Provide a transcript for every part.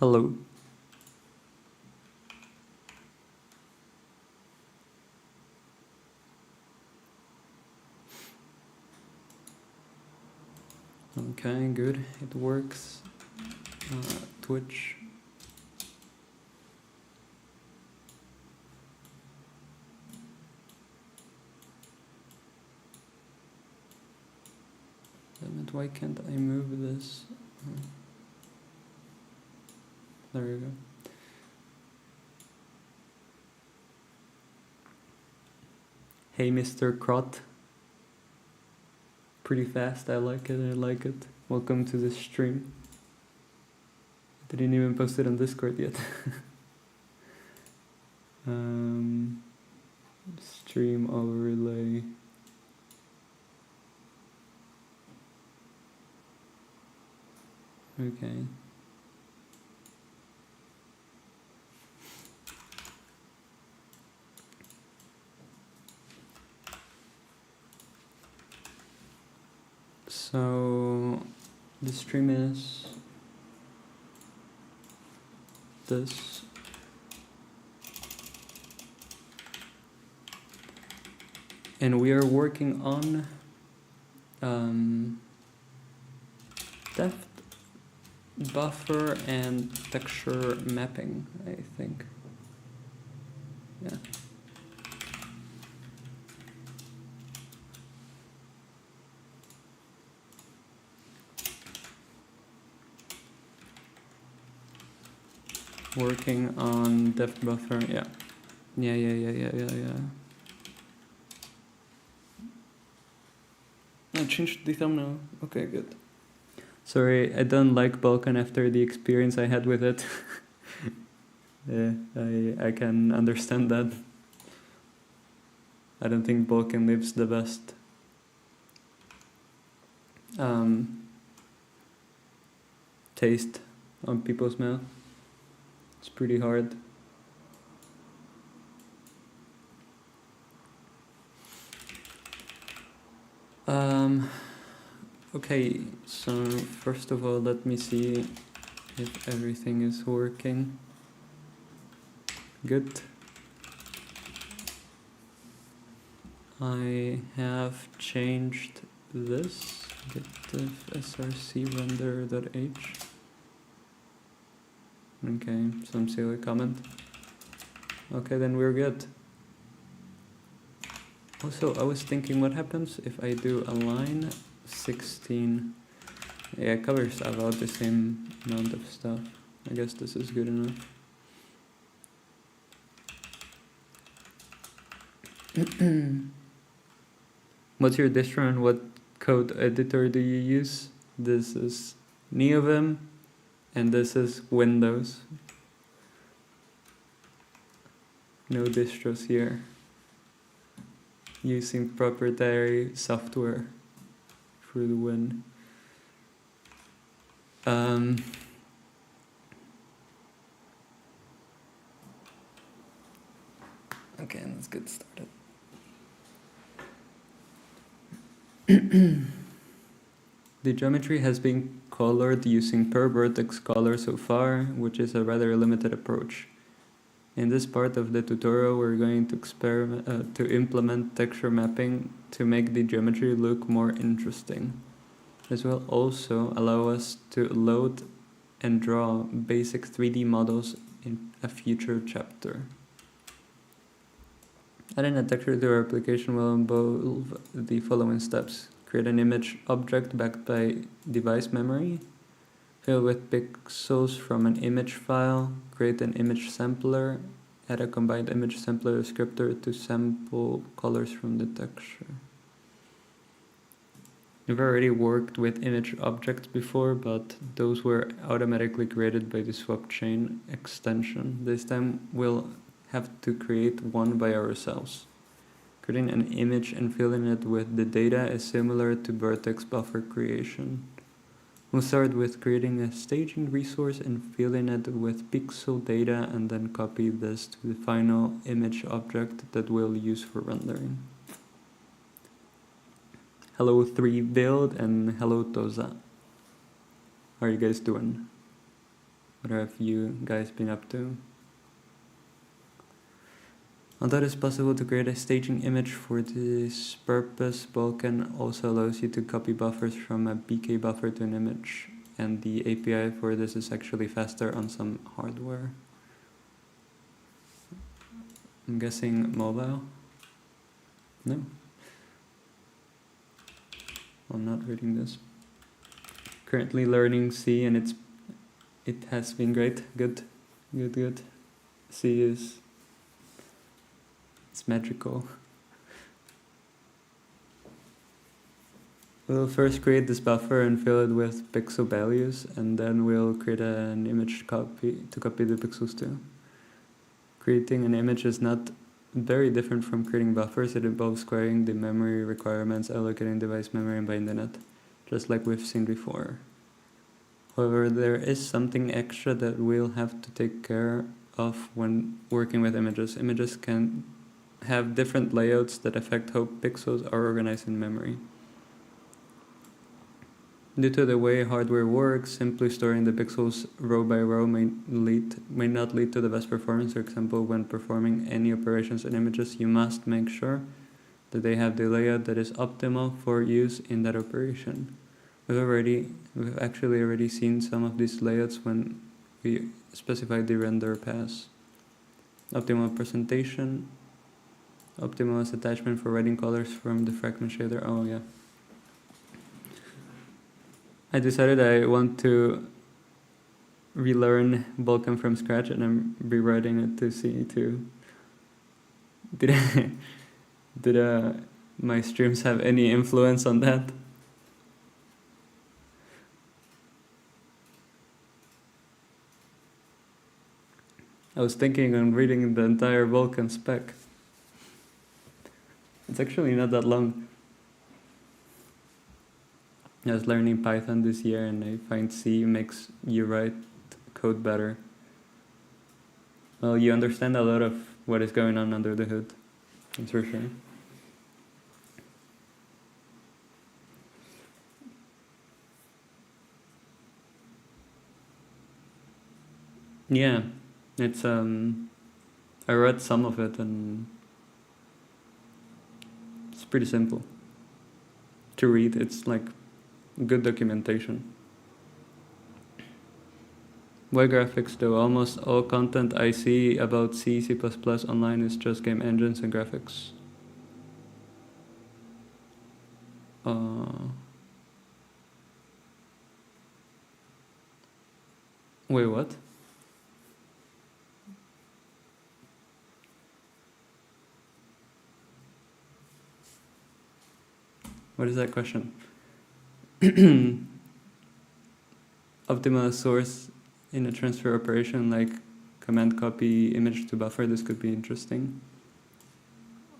Hello. Okay, good. It works. Twitch. Damn it, why can't I move this? There you go. Hey, Mr. Crot. Pretty fast, I like it. Welcome to the stream. Didn't even post it on Discord yet. Stream overlay. Okay. So the stream is this. And we are working on depth buffer and texture mapping, I think. Yeah. Working on depth buffer, yeah. Yeah. I changed the thumbnail. Okay, good. Sorry, I don't like Vulkan after the experience I had with it. Yeah, I can understand that. I don't think Vulkan leaves the best taste on people's mouth. It's pretty hard. Okay, so first of all, let me see if everything is working. Good. I have changed this, get diff src render.h. Okay, some silly comment. Okay, then we're good. Also, I was thinking what happens if I do a line 16. Yeah, it covers about the same amount of stuff. I guess this is good enough. What's your distro and what code editor do you use? This is NeoVim and this is Windows. No distros here. Using proprietary software through the win. Okay, let's get started. The geometry has been colored using per vertex color so far, which is a rather limited approach. In this part of the tutorial, we're going to implement texture mapping to make the geometry look more interesting. This will also allow us to load and draw basic 3D models in a future chapter. Adding a texture to our application will involve the following steps. Create an image object backed by device memory. Fill with pixels from an image file. Create an image sampler. Add a combined image sampler descriptor to sample colors from the texture. We've already worked with image objects before, but those were automatically created by the swap chain extension. This time we'll have to create one by ourselves. Creating an image and filling it with the data is similar to vertex buffer creation. We'll start with creating a staging resource and filling it with pixel data and then copy this to the final image object that we'll use for rendering. Hello 3build and hello Toza. How are you guys doing? What have you guys been up to? Although it is possible to create a staging image for this purpose, Vulkan also allows you to copy buffers from a BK buffer to an image, and the API for this is actually faster on some hardware. I'm guessing mobile? No? I'm not reading this. Currently learning C, and it has been great. Good. C is... it's magical. We'll first create this buffer and fill it with pixel values, and then we'll create an image copy to copy the pixels to. Creating an image is not very different from creating buffers. It involves querying the memory requirements, allocating device memory, and binding it, just like we've seen before. However, there is something extra that we'll have to take care of when working with images. Images can have different layouts that affect how pixels are organized in memory. Due to the way hardware works, simply storing the pixels row by row may not lead to the best performance. For example, when performing any operations in images, you must make sure that they have the layout that is optimal for use in that operation. We've actually already seen some of these layouts when we specify the render pass. Optimal presentation, optimal as attachment for writing colors from the fragment shader. Oh yeah. I decided I want to relearn Vulkan from scratch, and I'm rewriting it to C2. Did my streams have any influence on that? I was thinking on reading the entire Vulkan spec. It's actually not that long. I was learning Python this year, and I find C makes you write code better. Well, you understand a lot of what is going on under the hood, that's for sure. Yeah, it's I read some of it, and it's pretty simple to read. It's like good documentation. Why graphics though? Almost all content I see about C, C++ online is just game engines and graphics. Wait, what? What is that question? Optimal source in a transfer operation like command copy image to buffer, this could be interesting.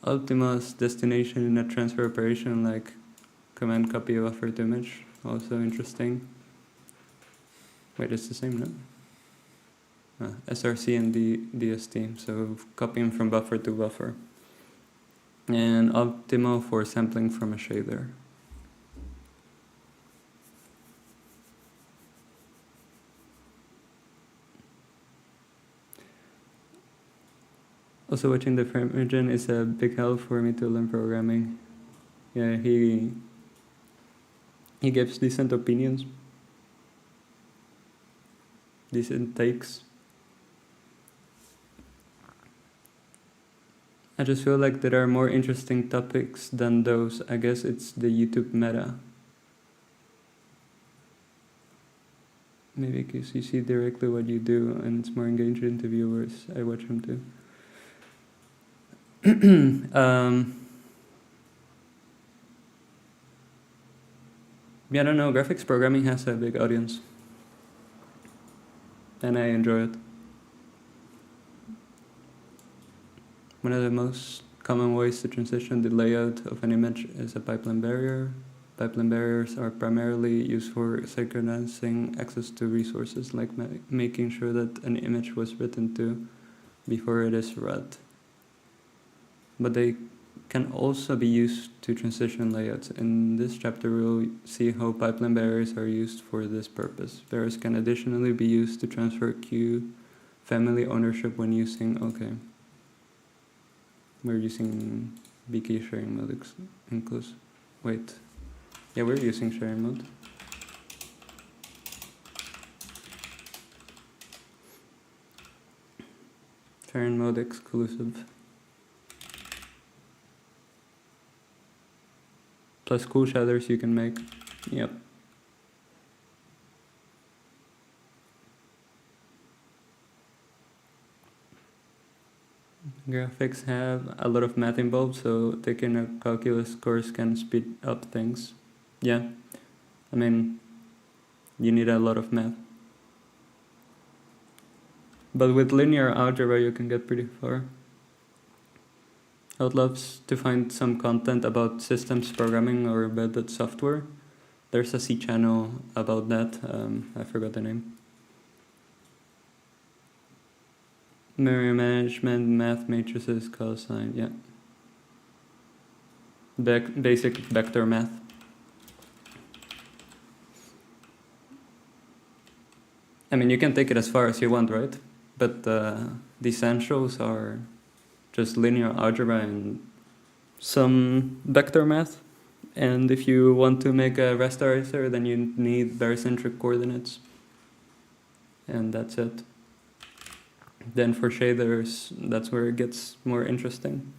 Optimal destination in a transfer operation like command copy buffer to image, also interesting. Wait, it's the same, no? SRC and DST, so copying from buffer to buffer. And optimal for sampling from a shader. Also, watching the frame engine is a big help for me to learn programming. Yeah, he gives decent opinions, decent takes. I just feel like there are more interesting topics than those. I guess it's the YouTube meta. Maybe because you see directly what you do and it's more engaging to viewers. I watch them too. Yeah, I don't know, graphics programming has a big audience. And I enjoy it. One of the most common ways to transition the layout of an image is a pipeline barrier. Pipeline barriers are primarily used for synchronizing access to resources, like making sure that an image was written to before it is read. But they can also be used to transition layouts. In this chapter, we'll see how pipeline barriers are used for this purpose. Barriers can additionally be used to transfer queue family ownership when using, okay. We're using B-key sharing mode inclusive. Wait. Yeah, we're using sharing mode. Sharing mode exclusive. Plus cool shaders you can make. Yep. Graphics have a lot of math involved, so taking a calculus course can speed up things. Yeah, I mean, you need a lot of math. But with linear algebra you can get pretty far. I would love to find some content about systems programming or embedded software. There's a C channel about that, I forgot the name. Memory management, math matrices, cosine, yeah. Basic vector math. I mean, you can take it as far as you want, right? But the essentials are just linear algebra and some vector math. And if you want to make a rasterizer, then you need barycentric coordinates. And that's it. Then for shaders, that's where it gets more interesting.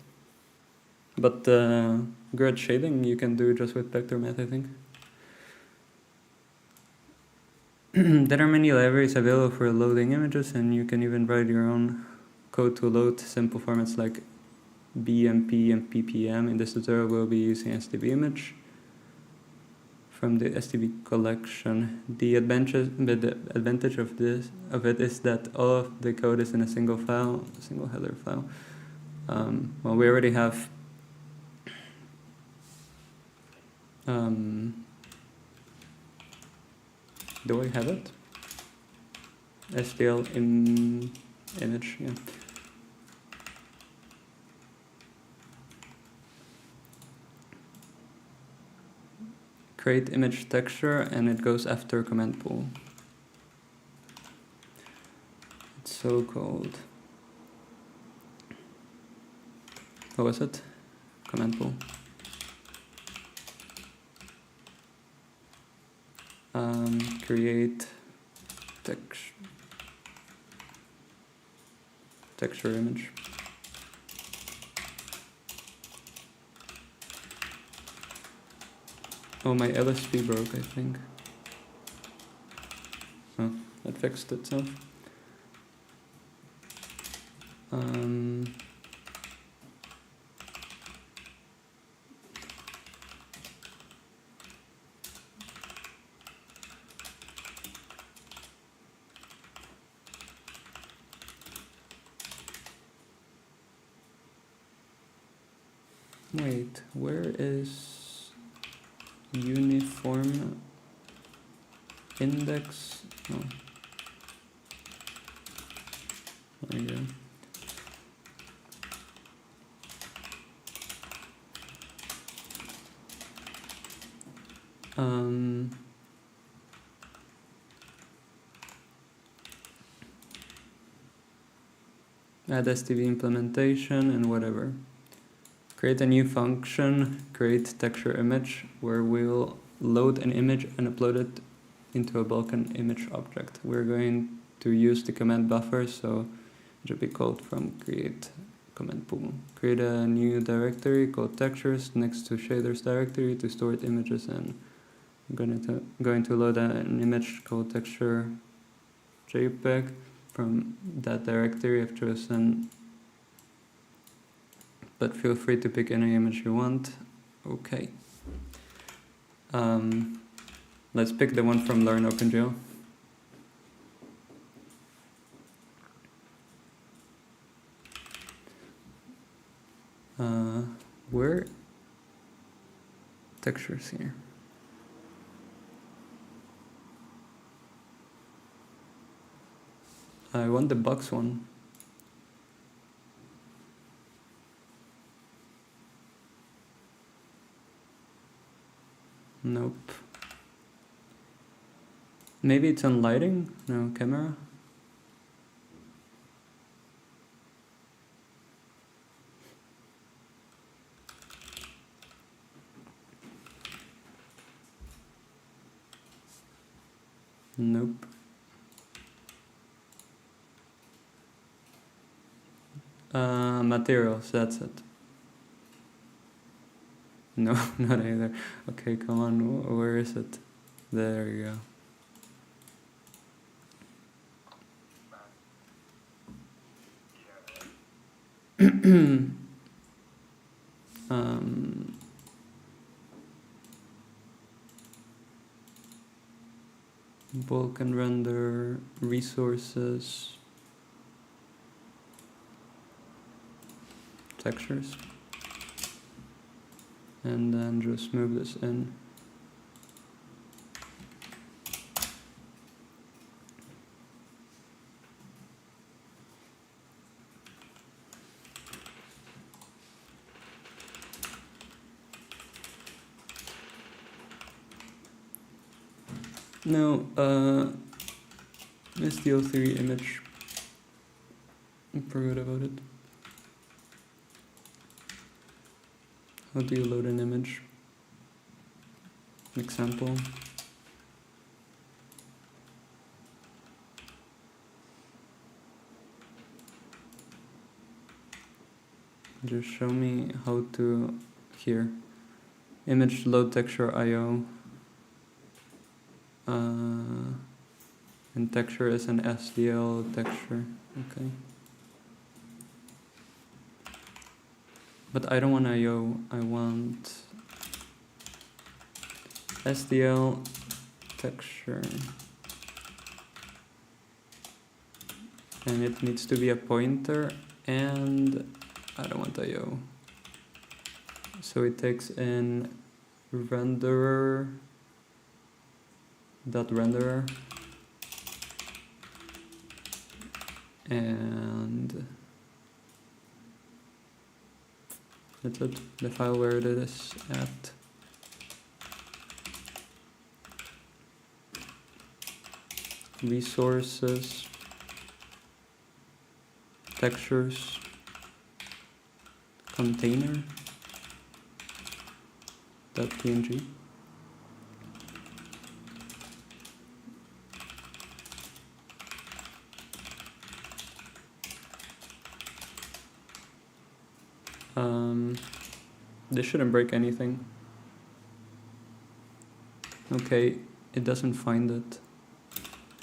But grid shading you can do just with vector math, I think. There are many libraries available for loading images, and you can even write your own code to load simple formats like BMP and PPM. In this tutorial, we'll be using SDB image from the SDB collection. The advantage of it is that all of the code is in a single file, a single header file. Well, we already have do I have it? SDL image, yeah. Create image texture, and it goes after command pool. It's so cold. What was it? Command pool. Create texture image. Oh, my LSP broke, I think. Oh, that fixed itself. Wait, where is uniform index? Oh. There you go. Add STV implementation and whatever. Create a new function, create texture image, where we'll load an image and upload it into a Vulkan image object. We're going to use the command buffer, so it should be called from create command pool. Create a new directory called textures next to shaders directory to store images, and I'm going to load an image called texture JPEG from that directory I've chosen. But feel free to pick any image you want. Okay. Let's pick the one from Learn OpenGL. Where textures here? I want the box one. Nope. Maybe it's on lighting? No, camera? Nope. Materials, that's it. No, not either. Okay, come on, where is it? There you go. Vulkan render, resources, textures, and then just move this in. No, SDL3 image. I forgot about it. How do you load an image? Example. Just show me how to here. Image load texture IO. And texture is an SDL texture. Okay. But I don't want IO, I want SDL texture. And it needs to be a pointer, and I don't want IO. So it takes in renderer, dot renderer, and that's it, the file where it is at. Resources, textures, container, .png. This shouldn't break anything. Okay, it doesn't find it.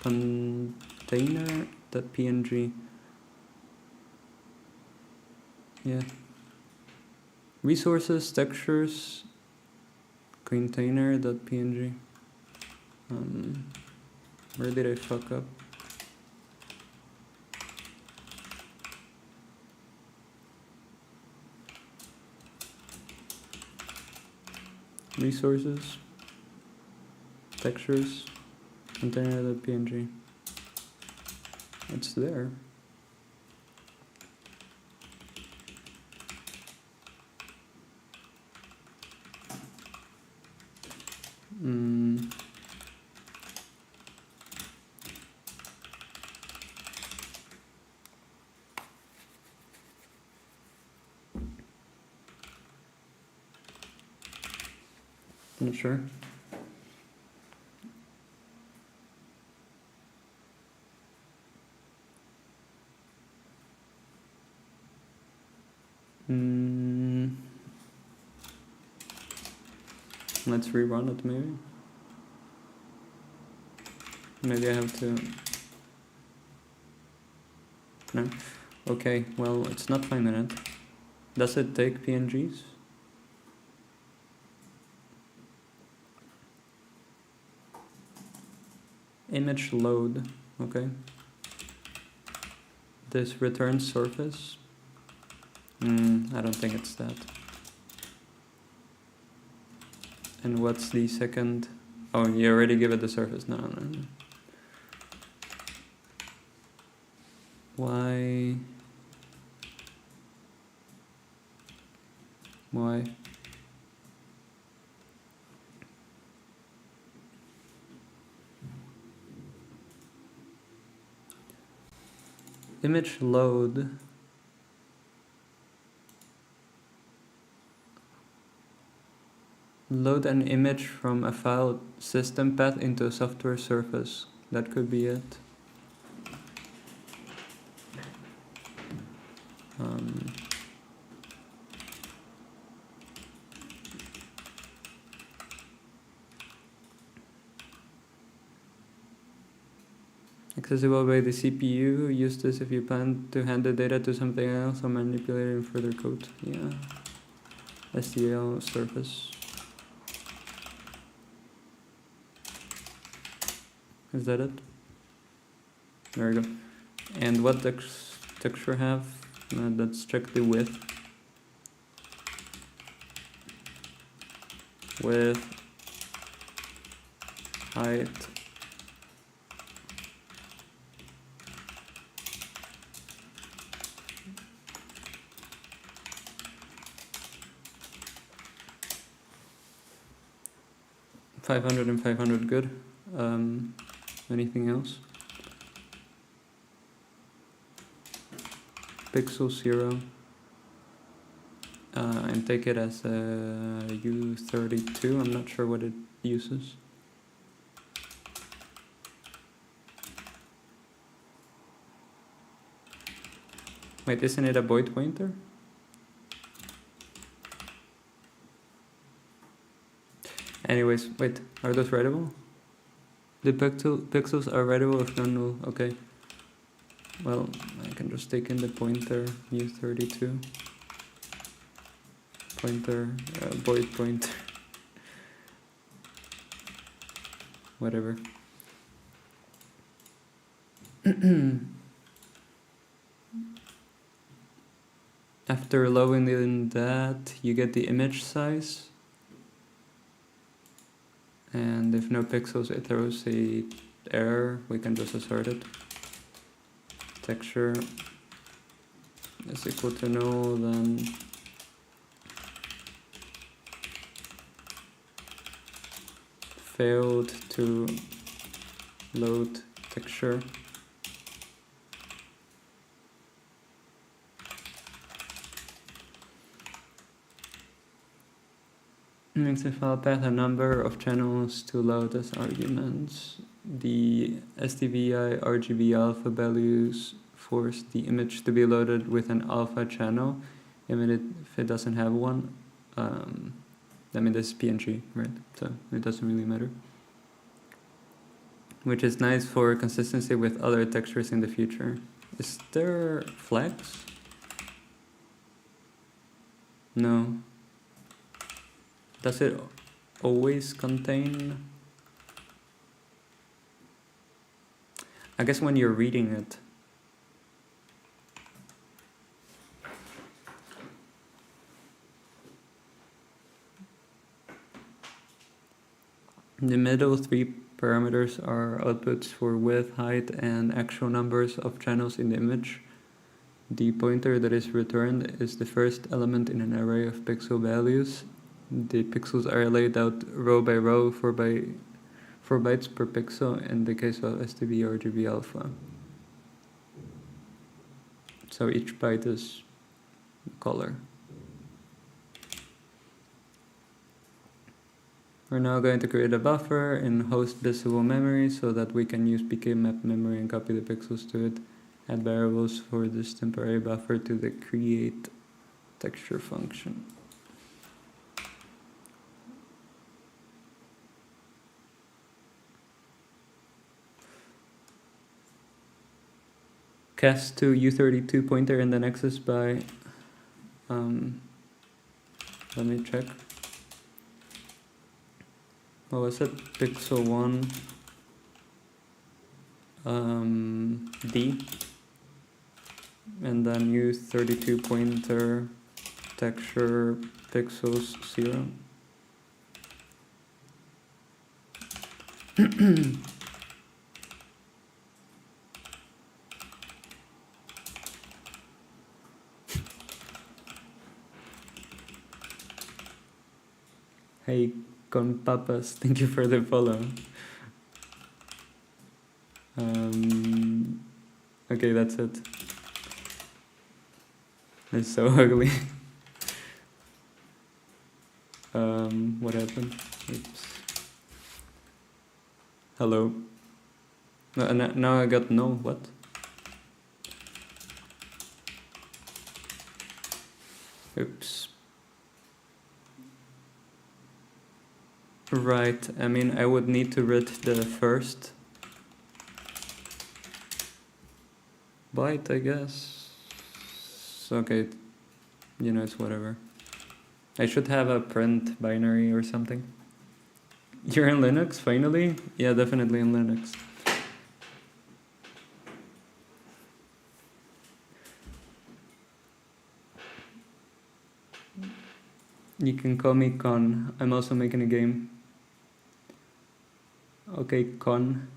Container.png. Yeah. Resources, textures, container.png. Where did I fuck up? Resources, textures, container.png. It's there. Not sure. Let's rerun it maybe. Maybe I have to... No? Okay, well, it's not finding it. Does it take PNGs? Image load, okay. This return surface. I don't think it's that. And what's the second? Oh, you already give it the surface. No. Why? image load. Load an image from a file system path into a software surface. That could be it. Accessible by the CPU. Use this if you plan to hand the data to something else or manipulate it in further code. Yeah. SDL surface. Is that it? There we go. And what texture have? Let's check the width. Width, height, .500 and 500 good. Anything else? Pixel 0. And take it as a U32. I'm not sure what it uses. Wait, isn't it a void pointer? Anyways, wait, are those writable? The pixels are writable if not null. Okay. Well, I can just take in the pointer U32. Pointer, void pointer. Whatever. After loading that, you get the image size. And if no pixels, it throws a error. We can just assert it. Texture is equal to null, then failed to load texture. Makes a file path a number of channels to load as arguments. The SDVI RGB alpha values force the image to be loaded with an alpha channel, even if it doesn't have one. I mean, this is PNG, right? So it doesn't really matter. Which is nice for consistency with other textures in the future. Is there flags? No. Does it always contain? I guess when you're reading it. The middle three parameters are outputs for width, height, and actual numbers of channels in the image. The pointer that is returned is the first element in an array of pixel values. The pixels are laid out row by row, 4 bytes per pixel in the case of STB or RGB alpha. So each byte is color. We're now going to create a buffer in host visible memory so that we can use pkmap memory and copy the pixels to it. Add variables for this temporary buffer to the create texture function. Cast to U32 pointer and then access by, let me check. What was it? Pixel 1 D, and then U32 pointer texture pixels 0. Hey, con papas, thank you for the follow. Okay, that's it. It's so ugly. What happened? Oops. Hello. No, now I got no. What? Oops. Right. I mean, I would need to read the first byte, I guess. Okay. You know, it's whatever. I should have a print binary or something. You're in Linux, finally? Yeah, definitely in Linux. You can call me Con. I'm also making a game. Okay, Con.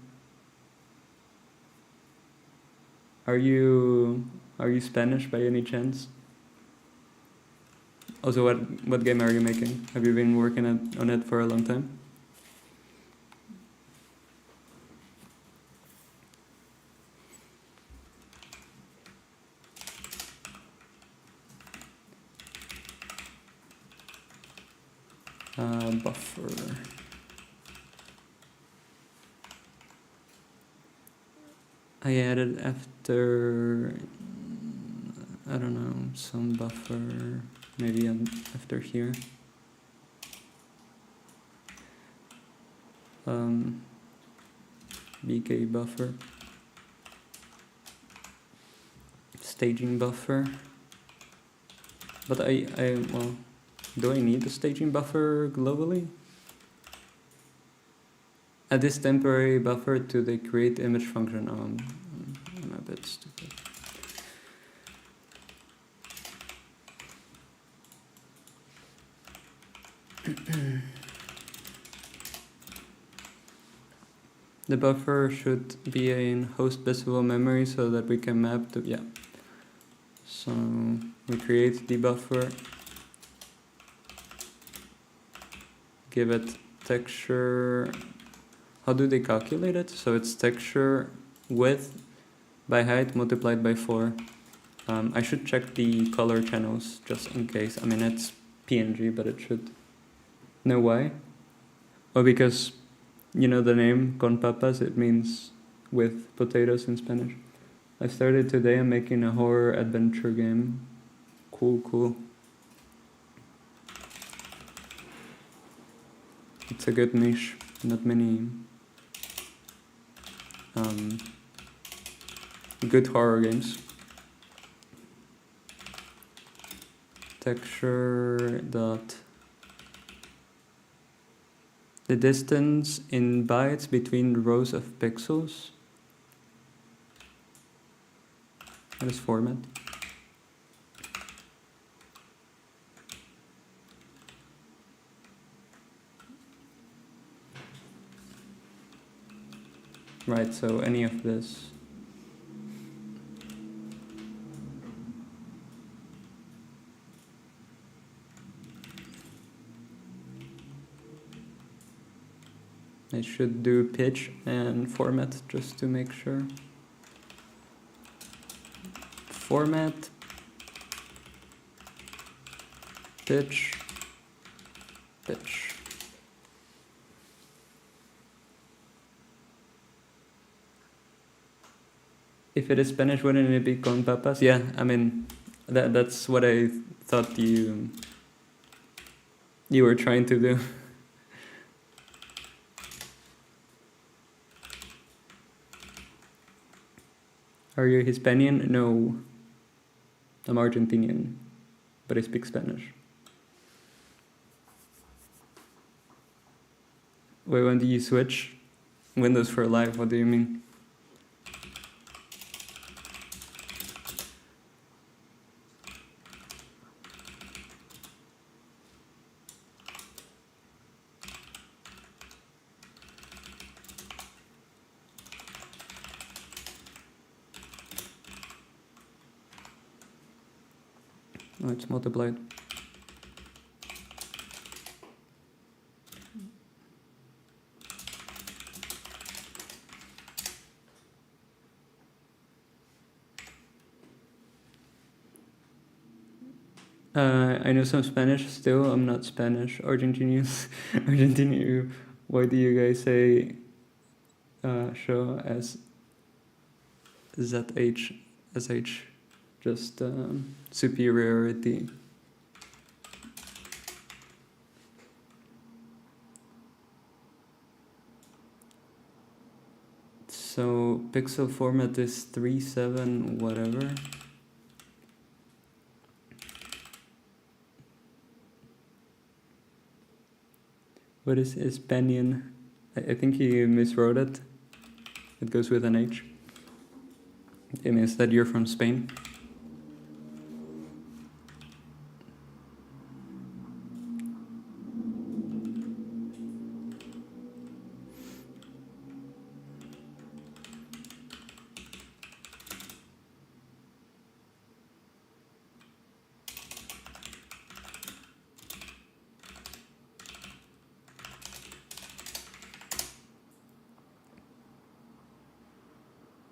Are you Spanish by any chance? Also, what game are you making? Have you been working on it for a long time? Buffer. I added after, I don't know, some buffer, maybe after here. BK buffer. Staging buffer. But well, do I need a staging buffer globally? Add this temporary buffer to the create image function. I'm a bit stupid. The buffer should be in host visible memory so that we can map to, yeah. So we create the buffer, give it texture. How do they calculate it? So it's texture width by height multiplied by 4. I should check the color channels just in case. I mean, it's PNG, but it should. Know why? Oh, because you know the name con papas, it means with potatoes in Spanish. I started today. I'm making a horror adventure game. Cool. It's a good niche. Not many good horror games. Texture dot. The distance in bytes between rows of pixels. What is format? Right, so any of this. I should do pitch and format just to make sure. Format, pitch. If it is Spanish, wouldn't it be con papas? Yeah, I mean, that's what I thought you were trying to do. Are you Hispanian? No. I'm Argentinian, but I speak Spanish. Wait, when do you switch? Windows for life, what do you mean? Oh, it's multiplied. I know some Spanish still. I'm not Spanish. Argentinians. Argentina. Why do you guys say show as ZH? SH? Just superiority. So pixel format is 3.7 whatever. What is Hispanian? I think he miswrote it. It goes with an H. It means that you're from Spain.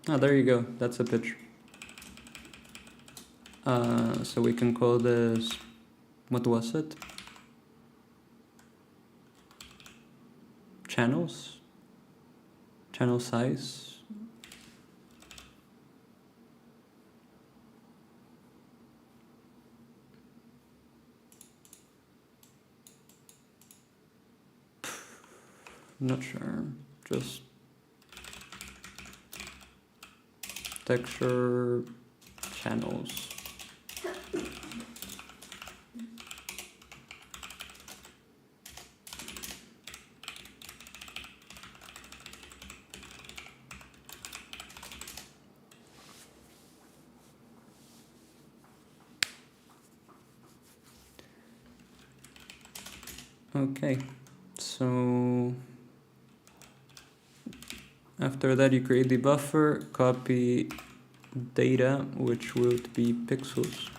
Oh, there you go. That's a pitch. So we can call this, what was it? Channels? Channel size? Not sure. Just texture channels. Okay, so after that you create the buffer, copy data, which would be pixels.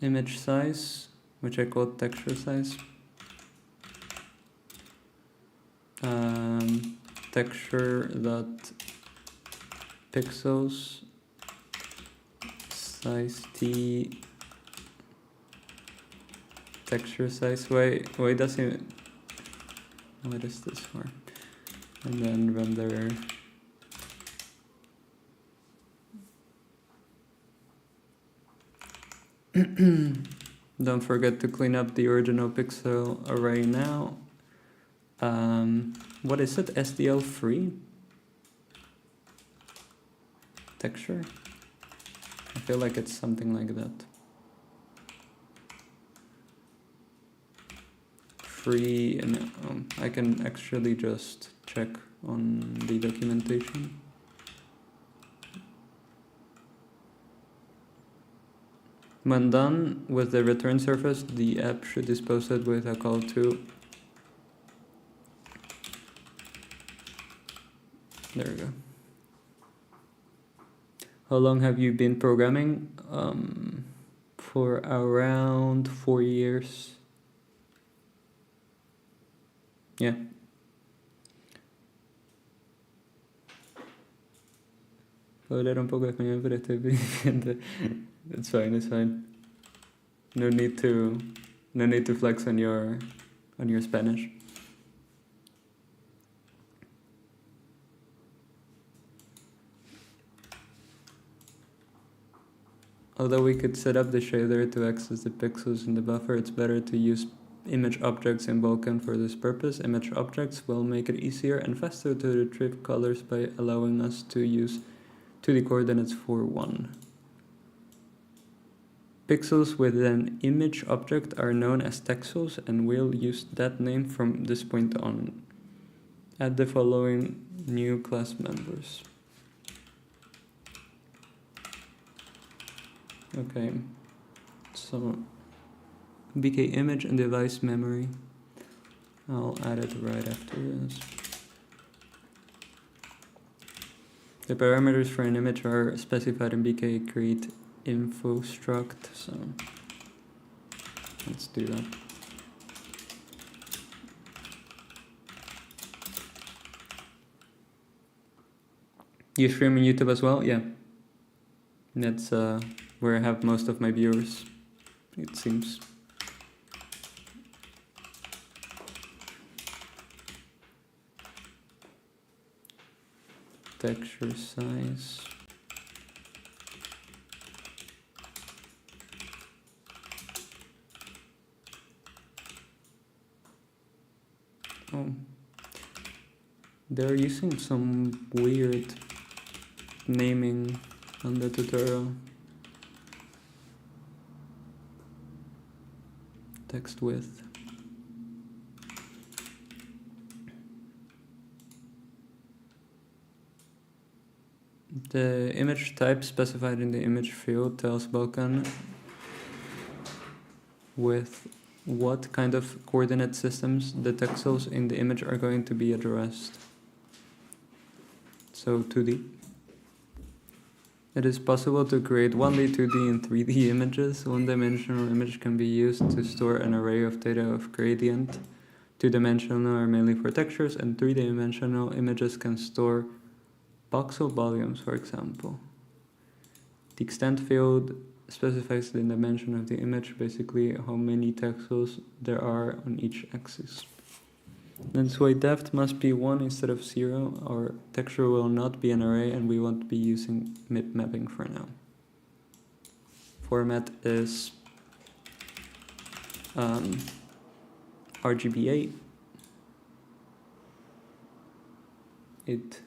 Image size, which I call texture size. Texture dot pixels size t texture size. Why does it? What is this for? And then render. Don't forget to clean up the original pixel array now. What is it? SDL3 texture? I feel like it's something like that. Free, and I can actually just check on the documentation. When done with the return surface, the app should dispose it with a call to. There we go. How long have you been programming? For around 4 years. Yeah. Puedo hablar un poco de español, pero estoy pendiente. It's fine, it's fine. No need to flex on your Spanish. Although we could set up the shader to access the pixels in the buffer, it's better to use image objects in Vulkan for this purpose. Image objects will make it easier and faster to retrieve colors by allowing us to use 2D coordinates for 1. Pixels with an image object are known as texels, and we'll use that name from this point on. Add the following new class members. Okay, so BK image and device memory. I'll add it right after this. The parameters for an image are specified in BK create info struct, so let's do that. You stream on YouTube as well? Yeah. That's where I have most of my viewers, it seems. Texture size. Oh. They're using some weird naming on the tutorial. Text width. The image type specified in the image field tells Vulkan with what kind of coordinate systems the pixels in the image are going to be addressed. So 2D. It is possible to create 1D, 2D, and 3D images. One-dimensional image can be used to store an array of data of gradient. Two-dimensional are mainly for textures, and three-dimensional images can store voxel volumes, for example. The extent field specifies the dimension of the image, basically how many pixels there are on each axis. That's why depth must be 1 instead of 0. Our texture will not be an array, and we won't be using mip mapping for now. Format is RGBA, 8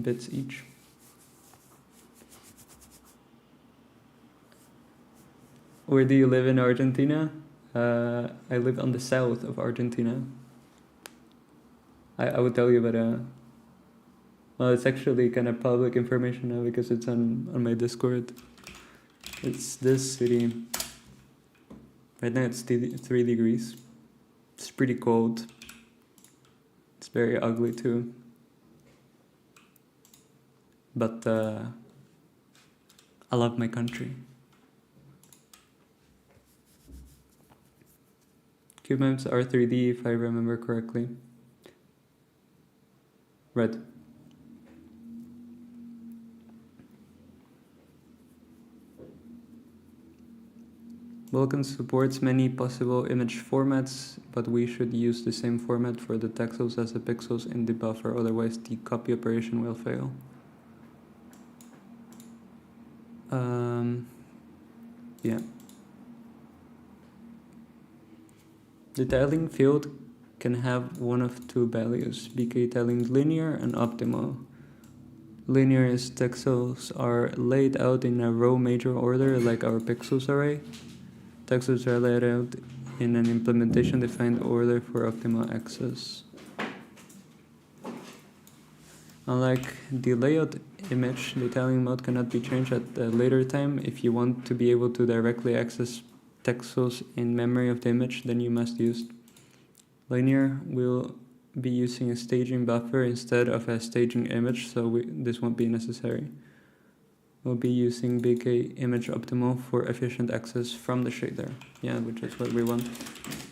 bits each. Where do you live in Argentina? I live on the south of Argentina. I would tell you, but well, it's actually kind of public information now because it's on my Discord. It's this city. Right now it's 3 degrees. It's pretty cold. It's very ugly too. But I love my country. Cube maps are 3D if I remember correctly. Right. Vulkan supports many possible image formats, but we should use the same format for the pixels as the pixels in the buffer, otherwise the copy operation will fail. Yeah. The tiling field can have one of two values, BK tiling linear and optimal. Linear is pixels are laid out in a row major order like our pixels array. Pixels are laid out in an implementation defined order for optimal access. Unlike the layout image, the tiling mode cannot be changed at a later time. If you want to be able to directly access pixels in memory of the image, then you must use linear. We'll be using a staging buffer instead of a staging image, so this won't be necessary. We'll be using BK image optimal for efficient access from the shader, yeah, which is what we want.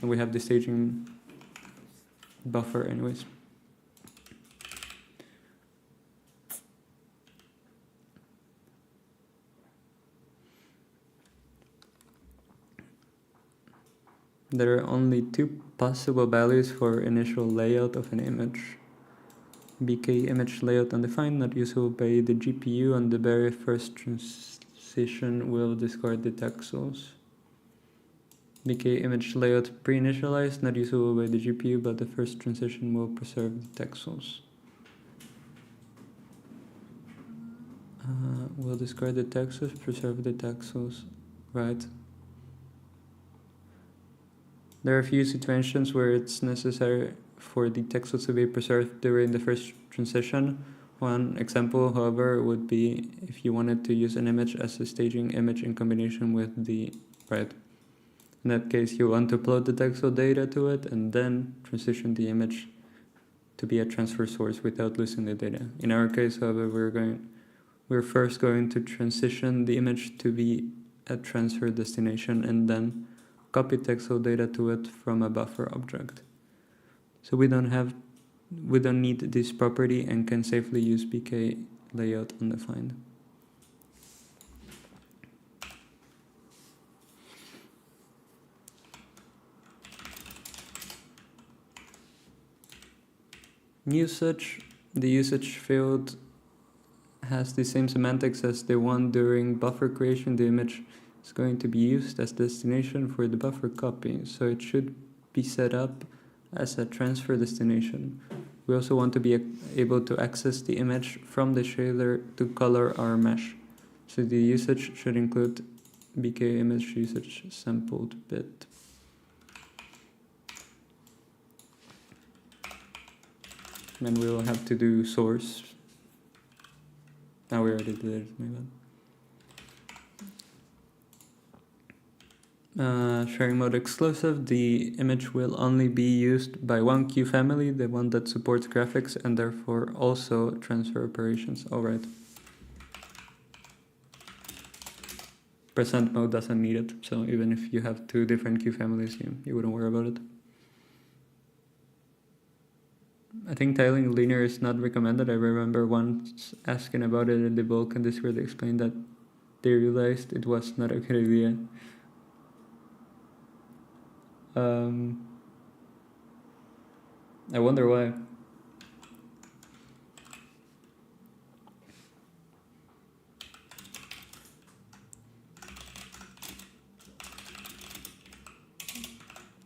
And we have the staging buffer anyways. There are only two possible values for initial layout of an image. BK image layout undefined, not usable by the GPU, and the very first transition will discard the pixels. BK image layout pre-initialized, not usable by the GPU, but the first transition will preserve the pixels. We'll discard the pixels, preserve the pixels, right? There are a few situations where it's necessary for the pixels to be preserved during the first transition. One example, however, would be if you wanted to use an image as a staging image in combination with the right. In that case, you want to upload the pixel data to it and then transition the image to be a transfer source without losing the data. In our case, however, we're first going to transition the image to be a transfer destination and then copy pixel data to it from a buffer object. So we don't need this property and can safely use BK layout undefined. Usage. The usage field has the same semantics as the one during buffer creation. The image is going to be used as destination for the buffer copy, so it should be set up as a transfer destination. We also want to be able to access the image from the shader to color our mesh. So the usage should include bk image usage sampled bit. Then we will have to do source. We already did it, my bad. Sharing mode exclusive. The image will only be used by one queue family, the one that supports graphics, and therefore also transfer operations. Alright. Percent mode doesn't need it, so even if you have two different queue families, you wouldn't worry about it. I think tiling linear is not recommended. I remember once asking about it in the Vulkan Discord. They explained that they realized it was not a good idea. I wonder why.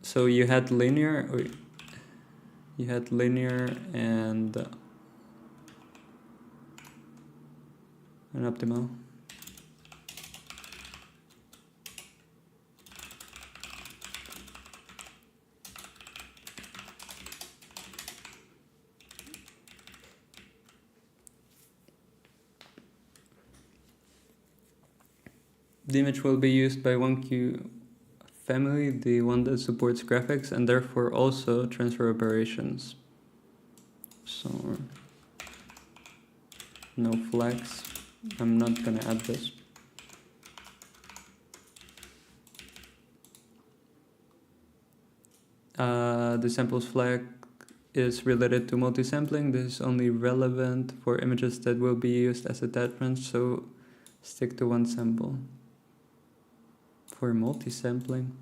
So you had linear and an optimal. The image will be used by one queue family, the one that supports graphics, and therefore also transfer operations. So no flags. I'm not gonna add this. The samples flag is related to multi-sampling. This is only relevant for images that will be used as attachments, so stick to one sample. For multi-sampling,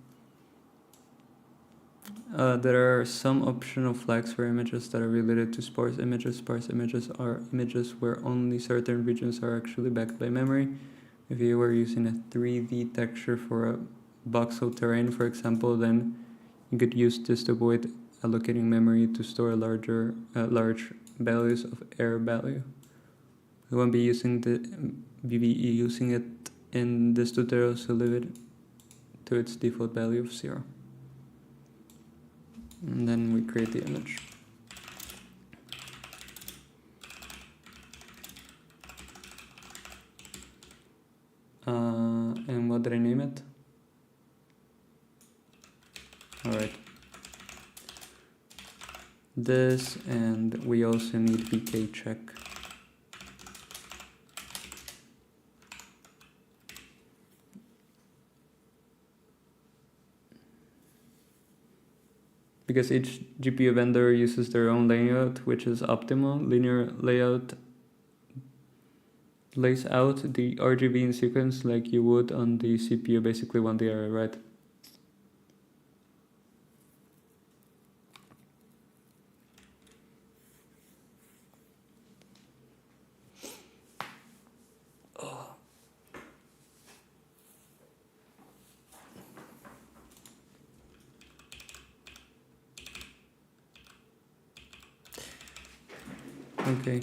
there are some optional flags for images that are related to sparse images. Sparse images are images where only certain regions are actually backed by memory. If you were using a 3D texture for a voxel terrain, for example, then you could use this to avoid allocating memory to store large values of error value. We won't be using it in this tutorial, so leave it to its default value of 0. And then we create the image. And what did I name it? Alright. This, and we also need bk check. Because each GPU vendor uses their own layout, which is optimal. Linear layout lays out the RGB in sequence like you would on the CPU, basically one the array, right? Okay.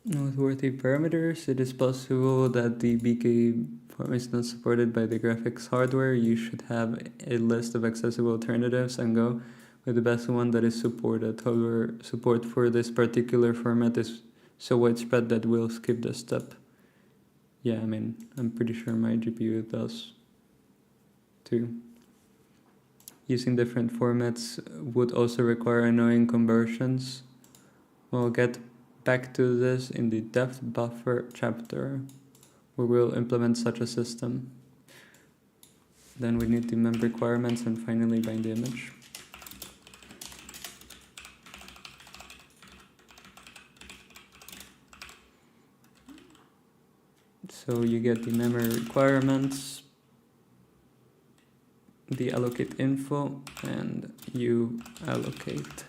Noteworthy parameters. It is possible that the BK form is not supported by the graphics hardware. You should have a list of accessible alternatives and go with the best one that is supported. However, support for this particular format is so widespread that we'll skip this step. Yeah, I mean, I'm pretty sure my GPU does too. Using different formats would also require annoying conversions. We'll get back to this in the depth buffer chapter, where we'll implement such a system. Then we need the mem requirements and finally bind the image. So you get the memory requirements, the allocate info, and you allocate.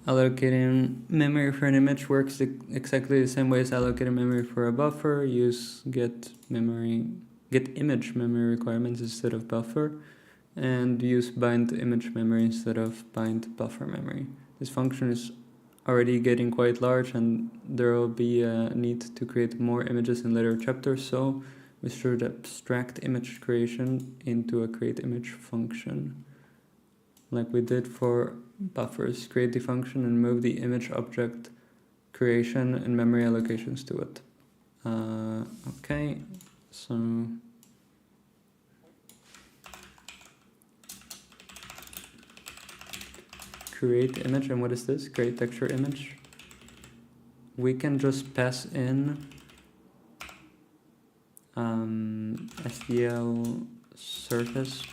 Allocating memory for an image works exactly the same way as allocating memory for a buffer. Use get image memory requirements instead of buffer, and use bind image memory instead of bind buffer memory. This function is already getting quite large, and there will be a need to create more images in later chapters, so we should abstract image creation into a create image function, like we did for buffers. Create the function and move the image object creation and memory allocations to it. Okay, so create image, and what is this? Create texture image. We can just pass in SDL surface,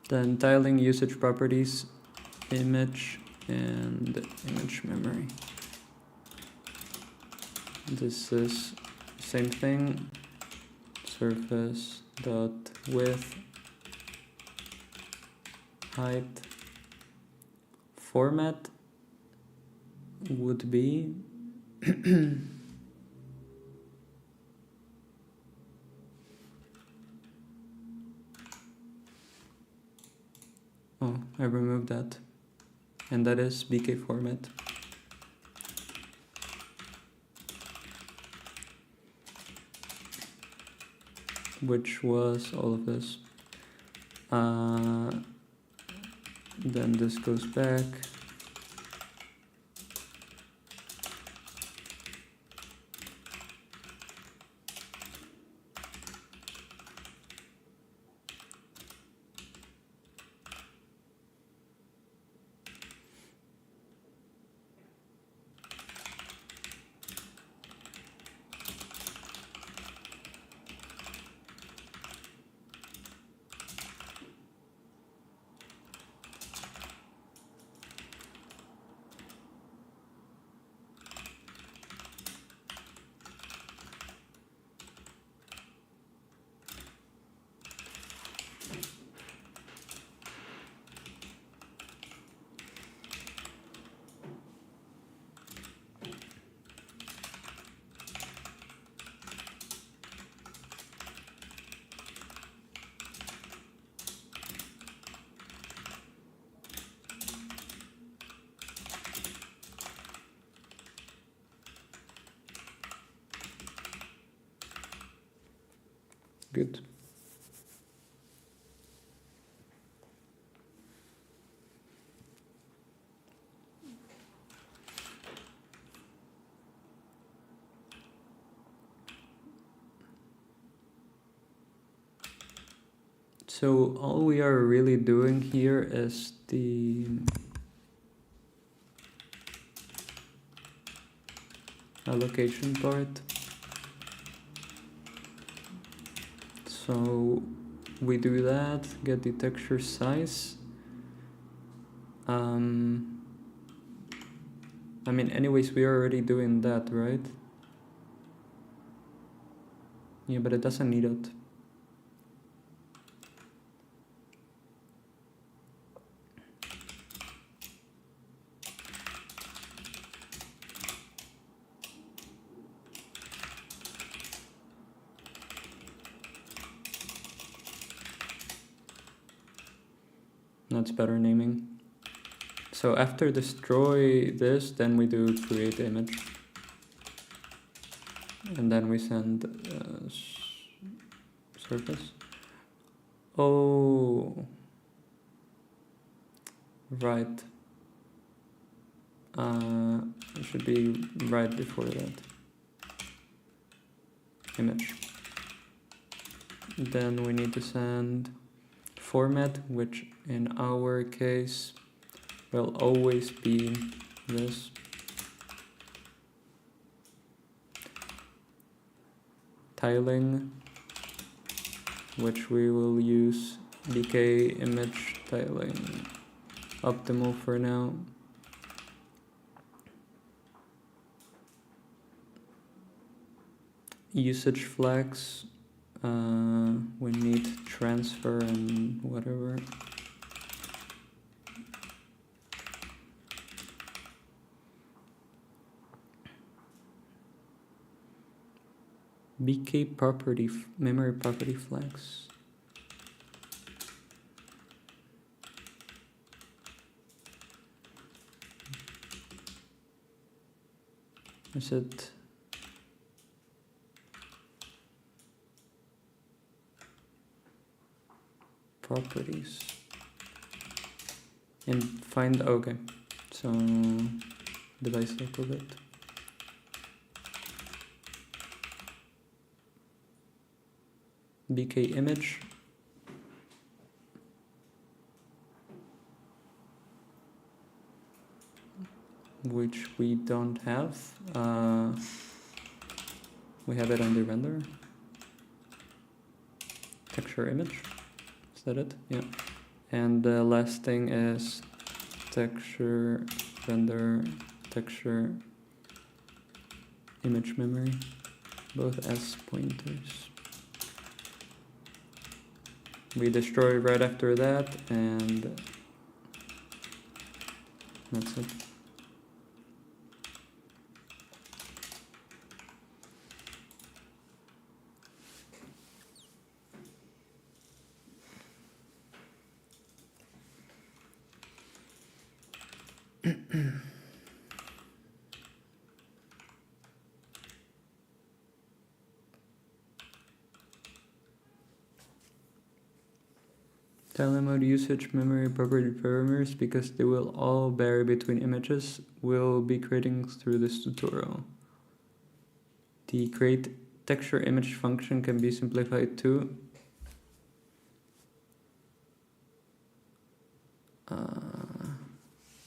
then tiling usage properties, image, and image memory. This is same thing, surface dot width, height, format would be oh, I removed that, and that is BK format. Which was all of this. Then this goes back. Good. So all we are really doing here is the allocation part. So we do that, get the texture size. I mean, anyways, we are already doing that, right? Yeah, but it doesn't need it. That's better naming. So after destroy this, then we do create image. And then we send surface. Oh, right. It should be right before that. Image. Then we need to send format, which in our case will always be this. Tiling, which we will use BK image tiling optimal for now. Usage flags, we need transfer and whatever. BK property, memory property flags. Is it properties? And find, okay, so device local bit. BK image. Which we don't have. We have it under render. Texture image. Is that it? Yeah. And the last thing is texture render texture image memory, both as pointers. We destroy right after that, and that's it. Tile mode usage memory property parameters, because they will all vary between images, we'll be creating through this tutorial. The create texture image function can be simplified too.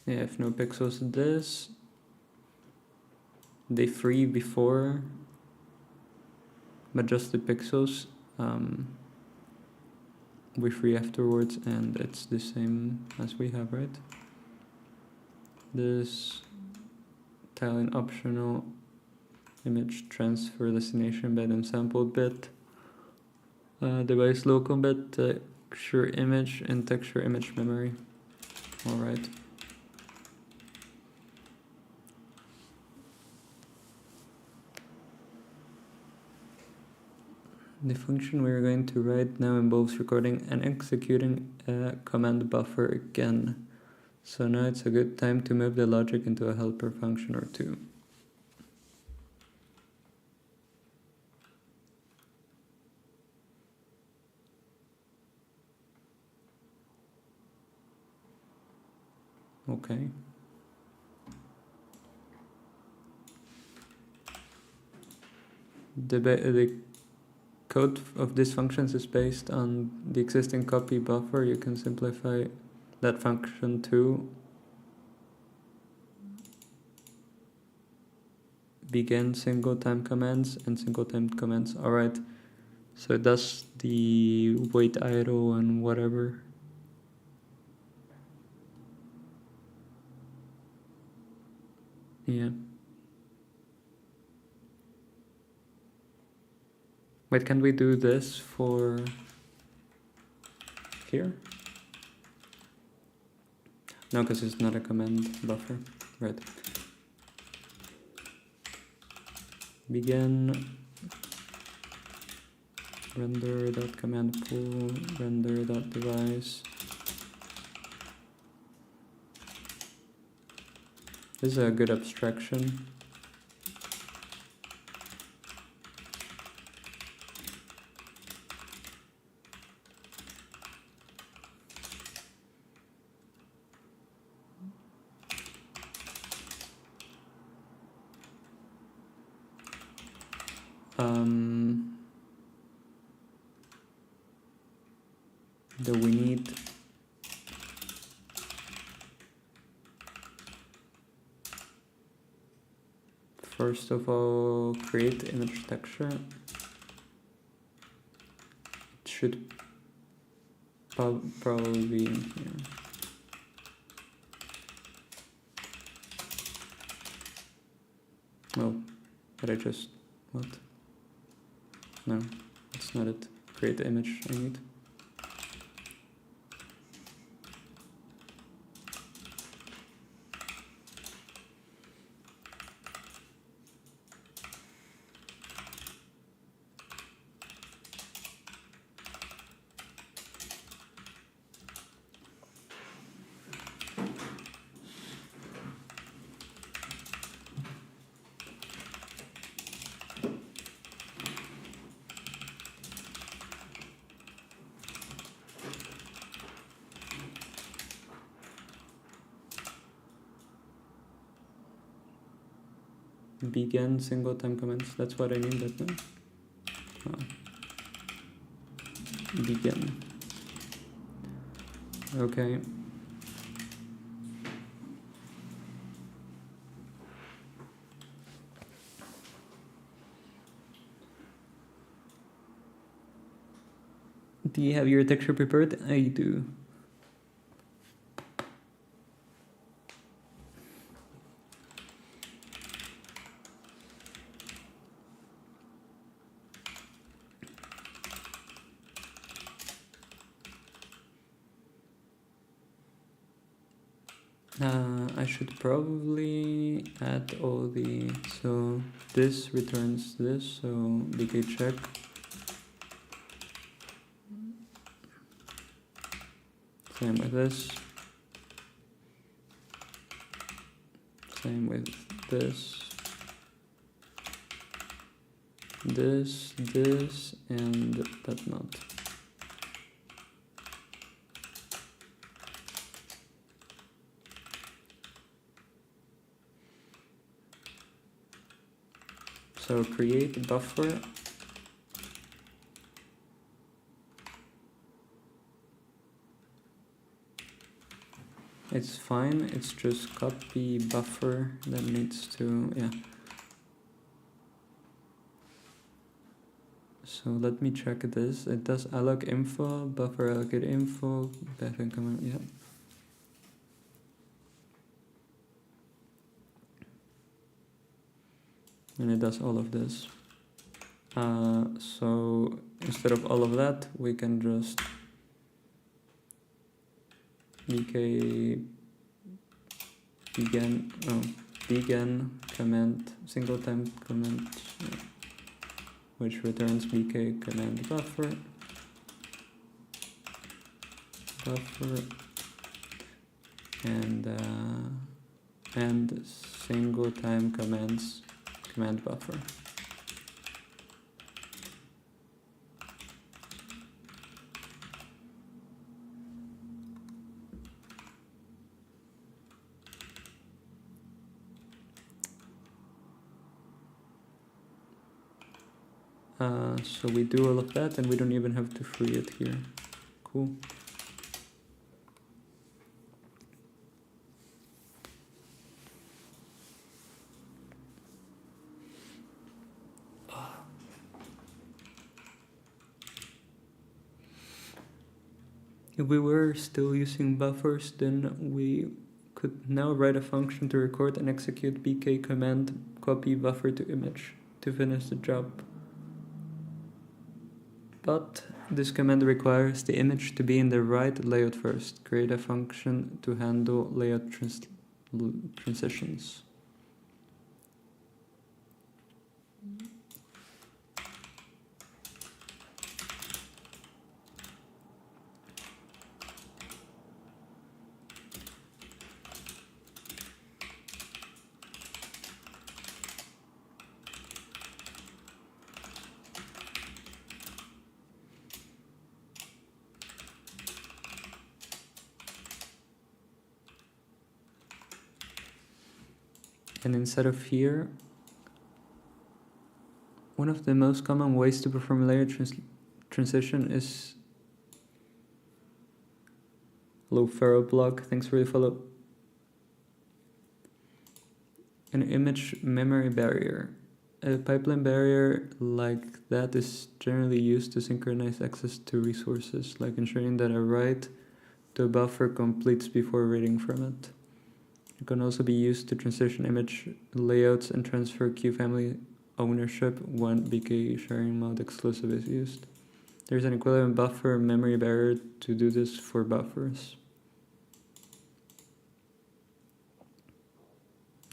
Yeah, if no pixels, this. They free before, but just the pixels. We free afterwards, and it's the same as we have, right? This tiling optional image transfer destination bit and sample bit, device local bit, texture image and texture image memory. All right. The function we're going to write now involves recording and executing a command buffer again. So now it's a good time to move the logic into a helper function or two. Okay. The code of these functions is based on the existing copy buffer. You can simplify that function to begin single time commands and single time commands. Alright, so it does the wait idle and whatever. Yeah. Wait, can we do this for here? No, because it's not a command buffer. Right. Begin render.command pool render.device This is a good abstraction. Do we need first of all create image texture? It should probably be in here. Oh, did I just what? No, that's not it. Create the image I need. Begin single time comments. That's what I mean. That one. Begin. Okay. Do you have your texture prepared? I do. I should probably add all the, so this returns this, so decay check. Same with this. Same with this. This, and that not. So create buffer. It's fine, it's just copy buffer that needs to, yeah. So let me check this. It does alloc info, buffer allocate info, backend comment, yeah. And it does all of this. So instead of all of that, we can just begin comment, single time comment, which returns bk command buffer, and single time commands command buffer. So we do all of that and we don't even have to free it here. Cool. If we were still using buffers, then we could now write a function to record and execute bk command copy buffer to image to finish the job. But this command requires the image to be in the right layout first. Create a function to handle layout transitions. And instead of here, one of the most common ways to perform layer transition is low Pharaoh block. Thanks for the follow. An image memory barrier. A pipeline barrier like that is generally used to synchronize access to resources, like ensuring that a write to a buffer completes before reading from it. It can also be used to transition image layouts and transfer queue family ownership when BK sharing mode exclusive is used. There's an equivalent buffer memory barrier to do this for buffers.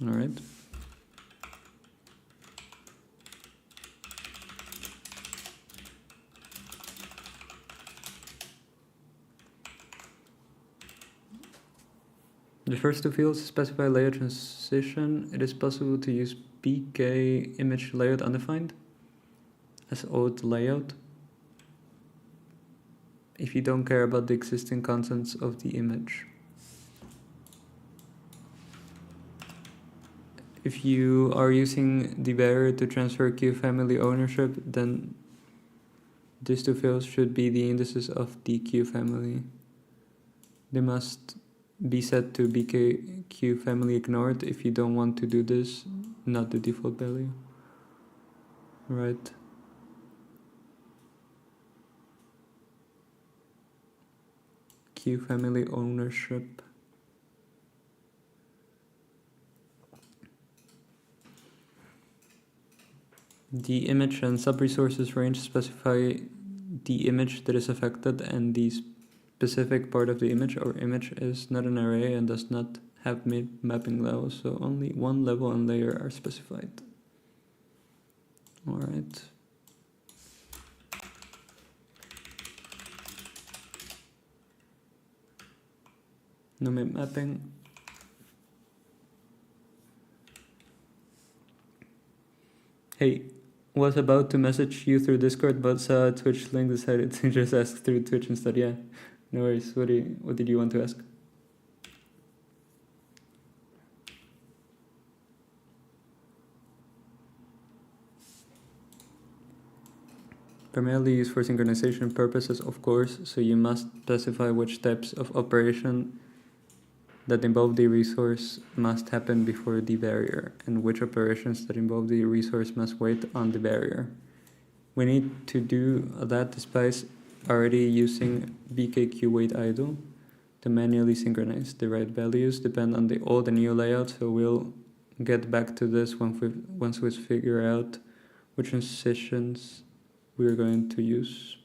Alright. The first two fields specify layout transition. It is possible to use BK image layout undefined as old layout if you don't care about the existing contents of the image. If you are using the barrier to transfer queue family ownership, then these two fields should be the indices of the queue family. They must be set to BK queue family ignored if you don't want to do this, not the default value. Right. Queue family ownership. The image and sub-resources range specify the image that is affected, and the specific part of the image or image is not an array and does not have mapping levels, so only one level and layer are specified. Alright. No map mapping. Hey, was about to message you through Discord, but saw a Twitch link, decided to just ask through Twitch instead. Yeah, no worries. What did you want to ask? Primarily used for synchronization purposes, of course, so you must specify which types of operation that involve the resource must happen before the barrier, and which operations that involve the resource must wait on the barrier. We need to do that despite already using bkqWaitIdle to manually synchronize. The right values depend on the old and new layout, so we'll get back to this once we figure out which transitions we're going to use.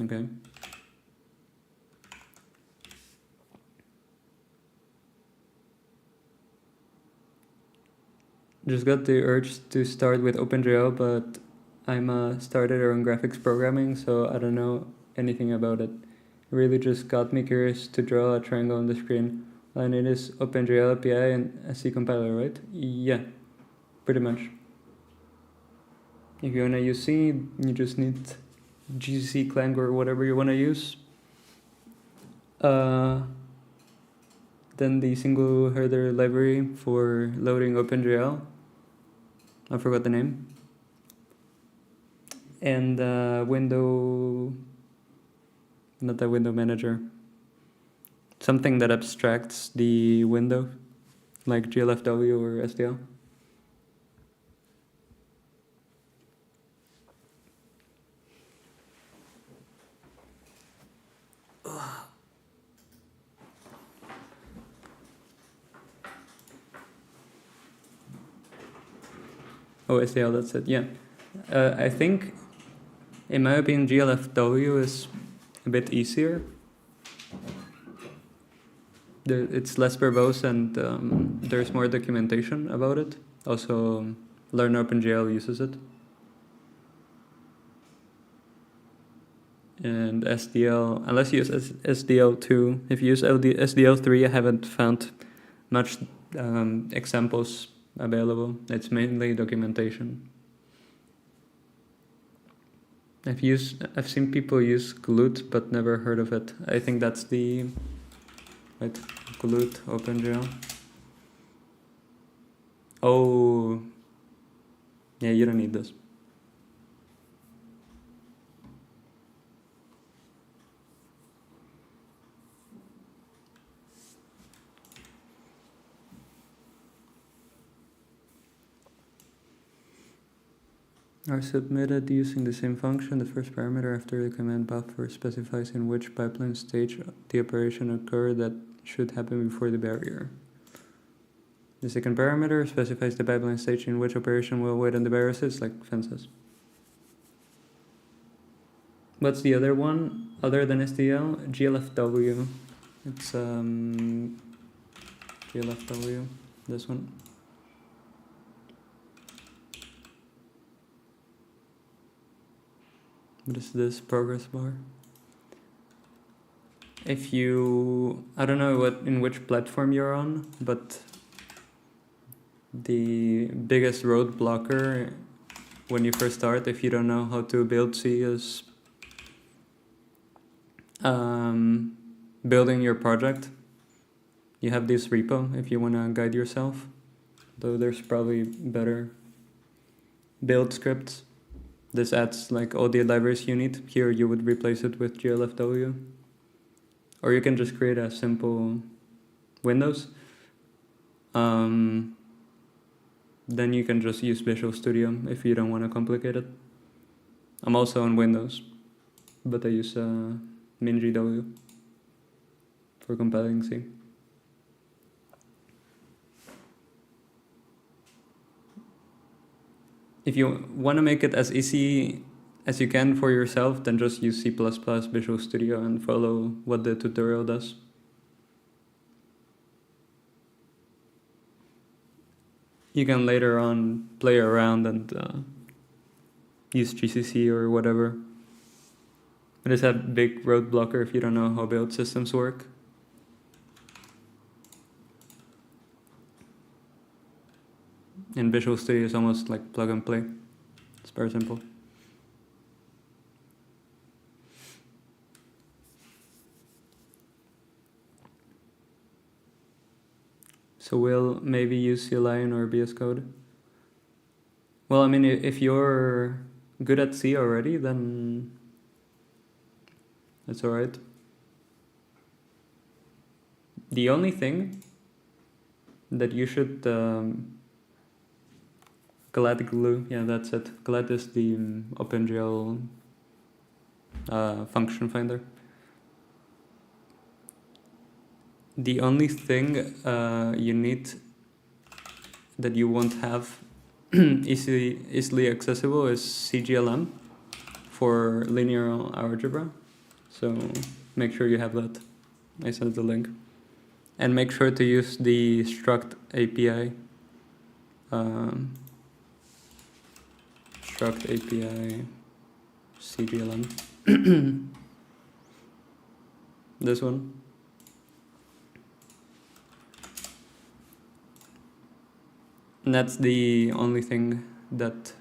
Okay. Just got the urge to start with OpenGL, but I'm a starter on graphics programming, so I don't know anything about it. It really just got me curious to draw a triangle on the screen. All I need is OpenGL API and a C compiler, right? Yeah, pretty much. If you wanna use C, you just need GCC Clang or whatever you wanna use. Then the single header library for loading OpenGL. I forgot the name. And window, not the window manager. Something that abstracts the window, like GLFW or SDL. Oh, SDL, that's it, yeah. I think, in my opinion, GLFW is a bit easier. It's less verbose and there's more documentation about it. Also, Learn OpenGL uses it. And SDL, unless you use SDL2, if you use SDL3, I haven't found much examples available. It's mainly documentation. I've seen people use glute, but never heard of it. I think that's the right glute OpenGL. Oh, yeah, you don't need this. Are submitted using the same function. The first parameter after the command buffer specifies in which pipeline stage the operation occurred that should happen before the barrier. The second parameter specifies the pipeline stage in which operation will wait on the barrier sits, like fences. What's the other one other than SDL? GLFW. It's GLFW, this one. What is this progress bar? If you, I don't know in which platform you're on, but the biggest roadblocker when you first start, if you don't know how to build C, is building your project. You have this repo if you want to guide yourself, though there's probably better build scripts. This adds like all the libraries you need. Here you would replace it with GLFW. Or you can just create a simple Windows. Then you can just use Visual Studio if you don't want to complicate it. I'm also on Windows, but I use MinGW for compiling C. If you want to make it as easy as you can for yourself, then just use C++ Visual Studio and follow what the tutorial does. You can later on play around and use GCC or whatever. It is a big roadblocker if you don't know how build systems work. And Visual Studio is almost like plug and play. It's very simple. So we'll maybe use CLI or VS Code. Well, I mean, if you're good at C already, then that's alright. The only thing that you should glad glue, yeah, that's it. Glad is the OpenGL function finder. The only thing you need that you won't have easily accessible is CGLM for linear algebra. So make sure you have that. I sent the link. And make sure to use the struct API. Struct API CGLM. This one. And that's the only thing that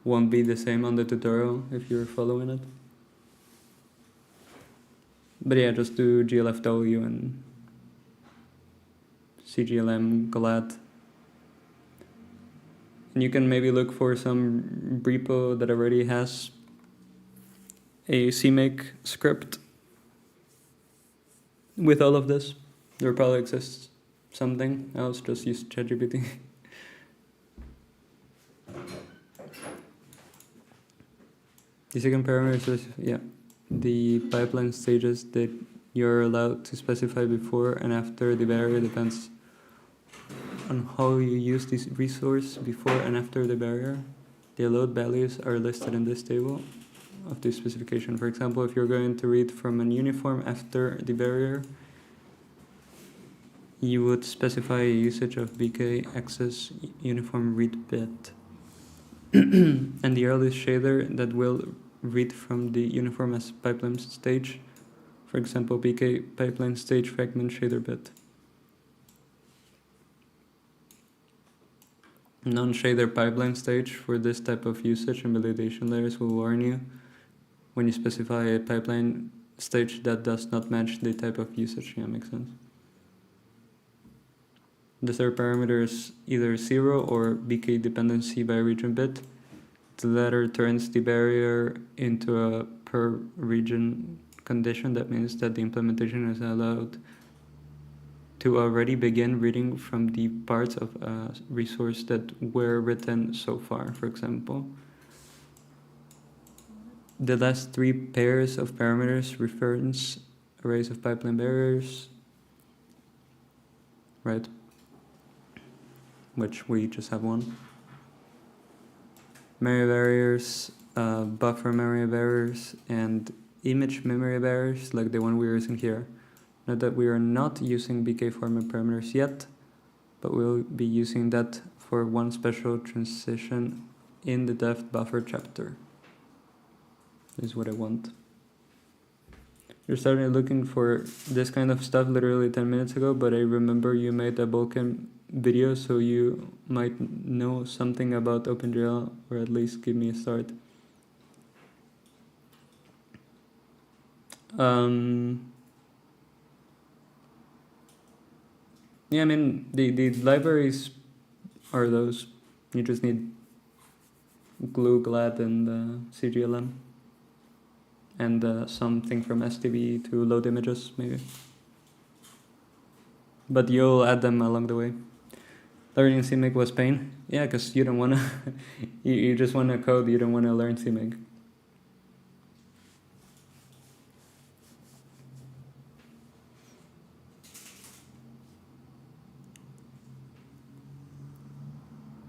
won't be the same on the tutorial if you're following it. But yeah, just do GLFW and CGLM glad. And you can maybe look for some repo that already has a CMake script with all of this. There probably exists something else, just use ChatGPT. The second parameter is, yeah, the pipeline stages that you're allowed to specify before and after the barrier depends on how you use this resource before and after the barrier. The allowed values are listed in this table of the specification. For example, if you're going to read from an uniform after the barrier, you would specify a usage of BK access uniform read bit. And the earliest shader that will read from the uniform as pipeline stage, for example, BK pipeline stage fragment shader bit. Non-shader pipeline stage for this type of usage and validation layers will warn you when you specify a pipeline stage that does not match the type of usage. Yeah, makes sense. The third parameter is either 0 or BK dependency by region bit. The latter turns the barrier into a per region condition. That means that the implementation is allowed to already begin reading from the parts of a resource that were written so far, for example. The last three pairs of parameters reference arrays of pipeline barriers, right? Which we just have one. Memory barriers, buffer memory barriers, and image memory barriers, like the one we're using here. Note that we are not using BK format parameters yet, but we'll be using that for one special transition in the depth buffer chapter. This is what I want. You're starting looking for this kind of stuff literally 10 minutes ago, but I remember you made a Vulkan video, so you might know something about OpenGL, or at least give me a start. Yeah, I mean, the libraries are those. You just need glue, glad, and CGLM. And something from STV to load images, maybe. But you'll add them along the way. Learning CMake was pain. Yeah, because you don't want to... you just want to code, you don't want to learn CMake.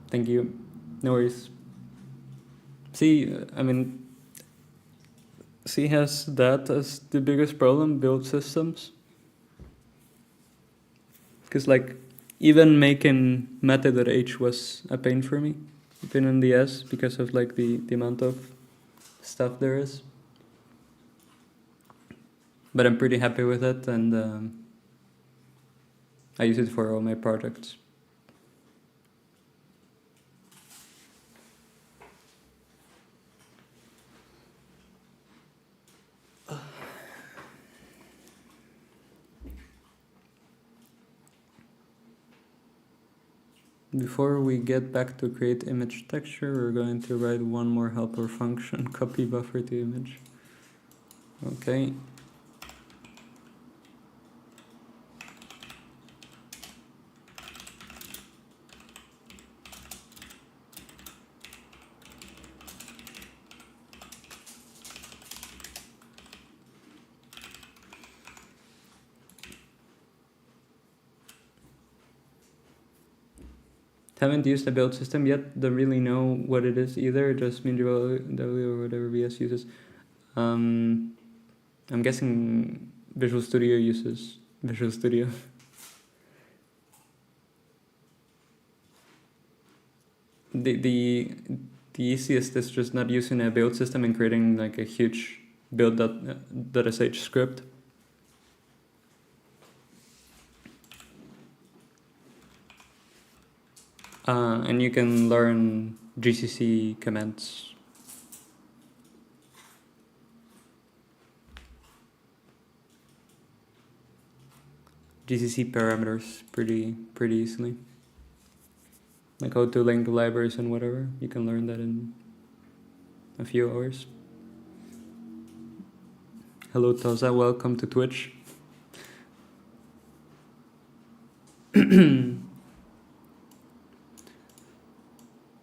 Thank you. No worries. See, I mean... C has that as the biggest problem, build systems. Because, like, even making meta.h was a pain for me, even in the S, because of, like, the amount of stuff there is. But I'm pretty happy with it, and I use it for all my projects. Before we get back to create image texture, we're going to write one more helper function, copy buffer to image. Okay. Haven't used a build system yet, don't really know what it is either, just MinGW or whatever VS uses. I'm guessing Visual Studio uses Visual Studio. The easiest is just not using a build system and creating like a huge build.sh script. And you can learn GCC commands. GCC parameters pretty easily. Like how to link libraries and whatever. You can learn that in a few hours. Hello Toza, welcome to Twitch.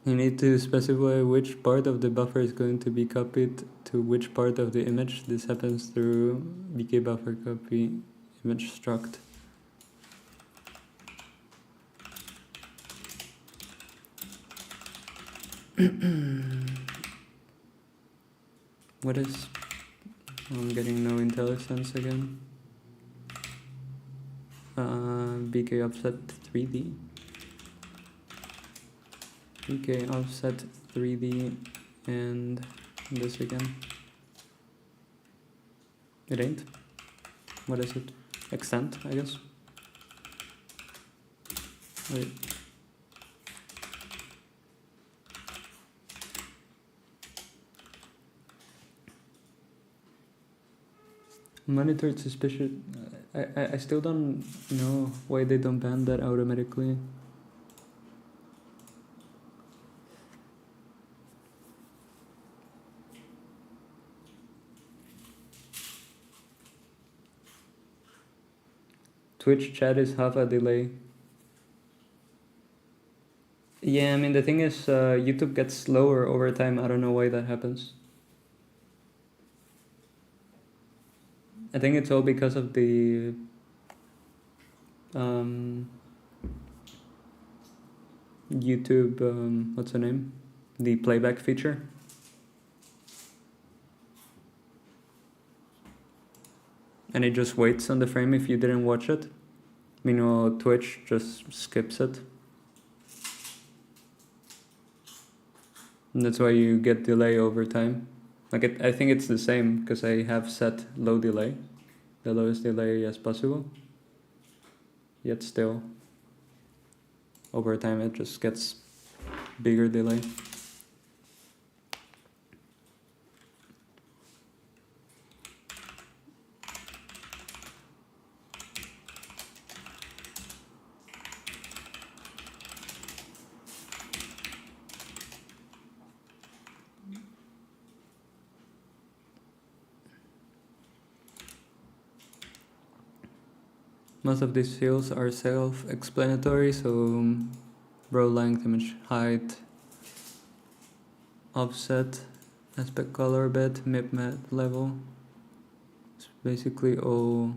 You need to specify which part of the buffer is going to be copied to which part of the image. This happens through BK buffer copy image struct. What is... I'm getting no intelligence again. BK offset 3D. BK offset 3D and this again. It ain't. What is it? Extent, I guess. Wait. Monitored suspicious. I still don't know why they don't ban that automatically. Twitch chat is half a delay. Yeah, I mean, the thing is, YouTube gets slower over time. I don't know why that happens. I think it's all because of the YouTube, what's the name? The playback feature. And it just waits on the frame if you didn't watch it. Meanwhile, Twitch just skips it. And that's why you get delay over time. Like I think it's the same because I have set low delay, the lowest delay as possible. Yet still, over time it just gets bigger delay. Most of these fields are self-explanatory, so row length, image height, offset, aspect color bit, mip mat level. It's basically all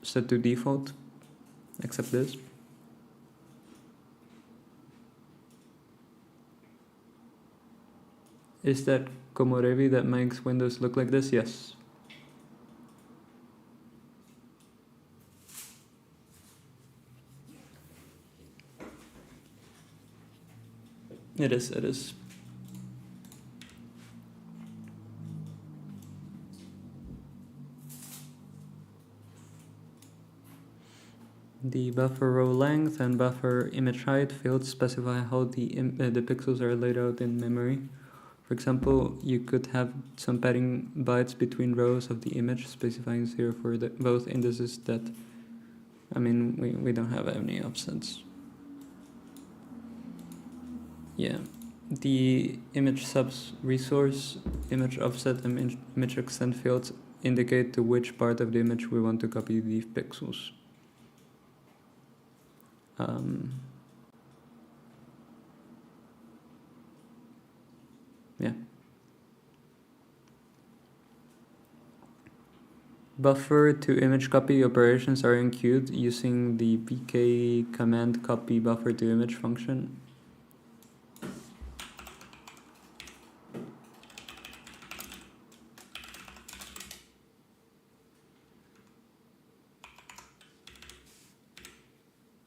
set to default, except this. Is that Komorebi that makes Windows look like this? Yes. It is. The buffer row length and buffer image height fields specify how the pixels are laid out in memory. For example, you could have some padding bytes between rows of the image, specifying 0 for both indices that, I mean, we don't have any offsets. Yeah. The image subs resource, image offset, and image extent fields indicate to which part of the image we want to copy the pixels. Yeah. Buffer to image copy operations are enqueued using the vk command copy buffer to image function.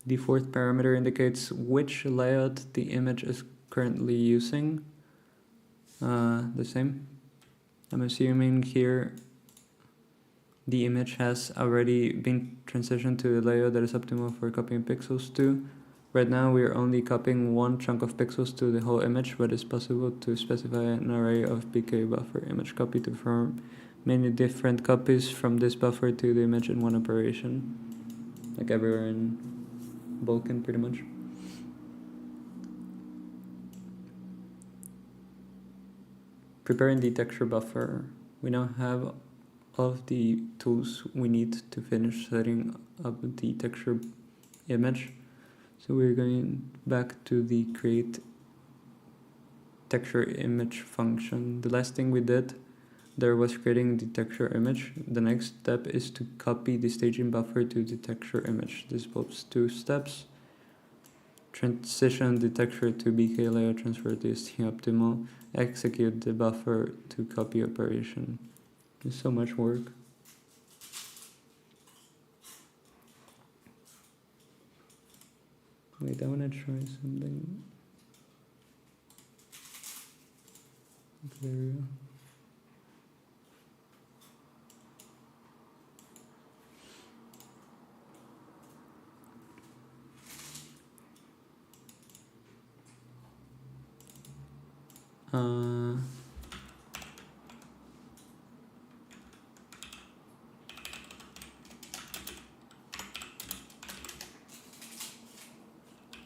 The fourth parameter indicates which layout the image is currently using. The same. I'm assuming here the image has already been transitioned to a layout that is optimal for copying pixels to. Right now we are only copying one chunk of pixels to the whole image, but it's possible to specify an array of bk buffer image copy to form many different copies from this buffer to the image in one operation. Like everywhere in Vulkan, pretty much. Preparing the texture buffer. We now have all of the tools we need to finish setting up the texture image. So we're going back to the create texture image function. The last thing we did there was creating the texture image. The next step is to copy the staging buffer to the texture image. This involves two steps. Transition the texture to BK layer, transfer to ST optimal, execute the buffer to copy operation. There's so much work. Wait, I wanna try something. There we go.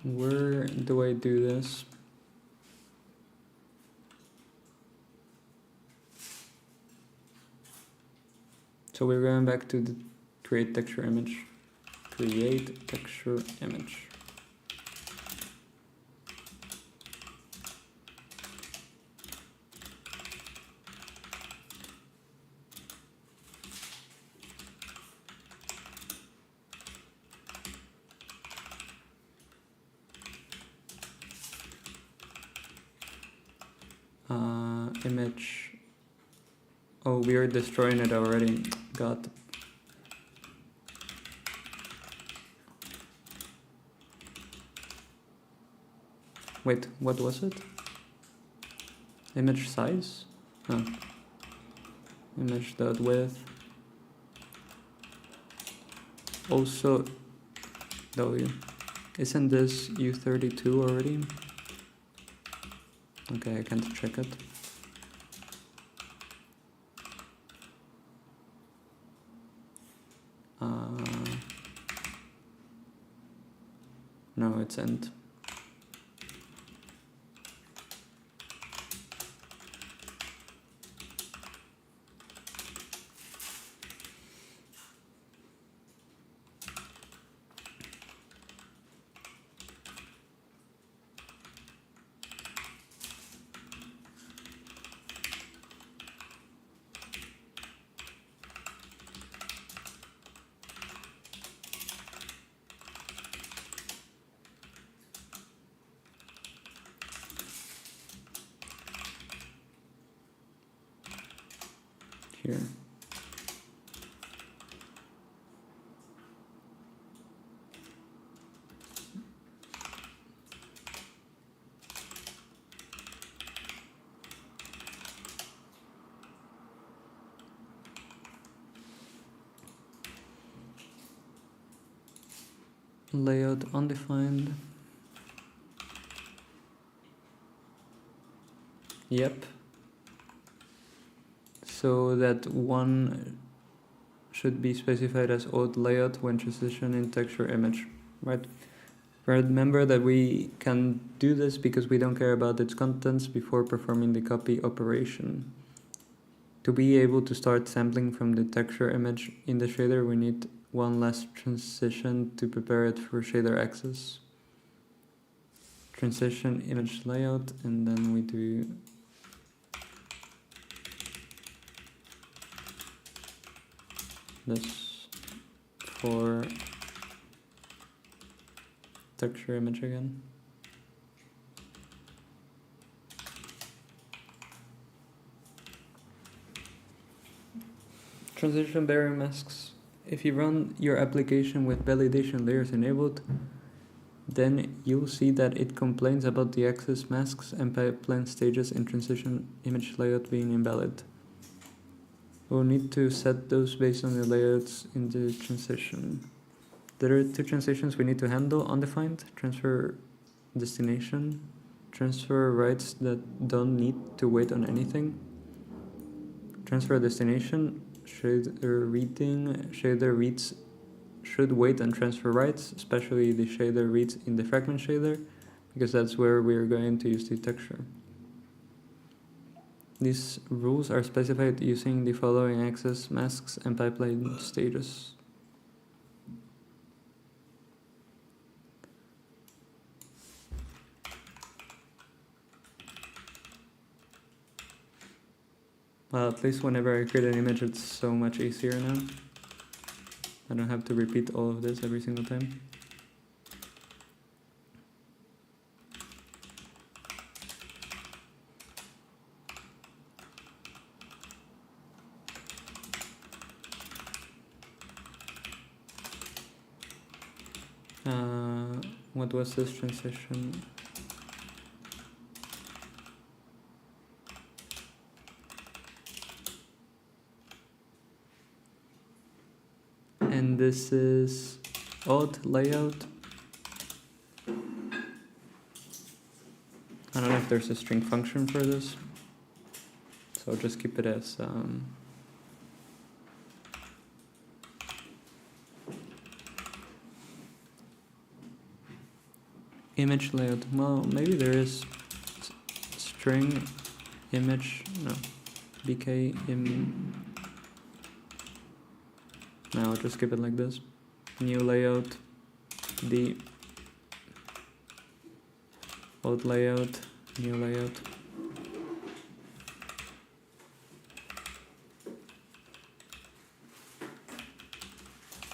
Where do I do this? So we're going back to the create texture image. Create texture image. Image. Oh, we are destroying it already. God. Wait, what was it? Image size? Oh. Image.width. Also, W. Isn't this U32 already? Okay, I can't check it. No, it's int. Here. Layout undefined. Yep. So that one should be specified as old layout when transitioning texture image, right? Remember that we can do this because we don't care about its contents before performing the copy operation. To be able to start sampling from the texture image in the shader, we need one last transition to prepare it for shader access. Transition image layout, and then we do this for texture image again. Transition barrier masks. If you run your application with validation layers enabled, then you'll see that it complains about the access masks and pipeline stages in transition image layout being invalid. We'll need to set those based on the layouts in the transition. There are two transitions we need to handle: undefined, transfer destination, transfer rights that don't need to wait on anything. Transfer destination, shader reads should wait on transfer rights, especially the shader reads in the fragment shader, because that's where we're going to use the texture. These rules are specified using the following access masks and pipeline stages. Well, at least whenever I create an image, it's so much easier now. I don't have to repeat all of this every single time. What was this transition? And this is odd layout. I don't know if there's a string function for this, so I'll just keep it as Image layout. Well, maybe there is string image. No. BK im. Now I'll just keep it like this. New layout. The old layout. New layout.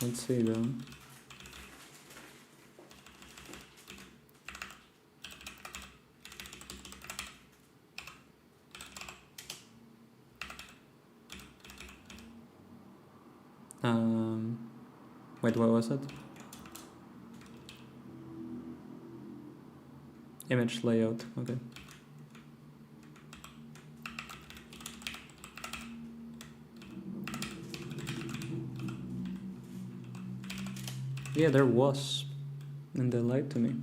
Let's see though. Wait, what was it? Image layout, okay. Yeah, there was, and they lied to me.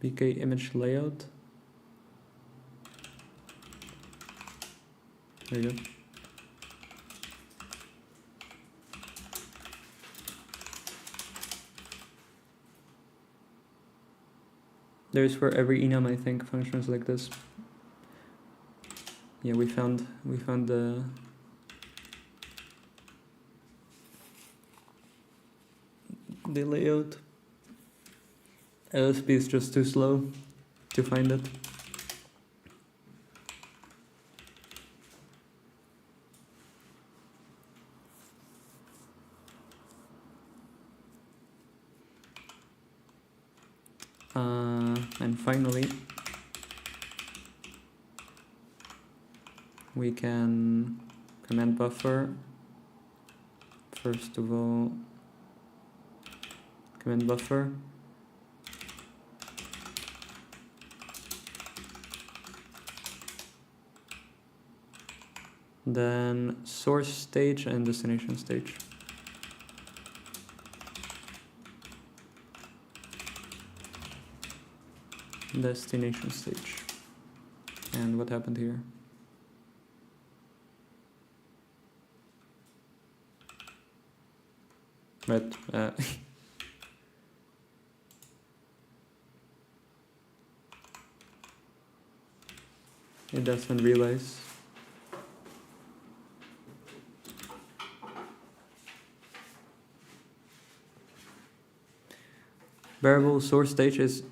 BK image layout. There you go. There's for every enum, I think, functions like this. Yeah, we found the layout. LSP is just too slow to find it. And finally, we can command buffer. First of all, command buffer. Then source stage and destination stage. Destination stage. And what happened here? But it doesn't realize. Variable source stage is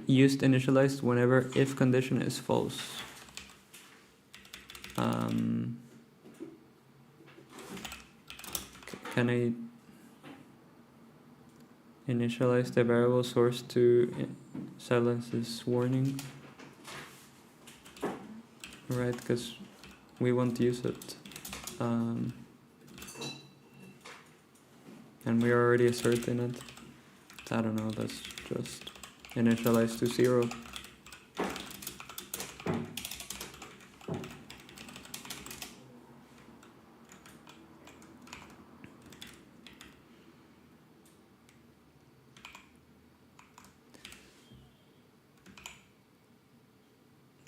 used initialized whenever if condition is false. Can I initialize the variable source to silence this warning? Right, because we won't use it. And we are already asserting it. I don't know, let's just initialize to 0.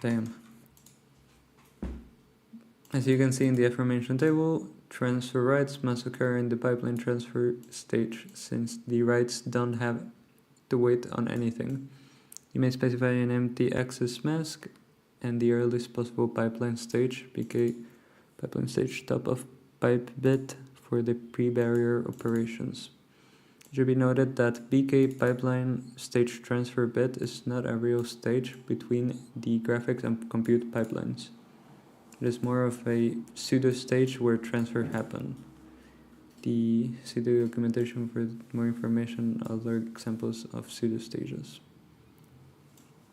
Damn. As you can see in the aforementioned table, transfer writes must occur in the pipeline transfer stage, since the writes don't have to wait on anything. You may specify an empty access mask and the earliest possible pipeline stage, BK pipeline stage top of pipe bit for the pre-barrier operations. It should be noted that BK pipeline stage transfer bit is not a real stage between the graphics and compute pipelines. It is more of a pseudo stage where transfer happen. The pseudo documentation for more information, other examples of pseudo stages.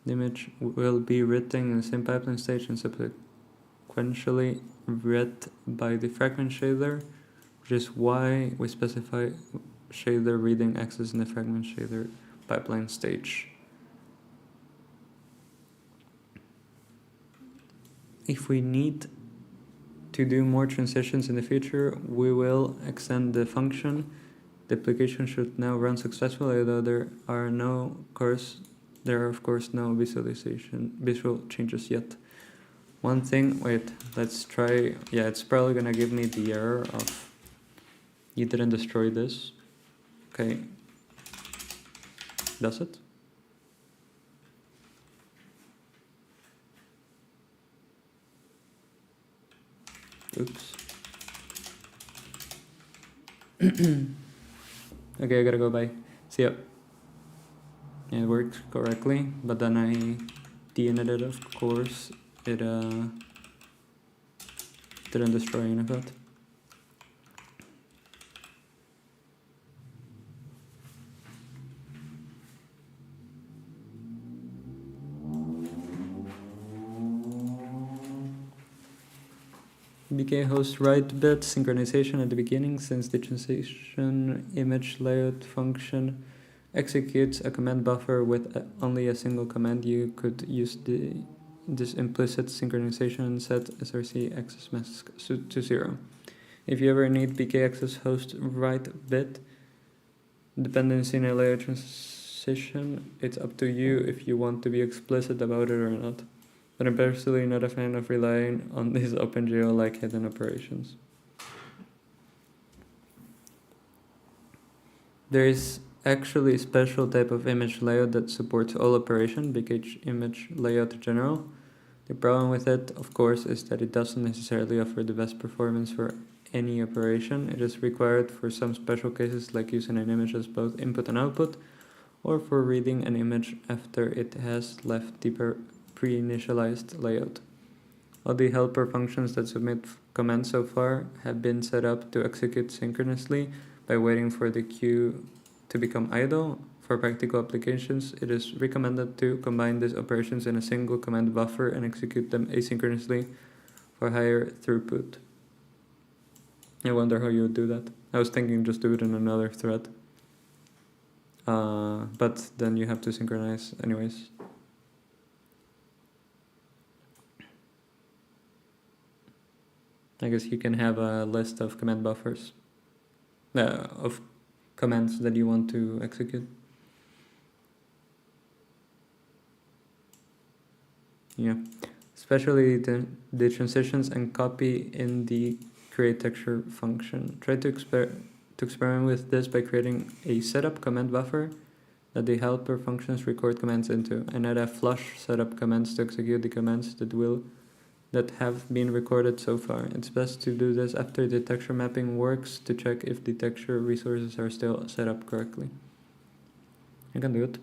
The image will be written in the same pipeline stage and subsequently read by the fragment shader, which is why we specify shader reading access in the fragment shader pipeline stage. If we need to do more transitions in the future, we will extend the function. The application should now run successfully, although there are of course no visual changes yet. One thing, wait, let's try, yeah, it's probably gonna give me the error of you didn't destroy this. Okay, does it? Oops. Okay, I gotta go, bye. See ya. Yeah, it worked correctly, but then I DNA'd it, of course. It didn't destroy any of it. BK host write bit synchronization at the beginning, since the transition image layout function executes a command buffer with only a single command. You could use this implicit synchronization and set src access mask to 0. If you ever need BK access host write bit dependency in a layer transition, it's up to you if you want to be explicit about it or not. But I'm personally not a fan of relying on these OpenGL-like hidden operations. There is actually a special type of image layout that supports all operation, BK image layout general. The problem with it, of course, is that it doesn't necessarily offer the best performance for any operation. It is required for some special cases, like using an image as both input and output, or for reading an image after it has left the pre-initialized layout. All the helper functions that submit commands so far have been set up to execute synchronously by waiting for the queue to become idle. For practical applications, it is recommended to combine these operations in a single command buffer and execute them asynchronously for higher throughput. I wonder how you would do that. I was thinking just do it in another thread. But then you have to synchronize anyways. I guess you can have a list of command buffers, of commands that you want to execute. Yeah, especially the transitions and copy in the create texture function. Try to experiment with this by creating a setup command buffer that the helper functions record commands into, and add a flush setup commands to execute the commands that have been recorded so far. It's best to do this after the texture mapping works to check if the texture resources are still set up correctly. I can do it.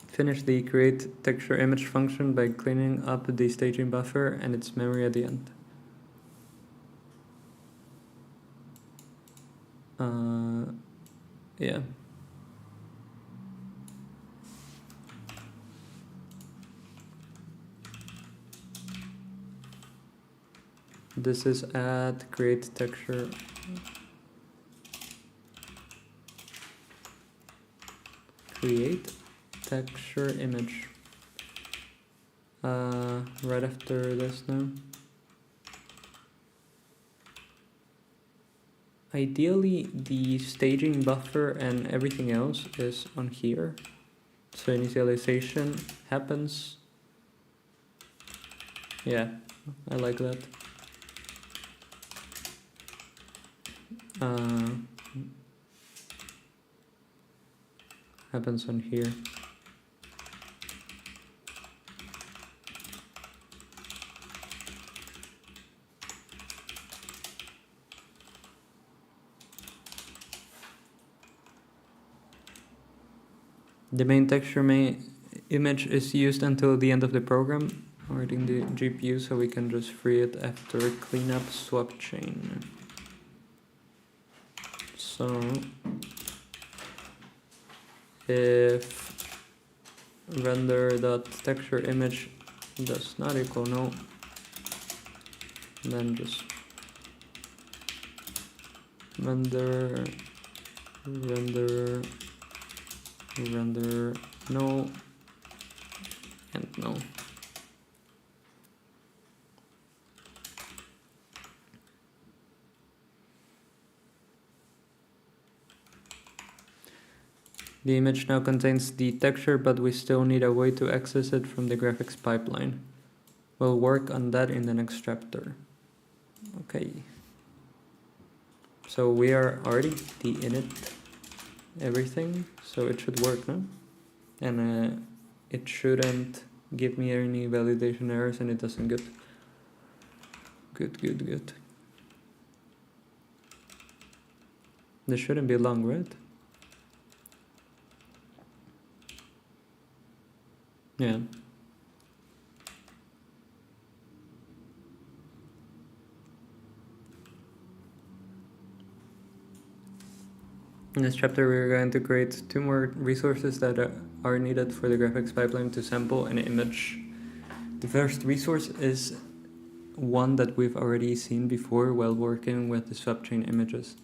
Finish the create texture image function by cleaning up the staging buffer and its memory at the end. Yeah. This is at create texture. Create texture image. Right after this now. Ideally, the staging buffer and everything else is on here. So initialization happens. Yeah, I like that. Happens on here. The main texture image is used until the end of the program or in the GPU, so we can just free it after cleanup swap chain. So if render.texture image does not equal no, then just render no and no. The image now contains the texture, but we still need a way to access it from the graphics pipeline. We'll work on that in the next chapter. Okay. So we are already the init everything, so it should work, no? And it shouldn't give me any validation errors, and it doesn't get good. This shouldn't be long, right? Yeah. In this chapter, we're going to create 2 more resources that are needed for the graphics pipeline to sample an image. The first resource is one that we've already seen before while working with the subchain images.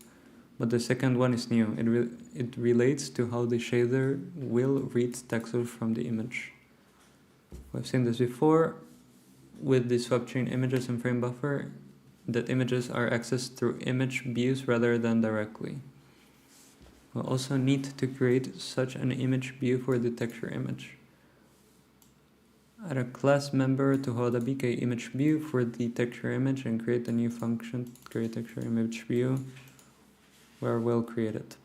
But the second one is new. It relates to how the shader will read textures from the image. We've seen this before with the subchain images and frame buffer, that images are accessed through image views rather than directly. We'll also need to create such an image view for the texture image. Add a class member to hold a BK image view for the texture image and create a new function, create texture image view, where we'll create it.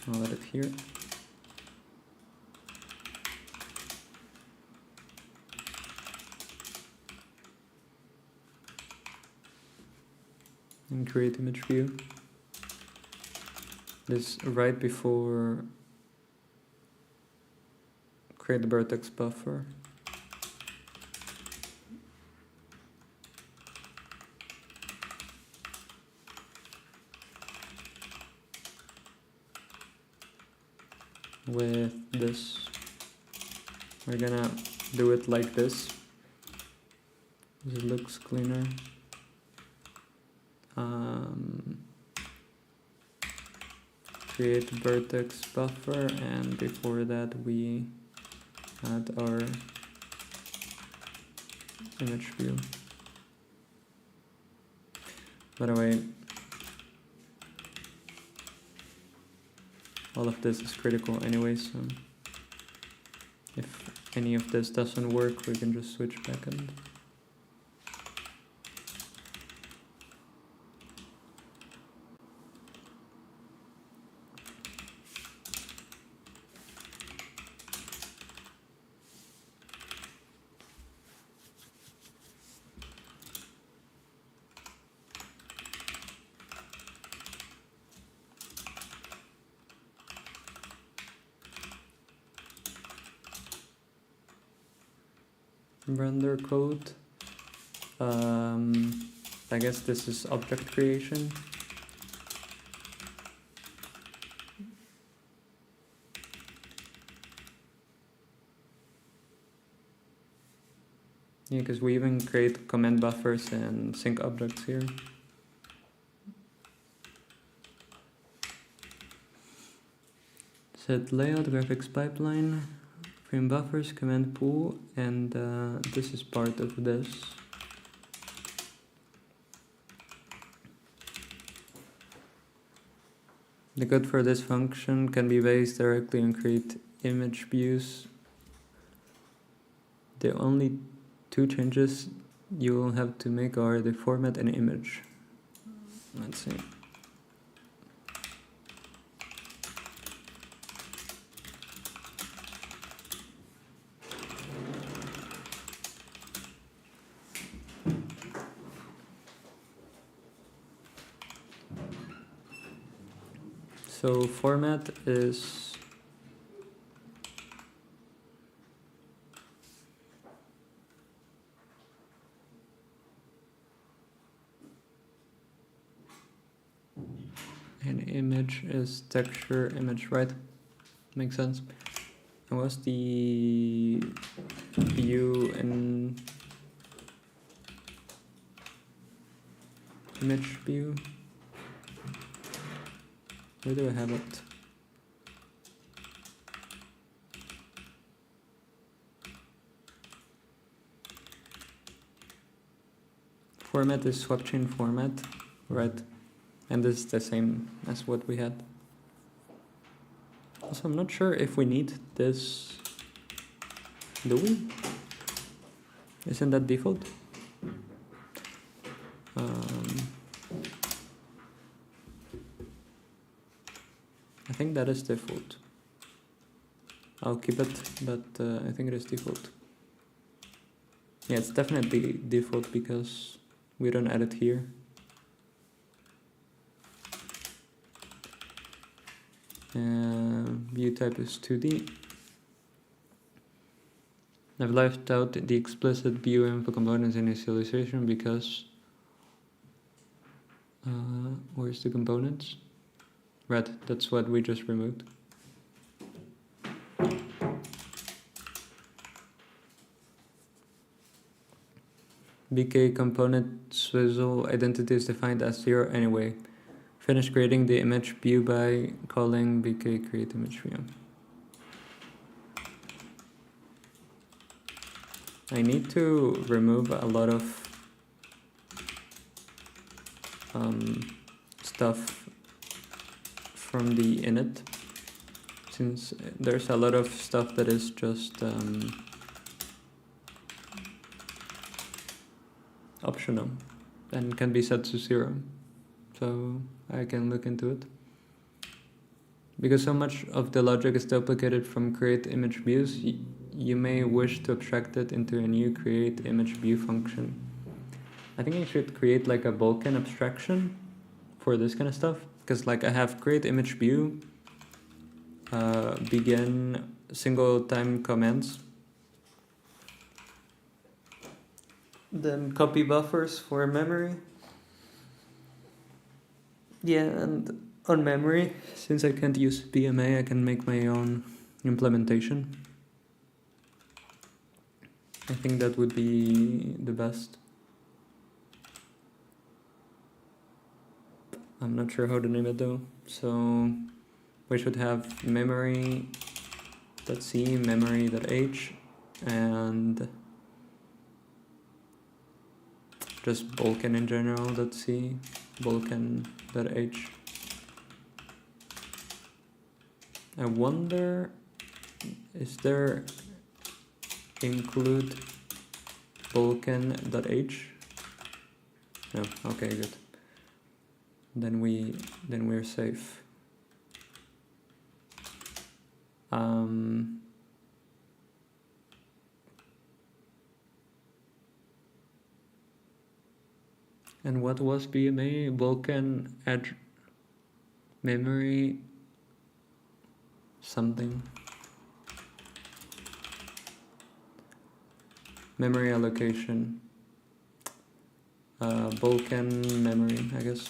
I'll add it here. And create image view. This right before create the vertex buffer. With this, we're gonna do it like this. It looks cleaner. Create vertex buffer, and before that we add our image view. By the way, all of this is critical anyway, so if any of this doesn't work, we can just switch backend. Render code. I guess this is object creation. Yeah, because we even create comment buffers and sync objects here. Set layout, graphics pipeline, frame buffers, command pool, and this is part of this. The code for this function can be based directly on create image views. The only 2 changes you will have to make are the format and image. Let's see. So format is and image is texture image, right? Makes sense. And what's the view and image view? Where do I have it? Format is swap chain format, right? And this is the same as what we had. Also, I'm not sure if we need this. Do we? Isn't that default? I think that is default. I'll keep it, but I think it is default. Yeah, it's definitely default because we don't add it here. View type is 2D. I've left out the explicit view info components initialization because where's the components? Right, that's what we just removed. BK component swizzle identity is defined as 0 anyway. Finish creating the image view by calling BK create image view. I need to remove a lot of stuff from the init, since there's a lot of stuff that is just optional and can be set to 0. So I can look into it. Because so much of the logic is duplicated from create image views, you may wish to abstract it into a new create image view function. I think I should create like a Vulkan abstraction for this kind of stuff, because like I have create image view, begin single time comments, then copy buffers for memory. Yeah, and on memory, since I can't use BMA, I can make my own implementation. I think that would be the best. I'm not sure how to name it though. So we should have memory.c, memory.h, and just Vulkan in general, .c, Vulkan.h. I wonder, is there include Vulkan.h? No, okay, good. Then we're safe. And what was BMA? Vulkan edge memory something. Memory allocation. Vulkan memory, I guess.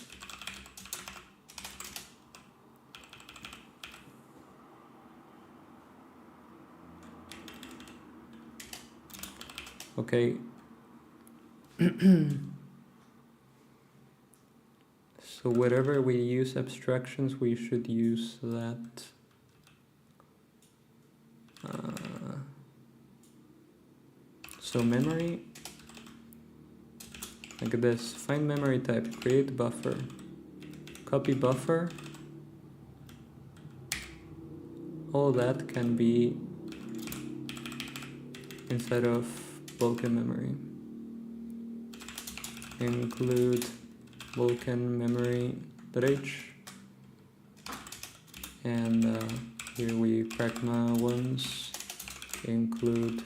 Okay. So wherever we use abstractions, we should use that. So memory, like this, find memory type, create buffer, copy buffer. All that can be inside of Vulkan memory. Include Vulkan memory.h, and here we pragma once, include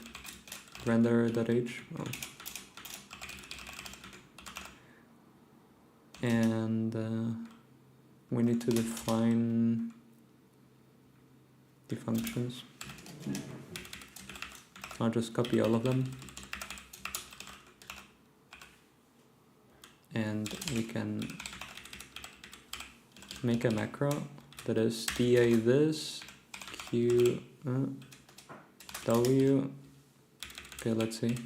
render.h, and we need to define the functions. I'll just copy all of them, and we can make a macro that is da this q w. Okay, let's see.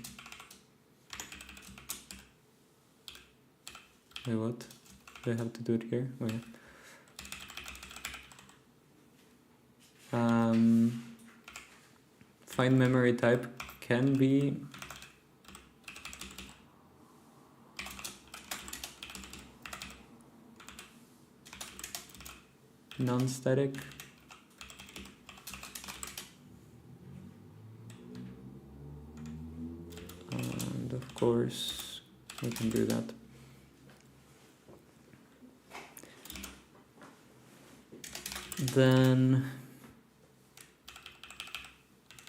Wait, what? Do I have to do it here? Oh yeah. Find memory type can be non-static. And of course, we can do that. Then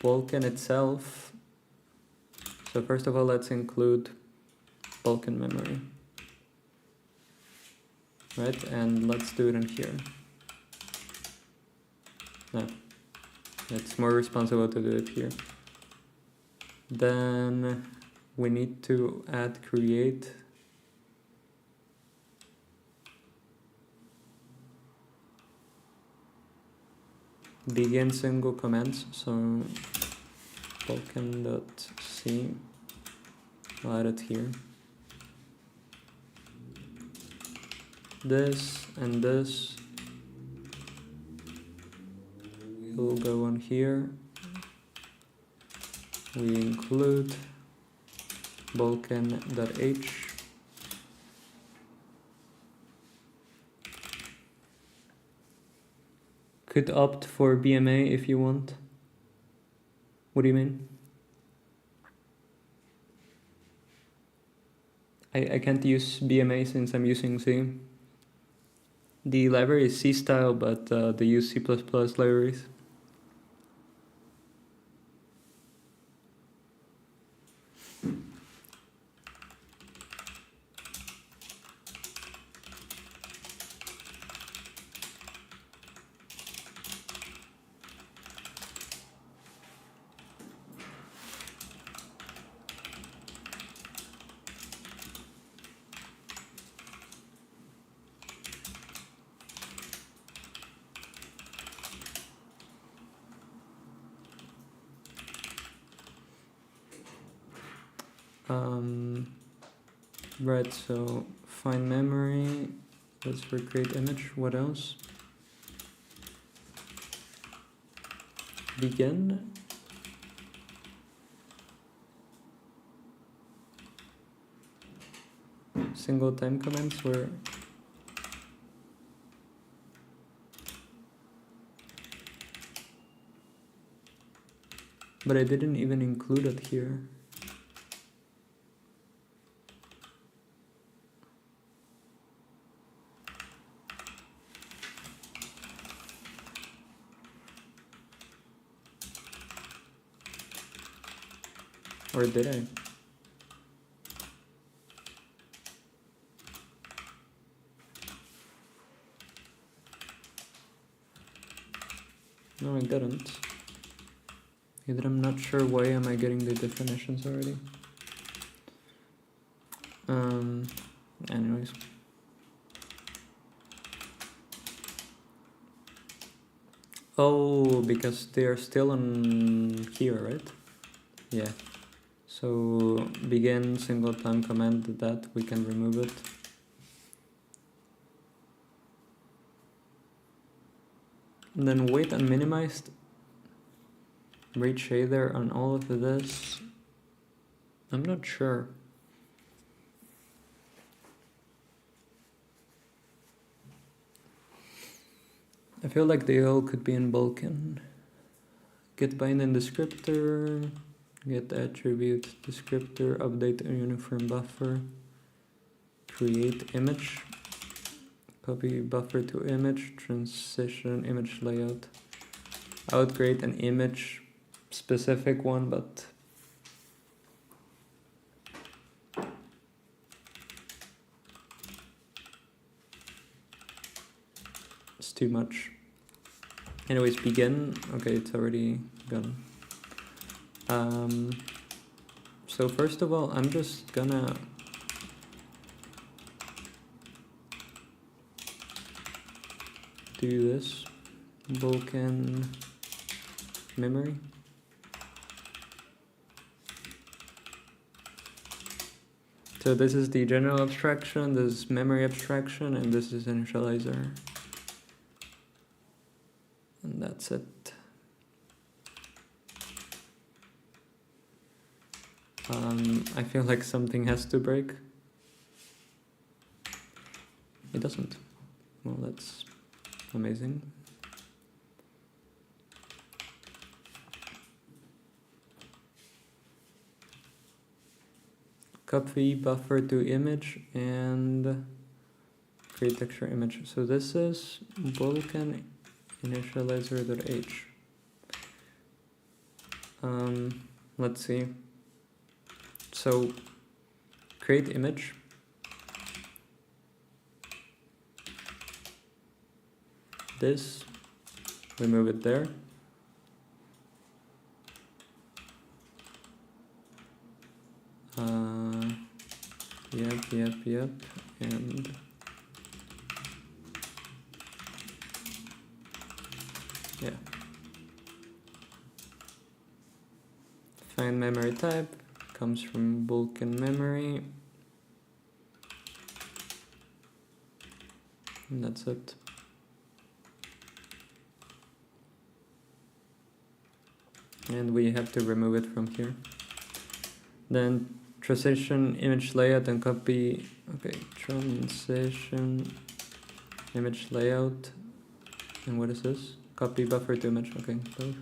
Vulkan itself. So first of all, let's include Vulkan memory. Right, and let's do it in here. No, it's more responsible to do it here. Then we need to add create begin single comments. So Vulkan.c, I'll add it here. This and this will go on here. We include Vulkan.h. Could opt for BMA if you want. What do you mean? I can't use BMA since I'm using C. The library is C style, but they use C++ libraries. Right, so find memory, let's recreate image, what else? Begin. Single time comments were but I didn't even include it here. Or did I? No, I didn't. Either I'm not sure why am I getting the definitions already. Anyways. Oh, because they are still on here, right? Yeah. So begin single time command that we can remove it. And then wait unminimized. Read shader on all of this. I'm not sure. I feel like they all could be in Vulkan. Get bind in descriptor, get attribute descriptor, update a uniform buffer, create image, copy buffer to image, transition image layout. I would create an image specific one, but it's too much. Anyways, begin. Okay, it's already gone. So first of all, I'm just gonna do this Vulkan memory. So this is the general abstraction, this is memory abstraction, and this is initializer. And that's it. I feel like something has to break. It doesn't. Well, let's Amazing. Copy buffer to image and create texture image. So this is Vulkan initializer.h. Let's see. So create image. This, we move it there. Yep, and yeah. Find memory type comes from Vulkan memory. And that's it. And we have to remove it from here. Then transition image layout and copy. Okay, transition image layout. And what is this? Copy buffer to image. Okay, both.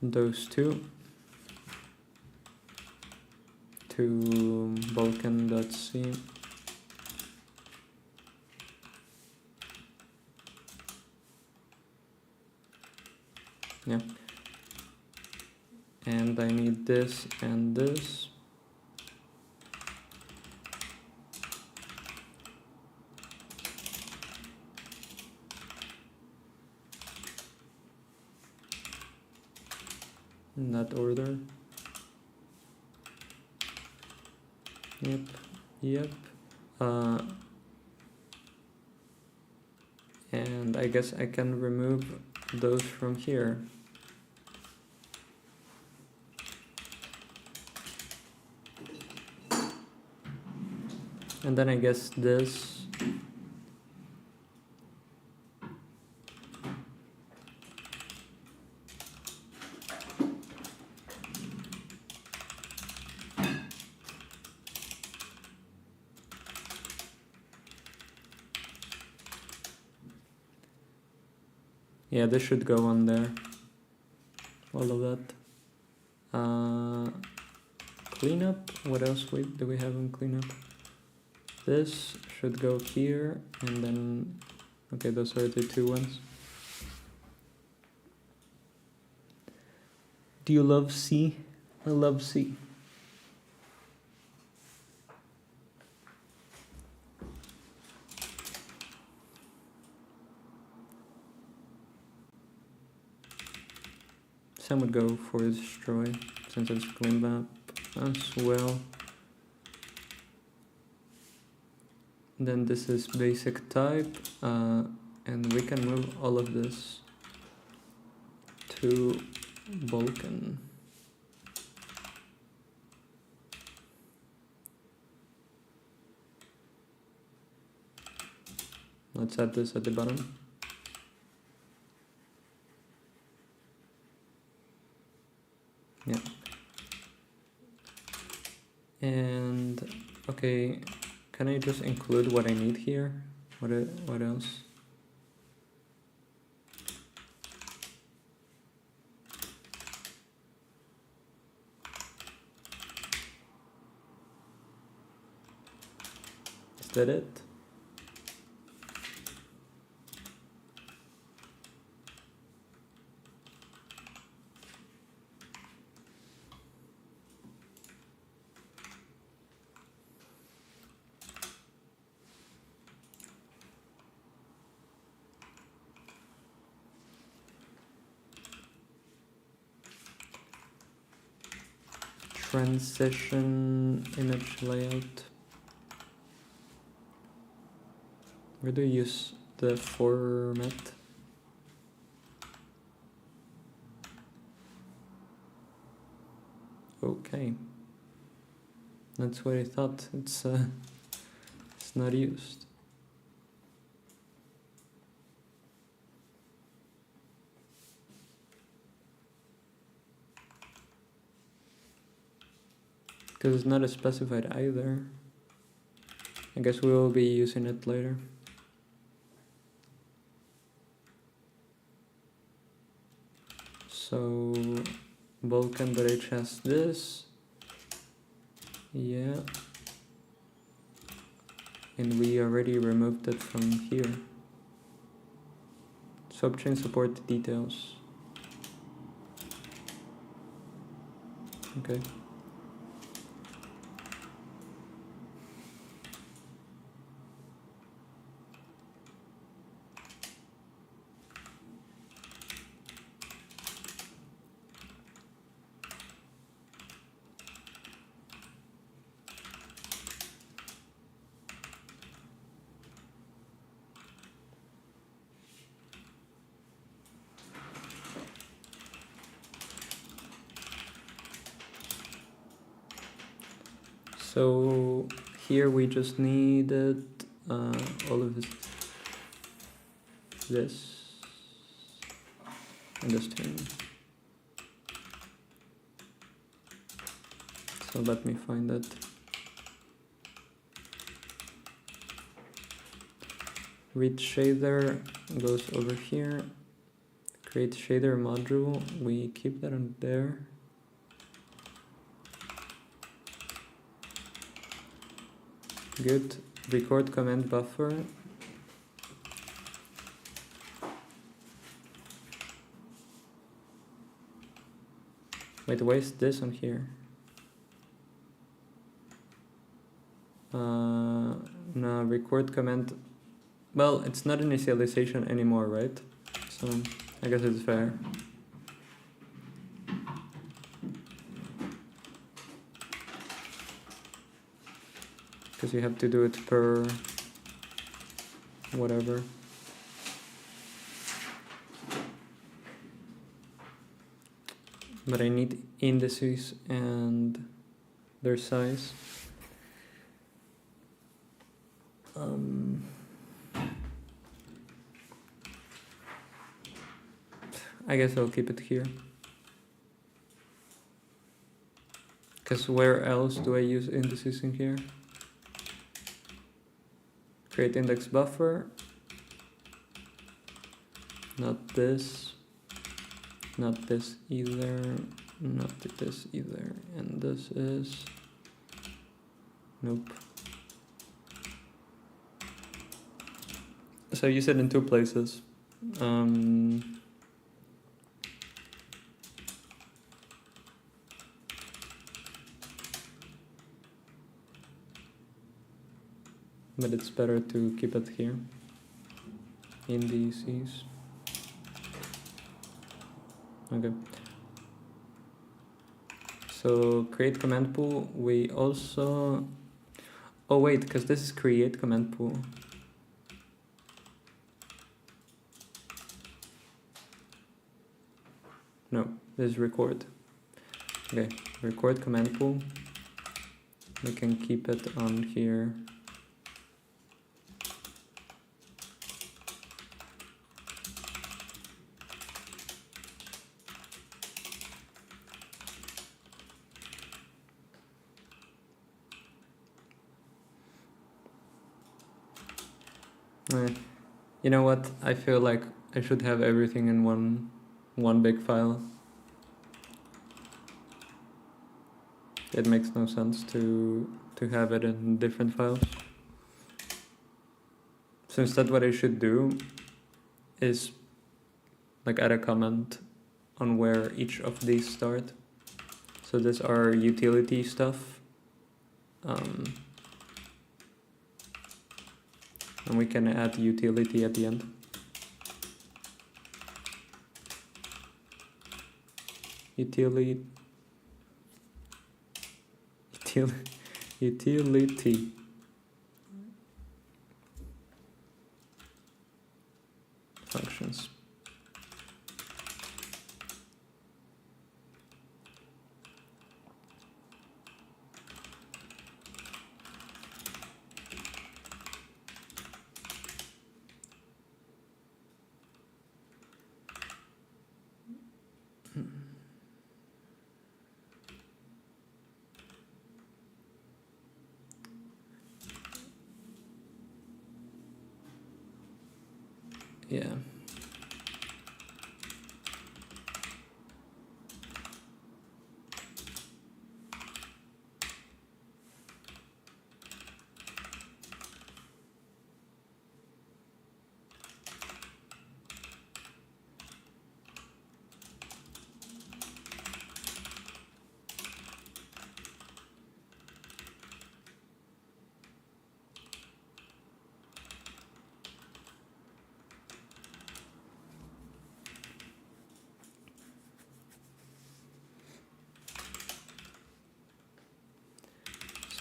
Those two to Vulkan.c. Yeah. And I need this and this. In that order. Yep. And I guess I can remove those from here. And then I guess this. Yeah, this should go on there. All of that. Cleanup. What else do we have in cleanup? This should go here, and then, okay, those are the two ones. Do you love C? I love C. Some would go for destroy, since it's cleaned up as well. Then this is basic type, and we can move all of this to Vulkan. Let's add this at the bottom. Yeah. And okay, can I just include what I need here? What else? Is that it? Transition image layout. Where do you use the format? Okay. That's what I thought. It's not used. Because it's not specified either. I guess we will be using it later. So Vulkan.h has this. Yeah. And we already removed it from here. Subchain support details. Okay. So here we just needed all of this and this thing. So let me find it. Read shader goes over here. Create shader module. We keep that on there. Good. Record comment buffer. Wait, why is this on here? No, record comment. Well, it's not initialization anymore, right? So I guess it's fair. Because you have to do it per whatever. But I need indices and their size. I guess I'll keep it here. Because where else do I use indices in here? Create index buffer. Not this. Not this either. Not this either. And this is... Nope. So use it in two places. But it's better to keep it here. Indices. Okay. So create command pool. We also... Oh wait, because this is create command pool. No, this is record. Okay, record command pool. We can keep it on here. You know what? I feel like I should have everything in one big file. It makes no sense to have it in different files. So instead what I should do is like add a comment on where each of these start. So these are utility stuff. And we can add utility at the end. Utility functions. Yeah.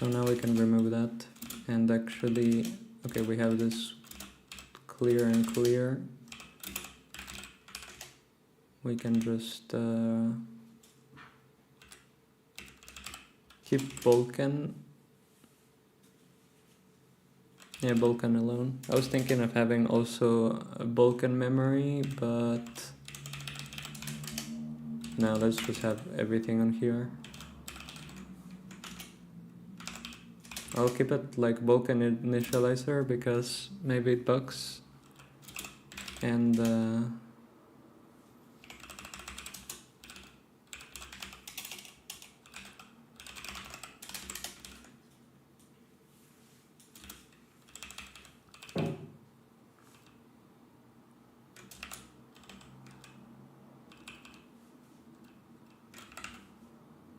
So now we can remove that, and actually, okay, we have this clear and clear. We can just keep Vulkan. Yeah, Vulkan alone. I was thinking of having also a Vulkan memory, but now let's just have everything on here. I'll keep it like Vulkan initializer because maybe it bugs. And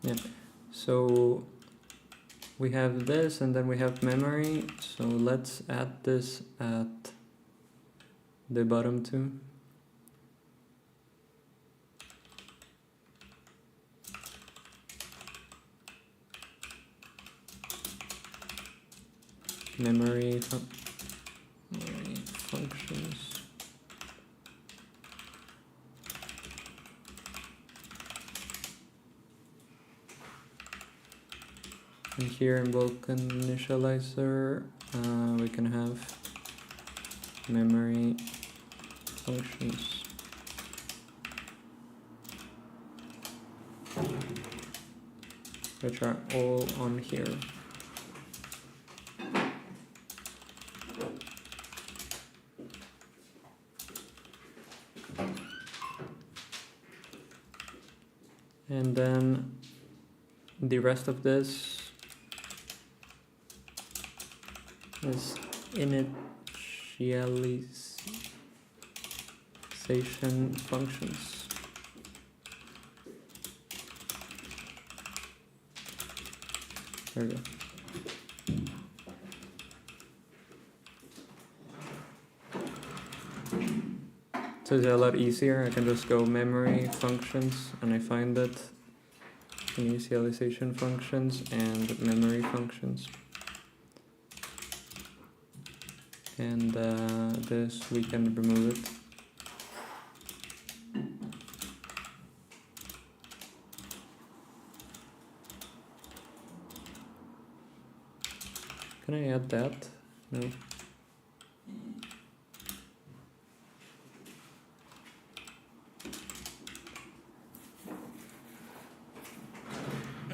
yeah, so we have this and then we have memory, so let's add this at the bottom two. Memory functions. And here in Vulkan initializer, we can have memory functions. Which are all on here. And then the rest of this is initialization functions. There we go. So it's a lot easier. I can just go memory functions and I find it, initialization functions and memory functions. And this we can remove it. Can I add that? No.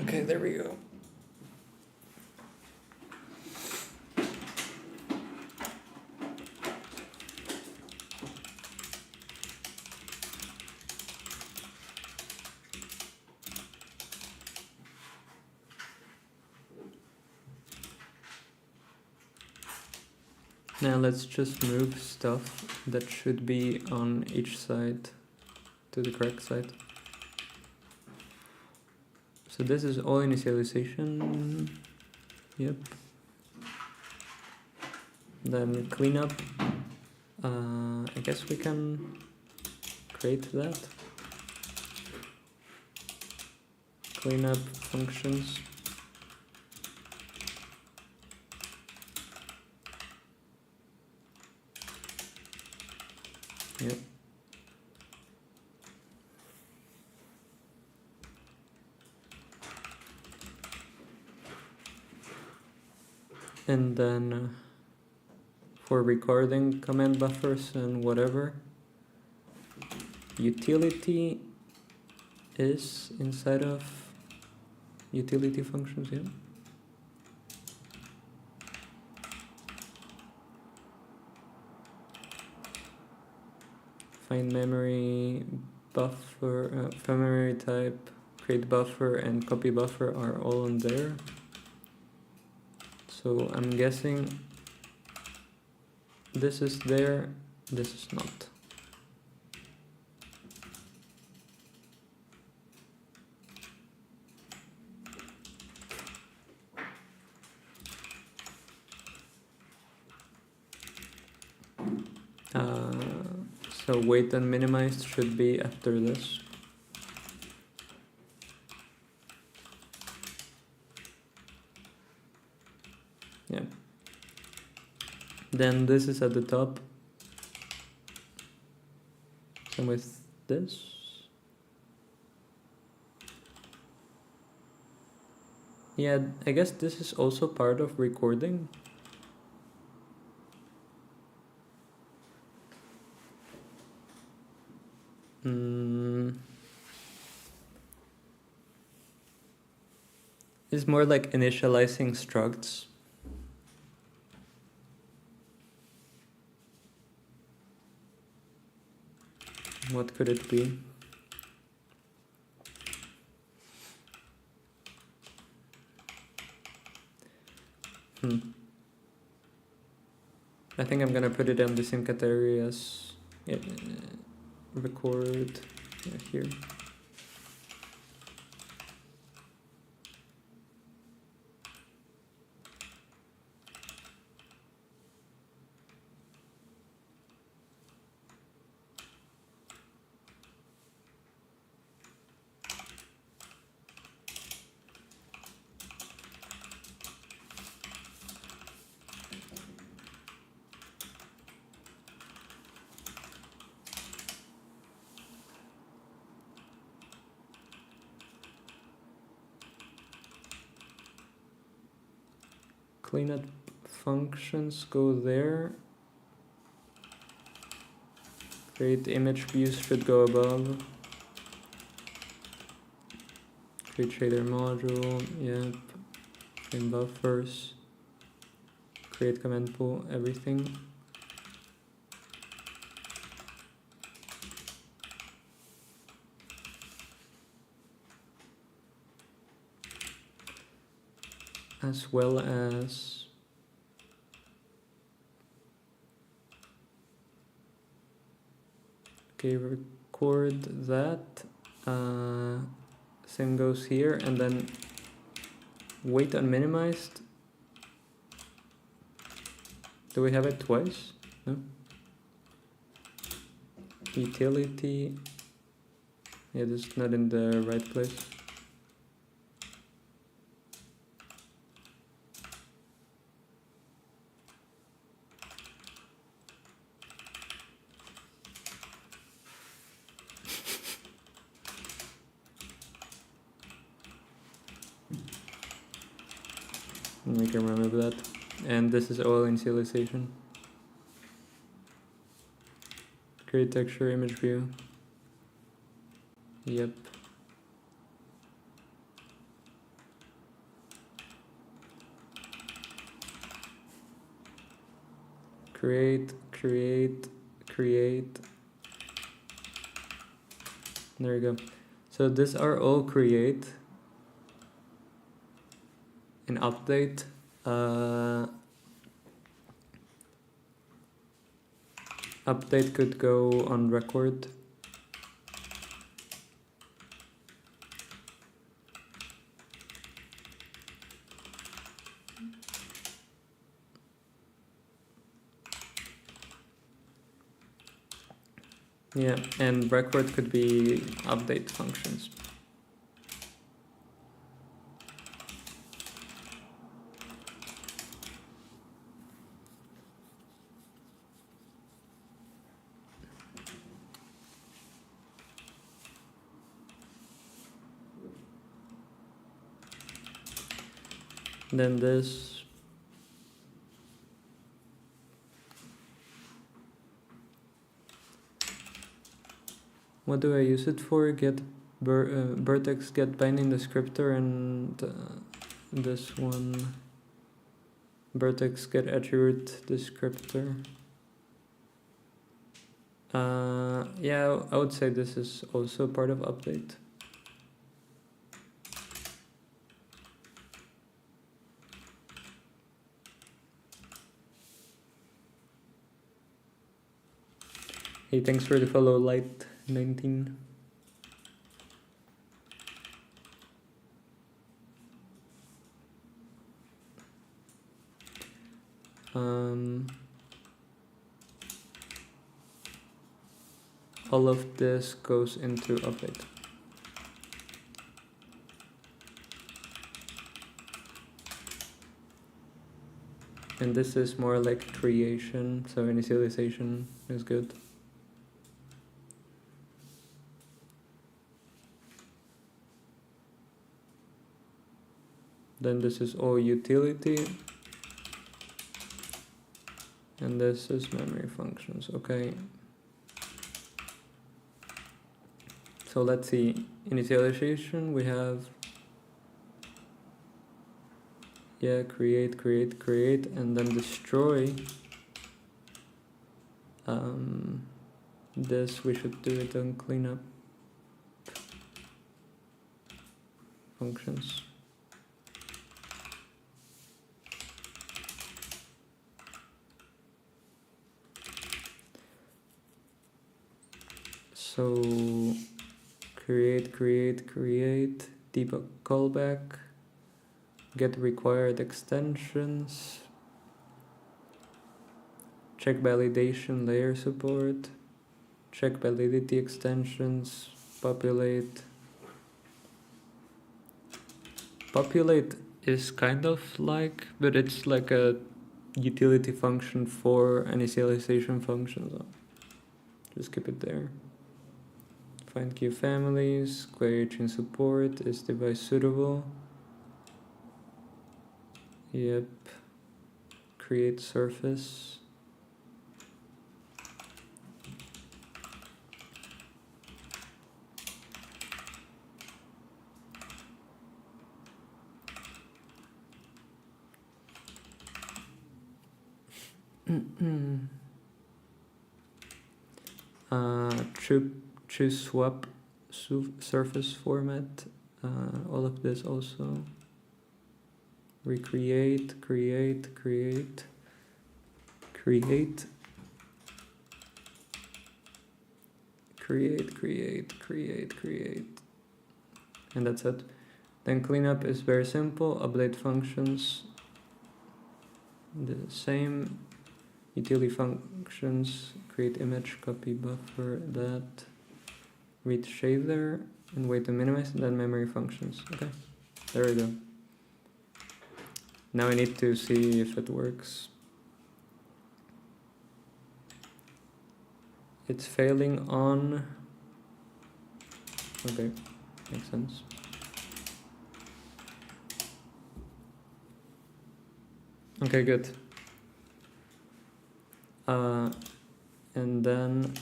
Okay, there we go. Now let's just move stuff that should be on each side to the correct side. So this is all initialization. Yep. Then cleanup. I guess we can create that. Cleanup functions. Yep. And then for recording command buffers and whatever, utility is inside of utility functions, yeah. Find memory buffer, memory type, create buffer, and copy buffer are all in there. So I'm guessing this is there, this is not. So weight and minimized should be after this. Then this is at the top. Same with this. Yeah, I guess this is also part of recording. It's more like initializing structs. What could it be? I think I'm gonna put it on the same category as record here. Cleanup functions go there. Create image views should go above. Create shader module, yep. Frame buffers. Create command pool, everything. As well as okay, record that. Same goes here, and then wait on minimized. Do we have it twice? No. Utility. Yeah, this is not in the right place. We can remove that. And this is all initialization. Create texture image view. Yep. Create. There you go. So these are all create. An update. Update could go on record. Yeah, and record could be update functions. Then this. What do I use it for? Get vertex get binding descriptor, and this one vertex get attribute descriptor. Yeah, I would say this is also part of update. Hey, thanks for the follow, Light19. All of this goes into update. And this is more like creation, so initialization is good. Then this is all utility. And this is memory functions, okay. So let's see, initialization, we have, yeah, create, and then destroy. This we should do it on cleanup functions. So create, debug callback, get required extensions, check validation layer support, check validity extensions, populate. Populate is kind of like, but it's like a utility function for initialization functions. So just keep it there. Find queue families, query chain support, is device suitable? Yep. Create surface. Choose swap surface format. All of this also. Recreate, create, and that's it. Then cleanup is very simple. Update functions, the same. Utility functions, create image, copy buffer, that, read shader, and wait to minimize, and then memory functions. Okay, there we go. Now I need to see if it works. It's failing on. Okay, makes sense. Okay, good. And then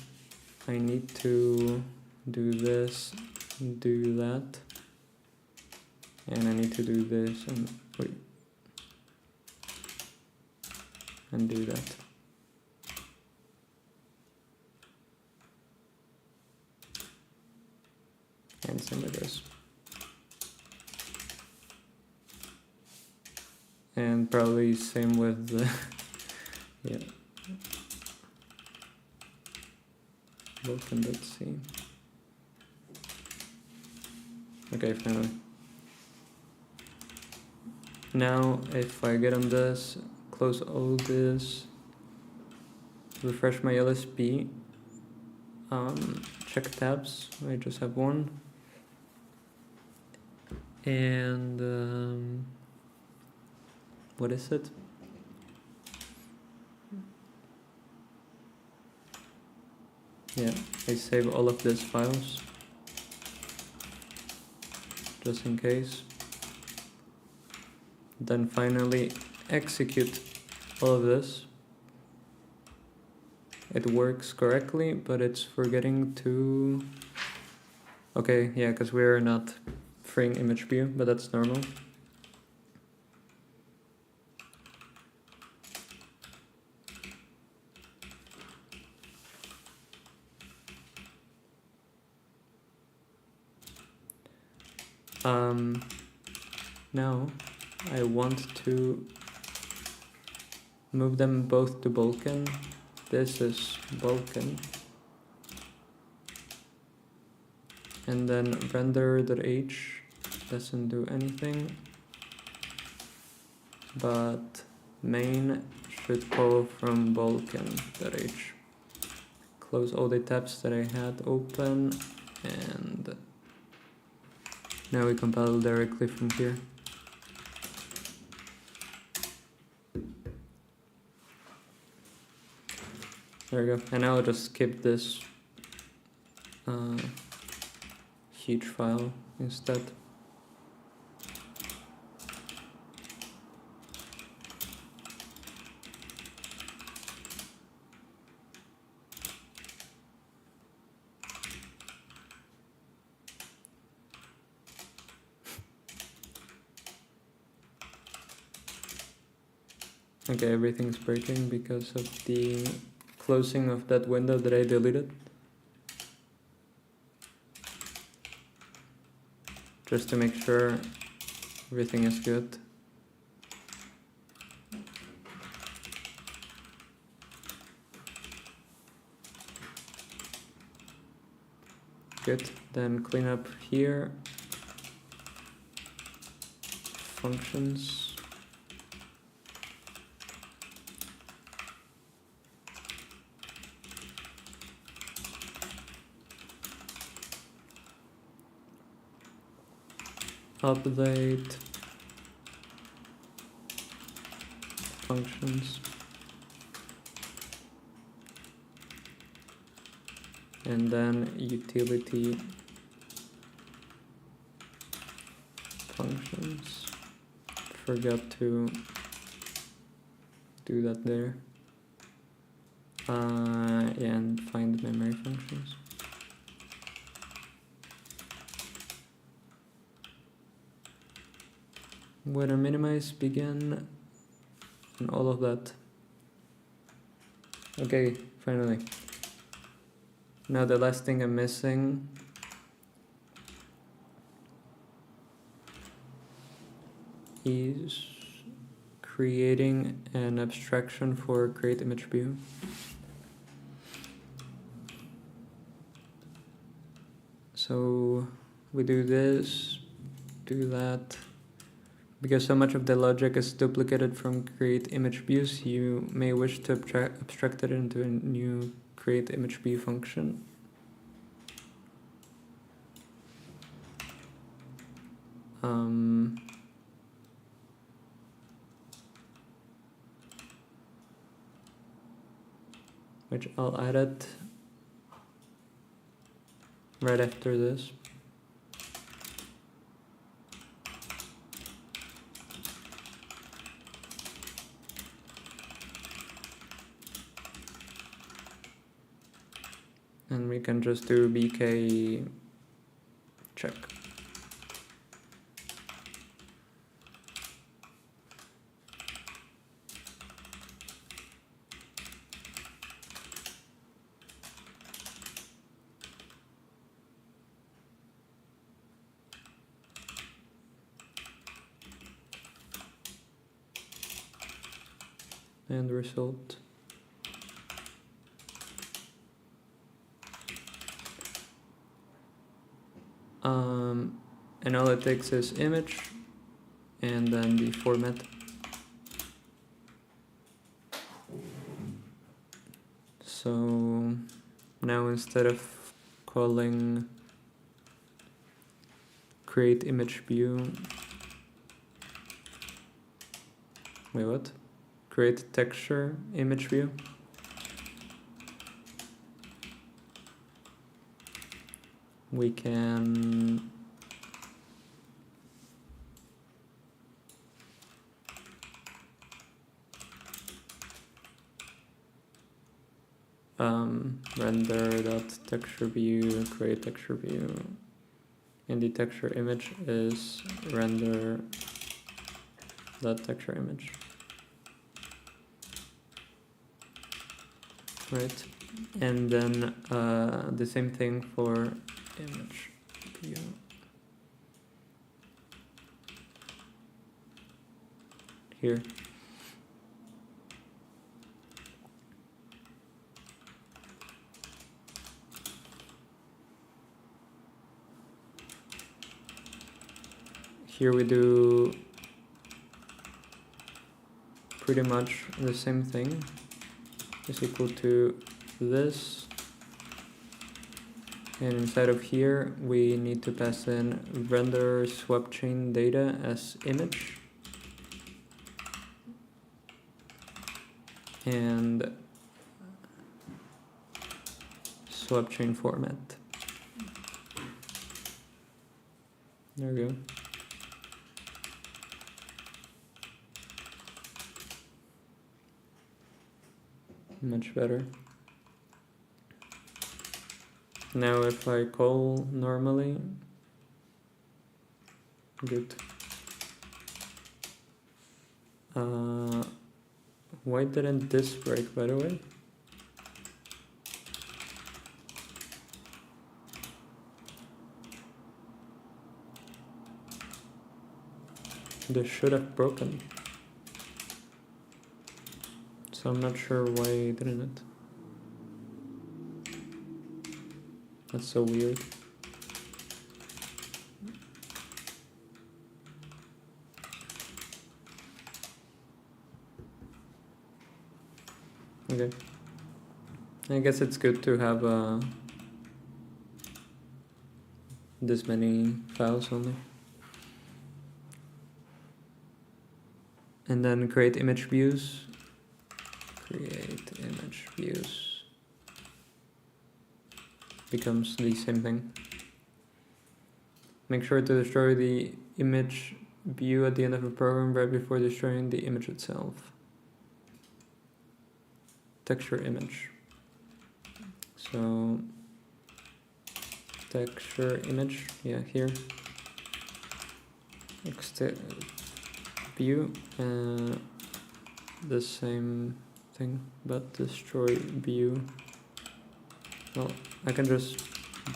I need to do this, do that, and I need to do this and wait, and do that. And same with this. And probably same with the yeah. Vulkan.c. Okay, finally. Now if I get on this, close all this, refresh my LSP, check tabs, I just have one, and what is it? Yeah, I save all of these files just in case. Then finally execute all of this. It works correctly, but it's forgetting to... Okay, yeah, because we're not freeing image view, but that's normal. Now I want to move them both to Vulkan. This is Vulkan. And then render.h doesn't do anything, but main should call from Vulkan.h. Close all the tabs that I had open, and now we compile directly from here. There we go. And now I'll just skip this huge file instead. Okay, everything's breaking because of the closing of that window that I deleted. Just to make sure everything is good. Good, then clean up here. Functions. Update functions, and then utility functions. Forgot to do that there. Yeah, and find memory functions. Whether minimize, begin, and all of that. Okay, finally. Now the last thing I'm missing is creating an abstraction for create image view. So we do this, do that. Because so much of the logic is duplicated from create image views, you may wish to abstract it into a new create image view function. Which I'll add it right after this. And we can just do bk check. And result. And all it takes is image and then the format. So now instead of calling create image view, wait, what? Create texture image view. We can render.texture view, create texture view, and the texture image is render.texture image. Right, and then the same thing for image view. Here. Here we do pretty much the same thing. Is equal to this, and inside of here we need to pass in render swap chain data as image, and swap chain format. There we go. Much better. Now if I call normally, good. Why didn't this break, by the way? This should have broken. So I'm not sure why it didn't. That's so weird. Okay. I guess it's good to have this many files only. And then create image views. Create image views. Becomes the same thing. Make sure to destroy the image view at the end of a program right before destroying the image itself. Texture image. So texture image, yeah, here. View, the same thing, but destroy view. Well, I can just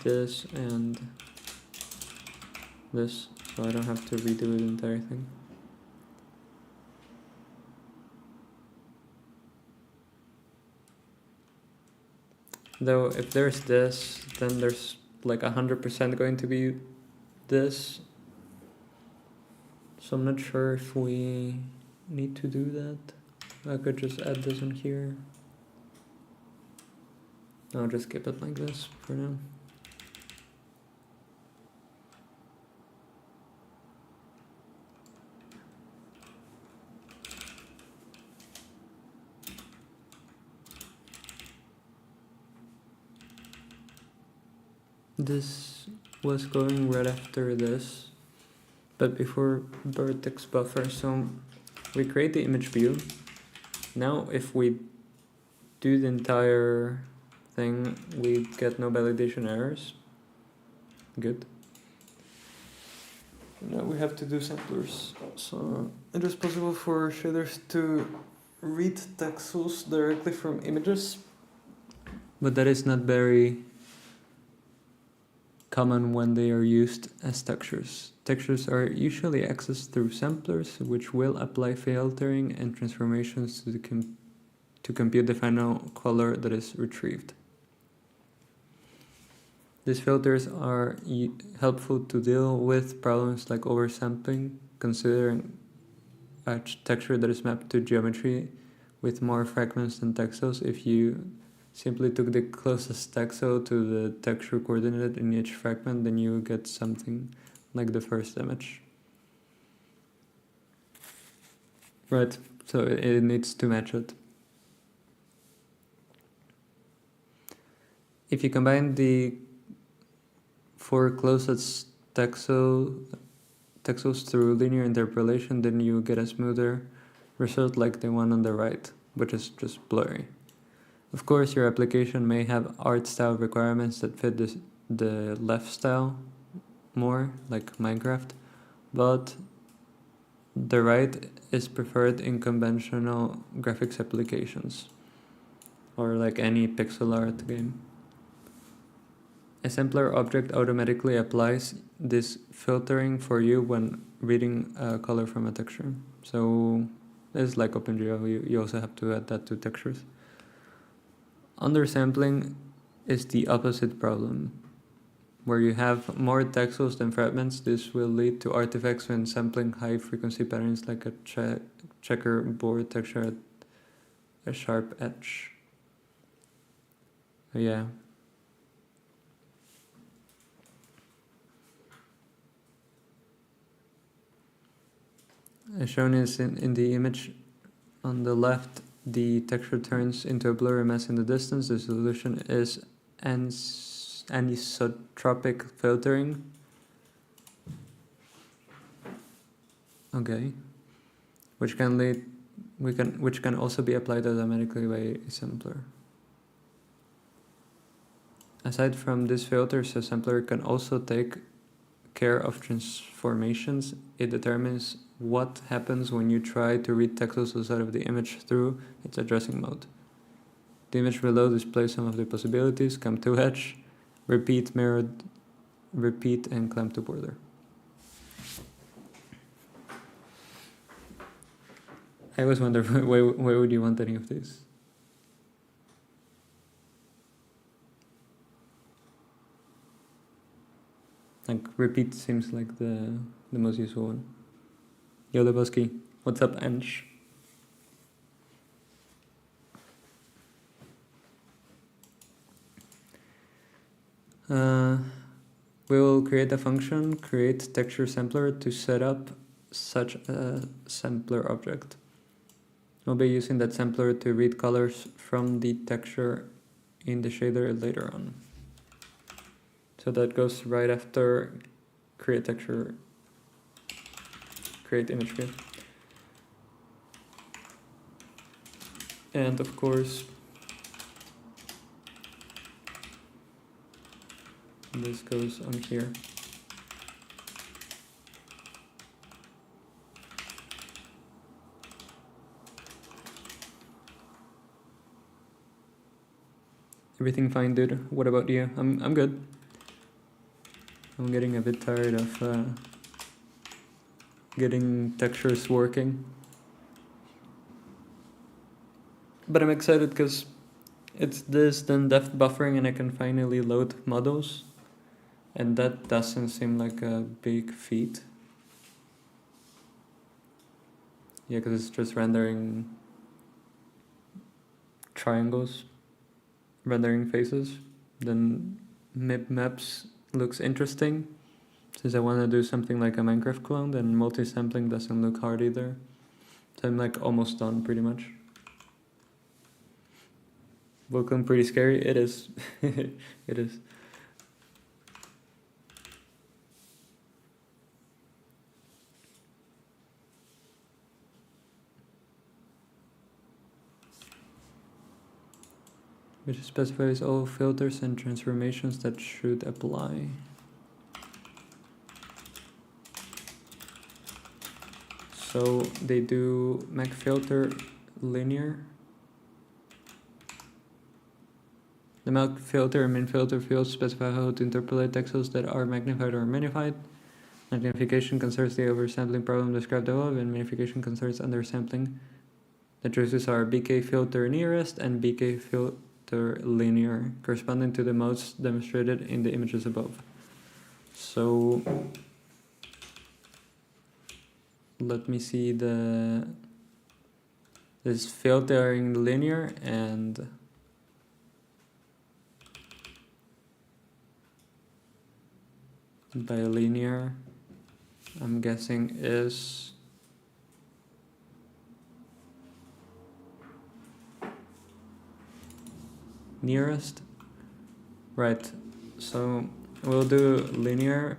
this and this, so I don't have to redo the entire thing. Though if there's this, then there's like 100% going to be this. So I'm not sure if we need to do that. I could just add this in here. I'll just keep it like this for now. This was going right after this, but before vertex buffer. So we create the image view. Now if we do the entire thing, we get no validation errors. Good. Now we have to do samplers. So it is possible for shaders to read texels directly from images, but that is not very common when they are used as textures. Textures are usually accessed through samplers, which will apply filtering and transformations to compute the final color that is retrieved. These filters are helpful to deal with problems like oversampling, considering a texture that is mapped to geometry with more fragments than texels. If you simply took the closest texel to the texture coordinate in each fragment, then you get something like the first image. Right, so it needs to match it. If you combine the 4 closest texels through linear interpolation, then you get a smoother result like the one on the right, which is just blurry. Of course, your application may have art style requirements that fit the left style more, like Minecraft, but the right is preferred in conventional graphics applications, or like any pixel art game. A sampler object automatically applies this filtering for you when reading a color from a texture. So it's like OpenGL, you also have to add that to textures. Undersampling is the opposite problem. Where you have more texels than fragments, this will lead to artifacts when sampling high frequency patterns like a checkerboard texture at a sharp edge. Yeah. As shown is in the image on the left, the texture turns into a blurry mess in the distance. The solution is anisotropic filtering. Okay. Which can also be applied automatically by a sampler. Aside from this filters, a sampler can also take care of transformations. It determines what happens when you try to read texels outside of the image through its addressing mode. The image below displays some of the possibilities: clamp to edge, repeat, mirrored, repeat, and clamp to border. I always wonder why would you want any of these? Like repeat seems like the most useful one. Yo Lebowski, what's up, Ange? We will create a function, create texture sampler, to set up such a sampler object. We'll be using that sampler to read colors from the texture in the shader later on. So that goes right after create texture, create image grid. And of course, this goes on here. Everything fine, dude? What about you? I'm good. I'm getting a bit tired of getting textures working. But I'm excited because it's this, then depth buffering, and I can finally load models. And that doesn't seem like a big feat. Yeah, because it's just rendering triangles, rendering faces. Then MIP maps looks interesting. Since I want to do something like a Minecraft clone, then multi-sampling doesn't look hard either. So I'm like almost done pretty much. Vulkan pretty scary? It is. It is. Which specifies all filters and transformations that should apply. So they do make filter linear. The mag filter and min filter fields specify how to interpolate texels that are magnified or minified. Magnification concerns the oversampling problem described above, and minification concerns undersampling. The choices are BK filter nearest and BK filter linear, corresponding to the modes demonstrated in the images above. So let me see this filtering linear, and by linear I'm guessing is nearest, right? So we'll do linear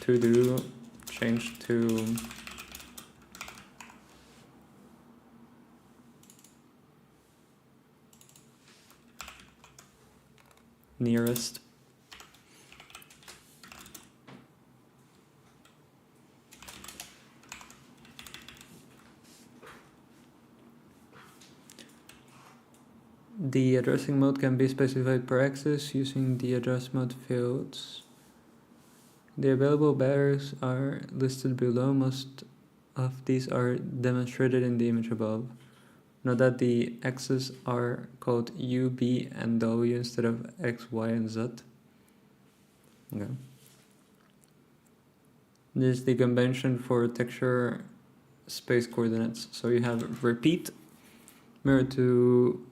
to do change to nearest. The addressing mode can be specified per axis using the address mode fields. The available barriers are listed below. Most of these are demonstrated in the image above. Note that the axes are called U, B, and W instead of X, Y, and Z. Okay. This is the convention for texture space coordinates. So you have repeat, mirror to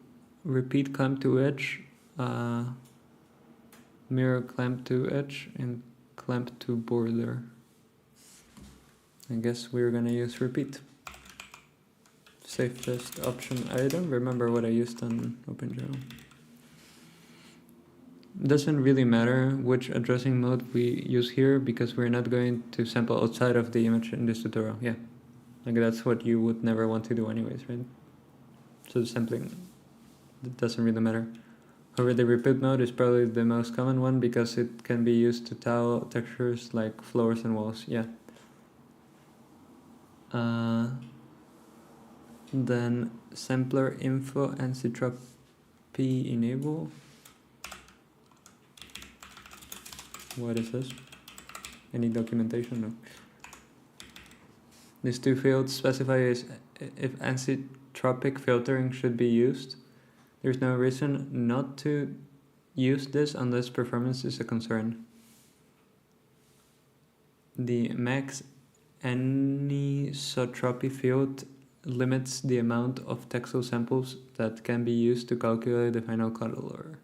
repeat, clamp to edge, mirror, clamp to edge, and clamp to border. I guess we're gonna use repeat. Safest option. I don't remember what I used on OpenGL. doesn't really matter which addressing mode we use here because we're not going to sample outside of the image in this tutorial. Yeah, like that's what you would never want to do anyways, right? So the sampling, it doesn't really matter. However, the repeat mode is probably the most common one because it can be used to tile textures like floors and walls. Yeah. Then sampler info and C23 enable. What is this? Any documentation? No. These two fields specify if anisotropic filtering should be used. There's no reason not to use this unless performance is a concern. The max anisotropy field limits the amount of textile samples that can be used to calculate the final color.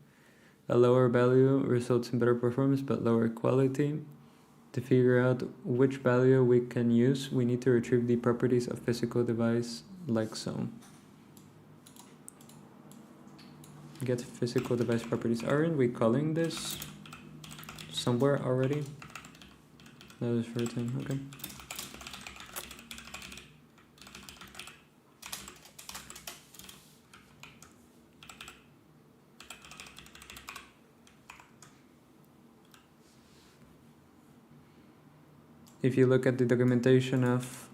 A lower value results in better performance but lower quality. To figure out which value we can use, we need to retrieve the properties of physical device like so. Get physical device properties. Aren't we calling this somewhere already? That is for time, okay. If you look at the documentation of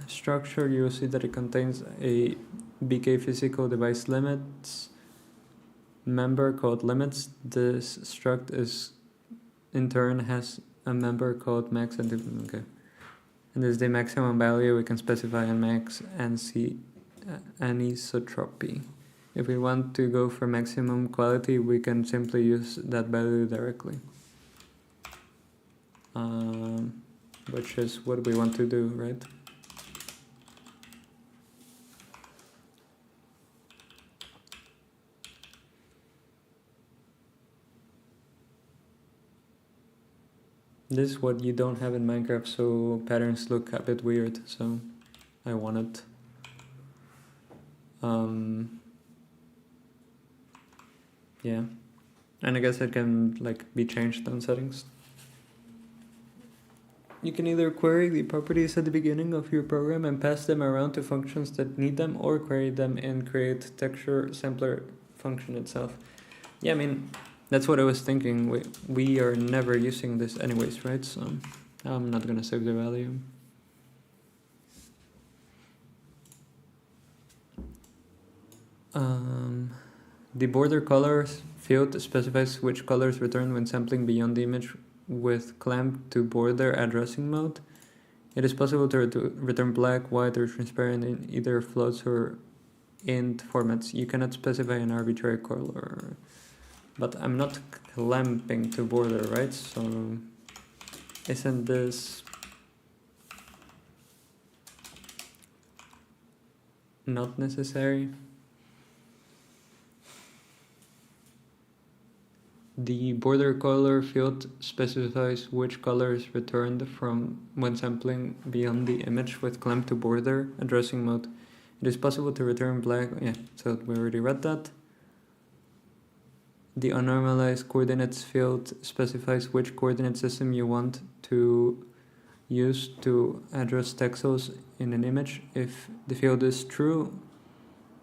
structure, you will see that it contains a BK physical device limits member called limits. This struct is in turn has a member called max and okay. And this is the maximum value we can specify in max and see anisotropy. If we want to go for maximum quality, we can simply use that value directly. Which is what we want to do, right? This is what you don't have in Minecraft, so patterns look a bit weird, so I want it. Yeah, and I guess it can like be changed on settings. You can either query the properties at the beginning of your program and pass them around to functions that need them, or query them and create texture sampler function itself. Yeah, I mean, that's what I was thinking. We are never using this anyways, right? So I'm not gonna save the value. The border colors field specifies which colors return when sampling beyond the image with clamp to border addressing mode. It is possible to return black, white, or transparent in either floats or int formats. You cannot specify an arbitrary color. But I'm not clamping to border, right? So isn't this not necessary? The border color field specifies which color is returned from when sampling beyond the image with clamp to border addressing mode. It is possible to return black. Yeah, so we already read that. The unnormalized coordinates field specifies which coordinate system you want to use to address texels in an image. If the field is true,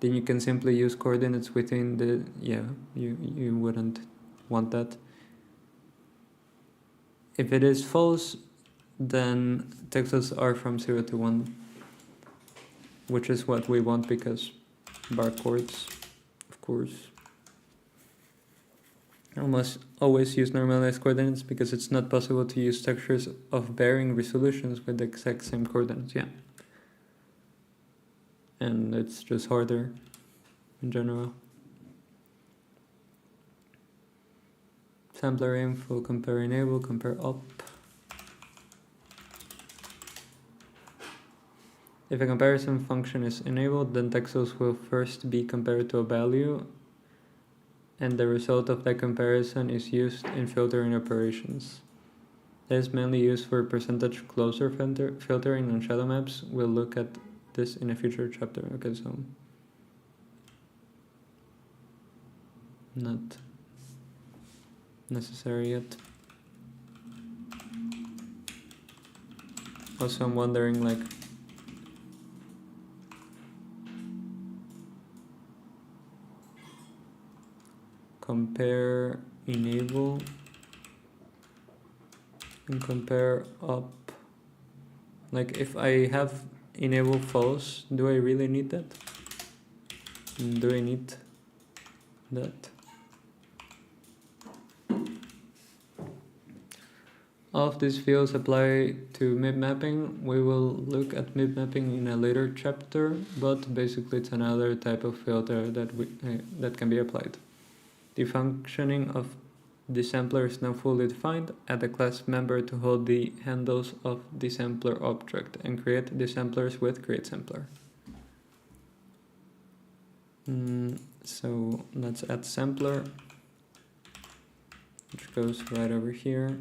then you can simply use coordinates within the, yeah, you wouldn't want that. If it is false, then texels are from 0 to 1, which is what we want because barcodes, of course. Almost always use normalized coordinates because it's not possible to use textures of varying resolutions with the exact same coordinates, yeah. And it's just harder in general. Sampler info, compare enable, compare up. If a comparison function is enabled, then texels will first be compared to a value, and the result of that comparison is used in filtering operations. That is mainly used for percentage closure filtering on shadow maps. We'll look at this in a future chapter. Okay, so not necessary yet. Also, I'm wondering, like, compare enable and compare up. Like, if I have enable false, do I really need that? Do I need that? All of these fields apply to MIB mapping. We will look at MIB mapping in a later chapter, but basically it's another type of filter that can be applied. The functioning of the sampler is now fully defined. Add a class member to hold the handles of the sampler object and create the samplers with createSampler. So let's add sampler, which goes right over here.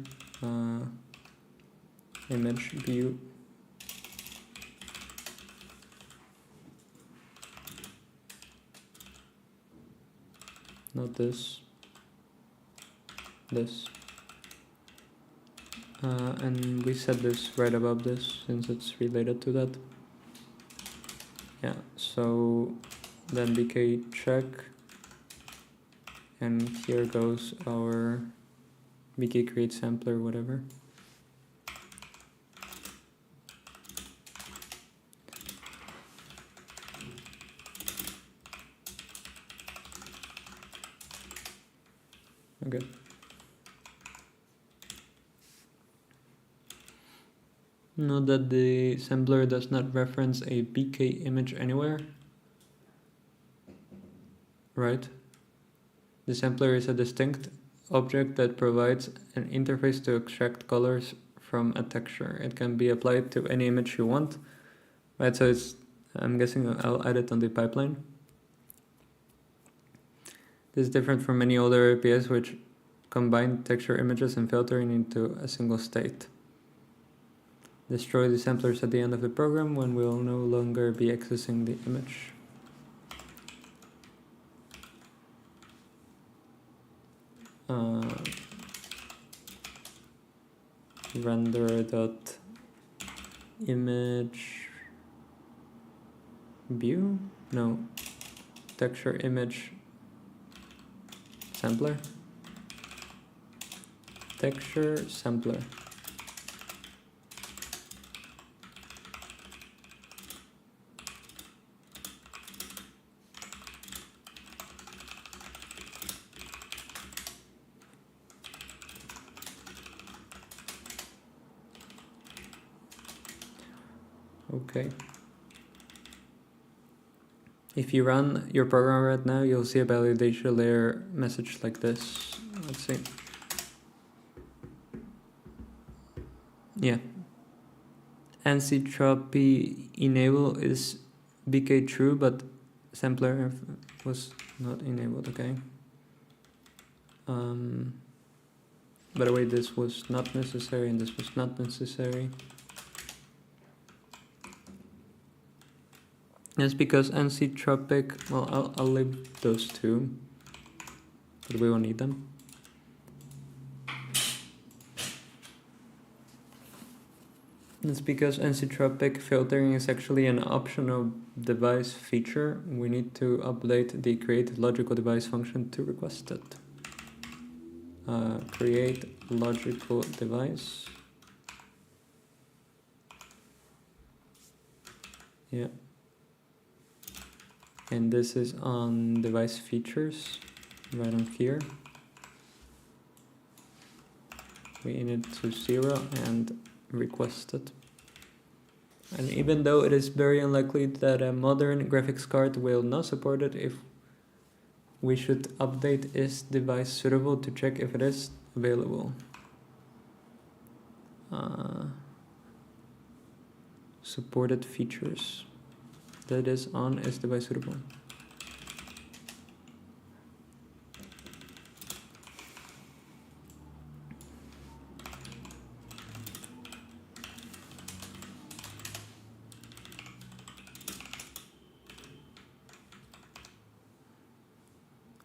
Image view. Not this. This. And we set this right above this since it's related to that. Yeah, so then bk check, and here goes our bk create sampler, whatever. Okay. Note that the sampler does not reference a bk image anywhere. Right? The sampler is a distinct object that provides an interface to extract colors from a texture. It can be applied to any image you want. Right, so I'm guessing I'll add it on the pipeline. This is different from many older APIs which combine texture images and filtering into a single state. Destroy the samplers at the end of the program when we'll no longer be accessing the image. Render.image view? No. Texture image sampler. Texture sampler. Okay. If you run your program right now, you'll see a validation layer message like this. Let's see. Yeah. Anisotropy enable is bk true, but sampler was not enabled. Okay. By the way, this was not necessary and this was not necessary. That's because anisotropic, well, I'll leave those two, but we won't need them. That's because anisotropic filtering is actually an optional device feature. We need to update the create logical device function to request it. Create logical device. Yeah. And this is on device features, right on here. We init to 0 and request it. And even though it is very unlikely that a modern graphics card will not support it, if we should update is device suitable to check if it is available. Supported features. That is on is device suitable.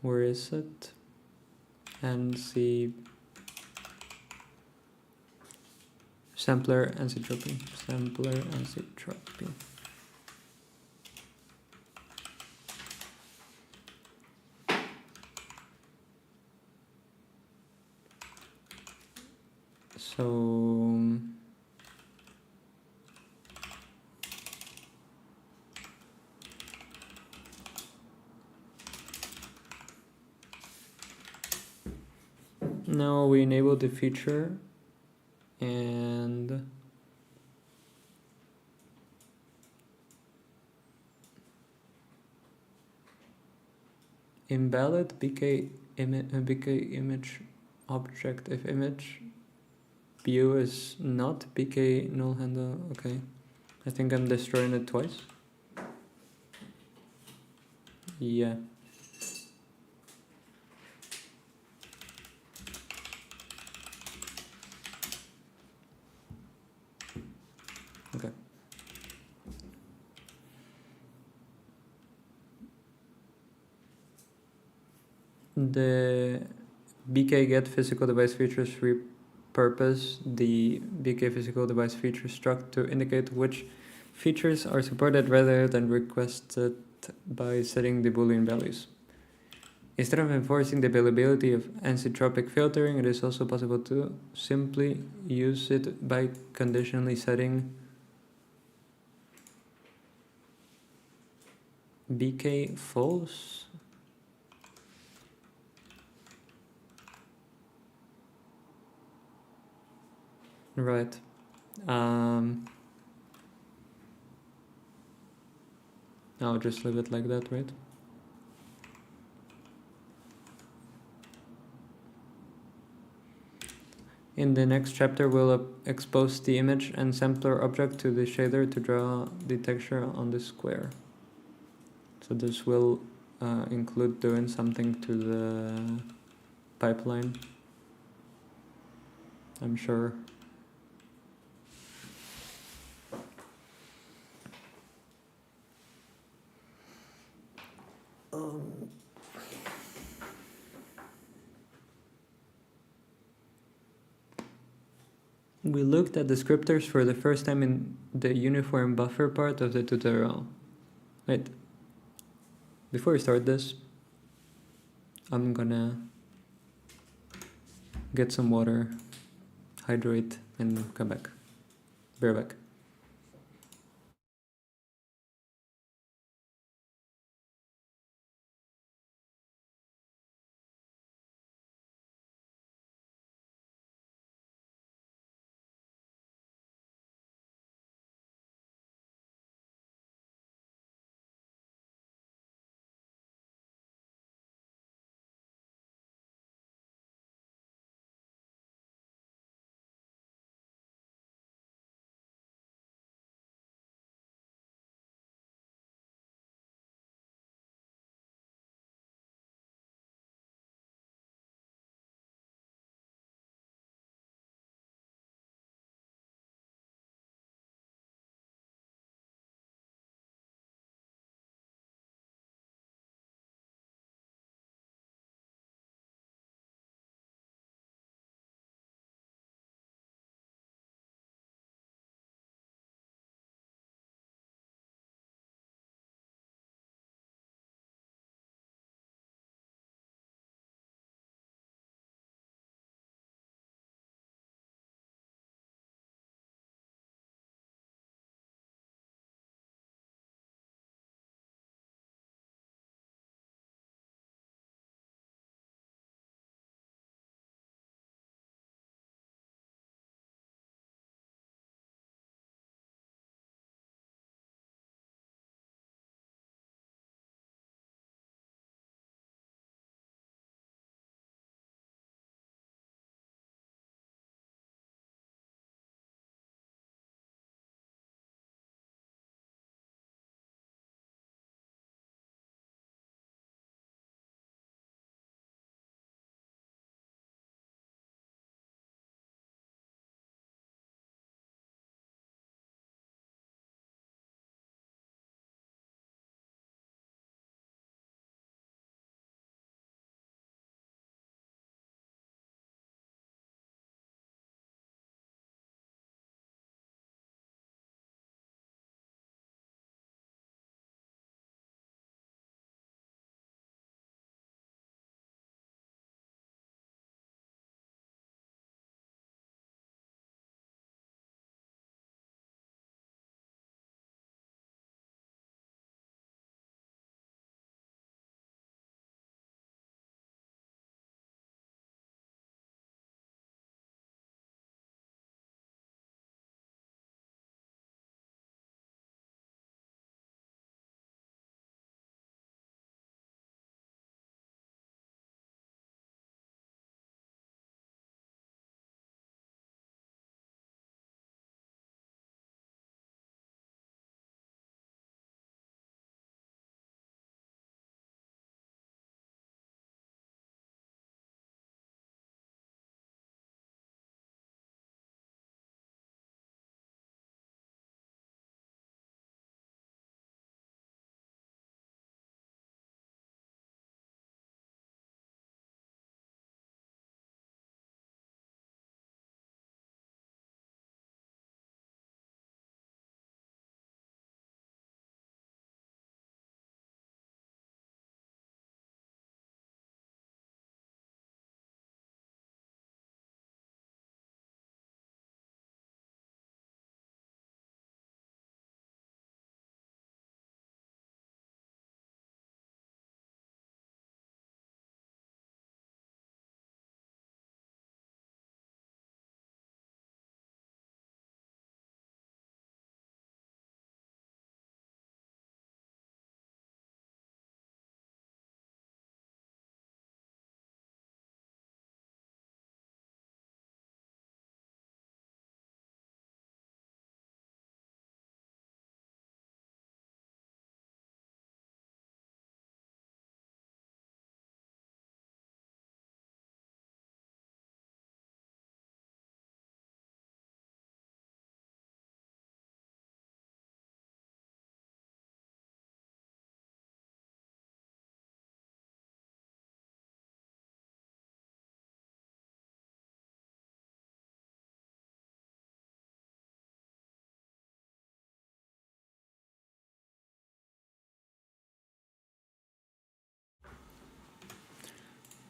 Where is it? And see sampler anisotropy, sampler anisotropy. So now we enable the feature and invalid BK image object if image view is not BK null handle. Okay, I think I'm destroying it twice. Yeah. Okay. The BK get physical device features repurpose the BK physical device feature struct to indicate which features are supported rather than requested by setting the Boolean values. Instead of enforcing the availability of anisotropic filtering, it is also possible to simply use it by conditionally setting BK false. Right. I'll just leave it like that, right? In the next chapter, we'll expose the image and sampler object to the shader to draw the texture on the square. So this will include doing something to the pipeline, I'm sure. We looked at descriptors for the first time in the uniform buffer part of the tutorial. Wait, before we start this, I'm gonna get some water, hydrate, and come back. Be right back.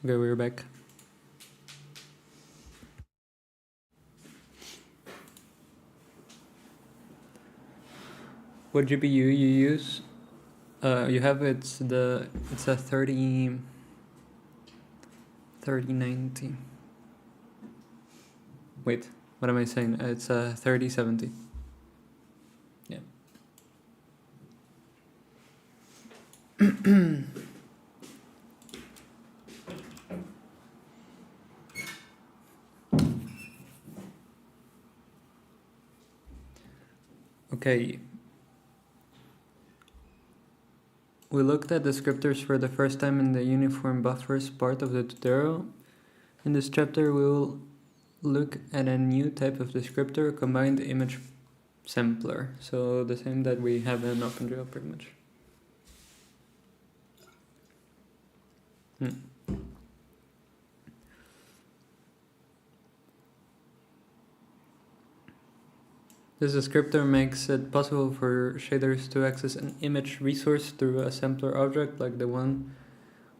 Okay, we're back. What GPU you use? You have it's a 3090. Wait, what am I saying? It's a 3070. Yeah. Okay. We looked at descriptors for the first time in the uniform buffers part of the tutorial. In this chapter, we will look at a new type of descriptor, combined image sampler. So the same that we have in OpenGL pretty much. This descriptor makes it possible for shaders to access an image resource through a sampler object like the one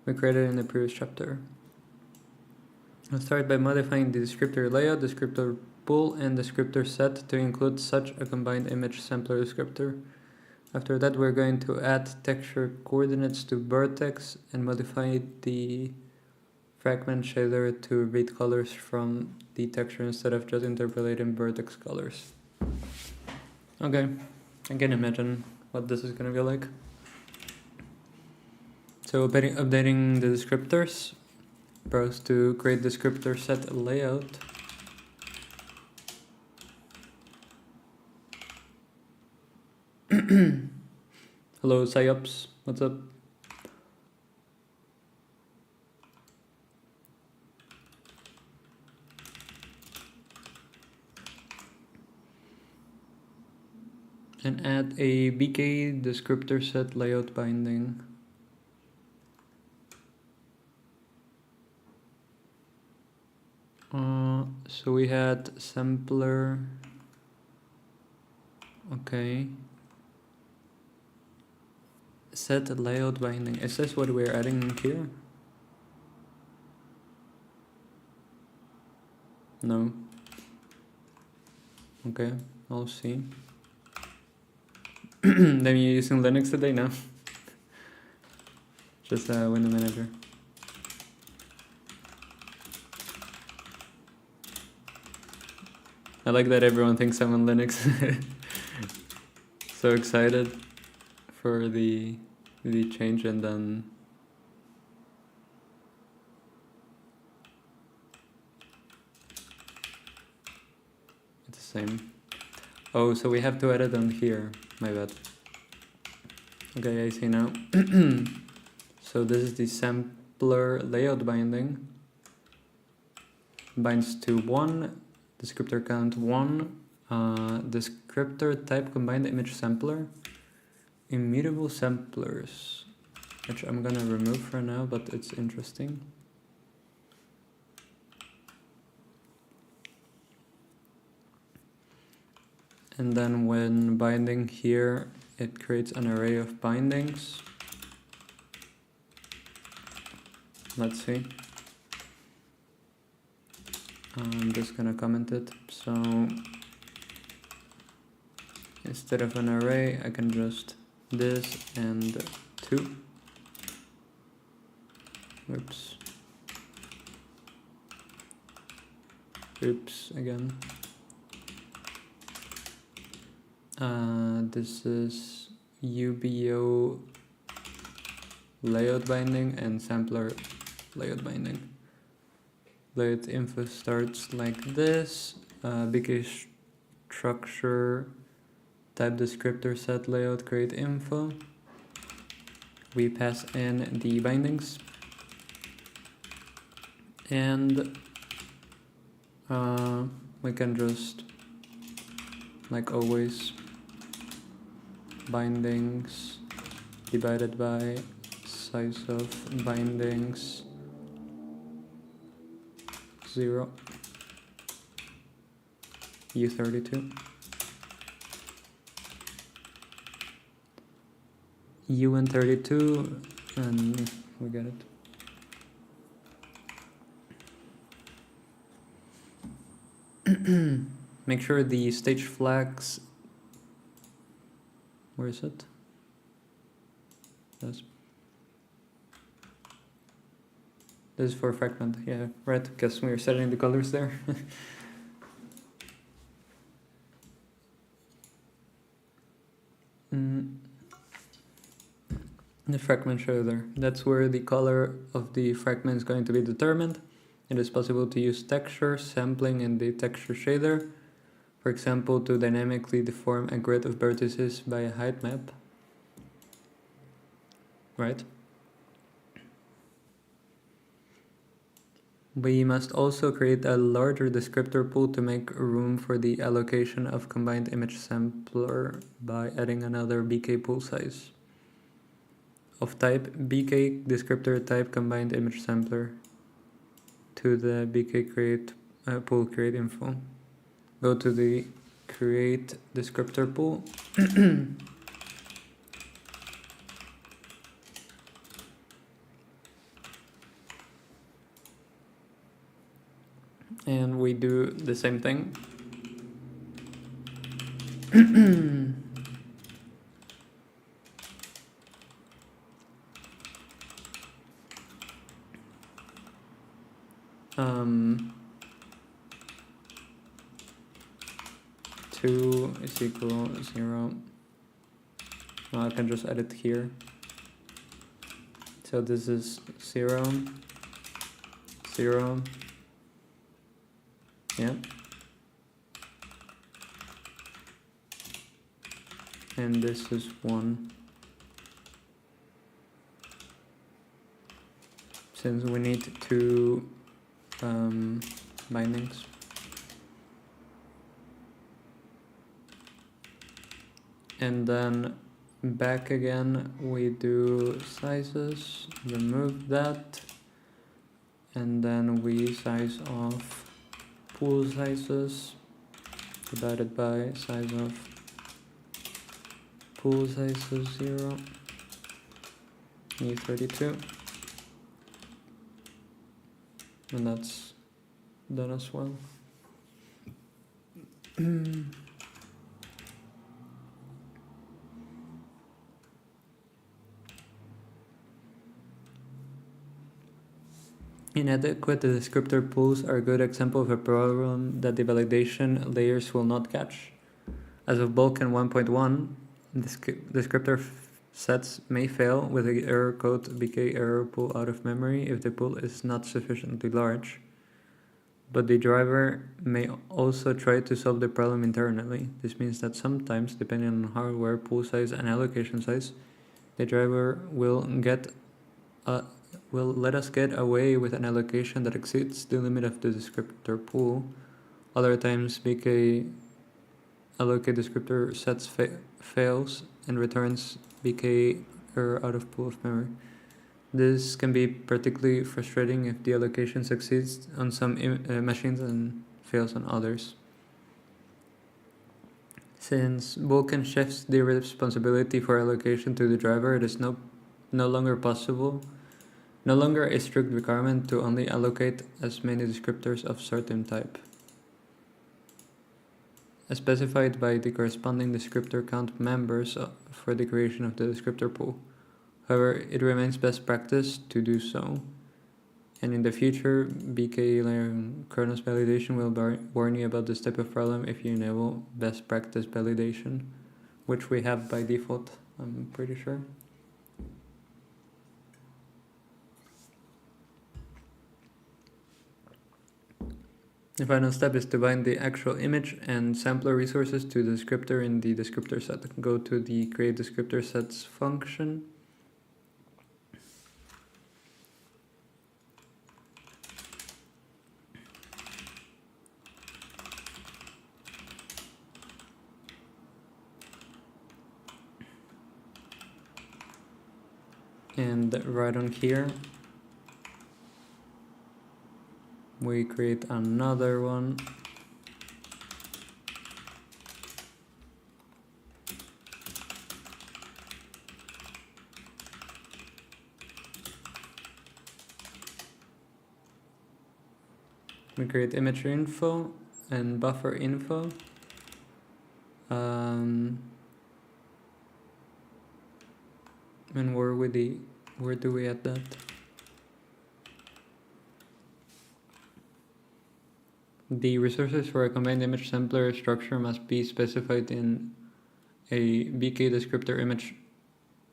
we created in the previous chapter. I'll start by modifying the descriptor layout, descriptor pool, and descriptor set to include such a combined image sampler descriptor. After that, we're going to add texture coordinates to vertex and modify the fragment shader to read colors from the texture instead of just interpolating vertex colors. Okay, I can imagine what this is gonna be like. So updating the descriptors, browse to create descriptor set layout. Hello Psyops, what's up? And add a BK descriptor set layout binding. So we had sampler. Okay. Set layout binding. Is this what we're adding here? No. Okay, I'll see. Then you're using Linux today now? Just a window manager. I like that everyone thinks I'm on Linux. So excited for the change, and then it's the same. Oh, so we have to edit on here. My bad. Okay, I see now. So this is the sampler layout binding. Binds to 1, descriptor count 1, descriptor type combined image sampler, immutable samplers, which I'm gonna remove for now, but it's interesting. And then when binding here, it creates an array of bindings. Let's see. I'm just gonna comment it. So instead of an array, I can just this and 2. Oops. Oops again. This is UBO layout binding and sampler layout binding. Layout info starts like this. BK structure type descriptor set layout create info. We pass in the bindings, and we can just, like always, bindings divided by size of bindings 0 U32 UN32, and we get it. make sure the stage flags, where is it? This is for fragment, yeah, right, because we're setting the colors there. The fragment shader, that's where the color of the fragment is going to be determined. It is possible to use texture, sampling in the texture shader, for example, to dynamically deform a grid of vertices by a height map. Right? We must also create a larger descriptor pool to make room for the allocation of combined image sampler by adding another BK pool size. Of type BK descriptor type combined image sampler to the BK create pool create info. Go to the create descriptor pool. And we do the same thing. Two is equal 0. Well, I can just add it here. So this is 0, 0. Yeah. And this is 1. Since we need two bindings. And then back again, we do sizes, remove that, and then we size off pool sizes divided by size of pool sizes 0, E32, and that's done as well. Inadequate descriptor pools are a good example of a problem that the validation layers will not catch. As of Vulkan 1.1, descriptor sets may fail with the error code BK error pool out of memory if the pool is not sufficiently large. But the driver may also try to solve the problem internally. This means that sometimes, depending on hardware, pool size, and allocation size, the driver will let us get away with an allocation that exceeds the limit of the descriptor pool. Other times, BK allocate descriptor sets fails and returns BK error out of pool of memory. This can be particularly frustrating if the allocation succeeds on some machines and fails on others. Since Vulkan shifts the responsibility for allocation to the driver, it is no longer a strict requirement to only allocate as many descriptors of certain type, as specified by the corresponding descriptor count members for the creation of the descriptor pool. However, it remains best practice to do so, and in the future, BK kernels validation will warn you about this type of problem if you enable best practice validation, which we have by default, I'm pretty sure. The final step is to bind the actual image and sampler resources to the descriptor in the descriptor set. Go to the create descriptor sets function. And right on here, we create another one. We create image info, and buffer info. And where do we add that? The resources for a combined image sampler structure must be specified in a BK descriptor image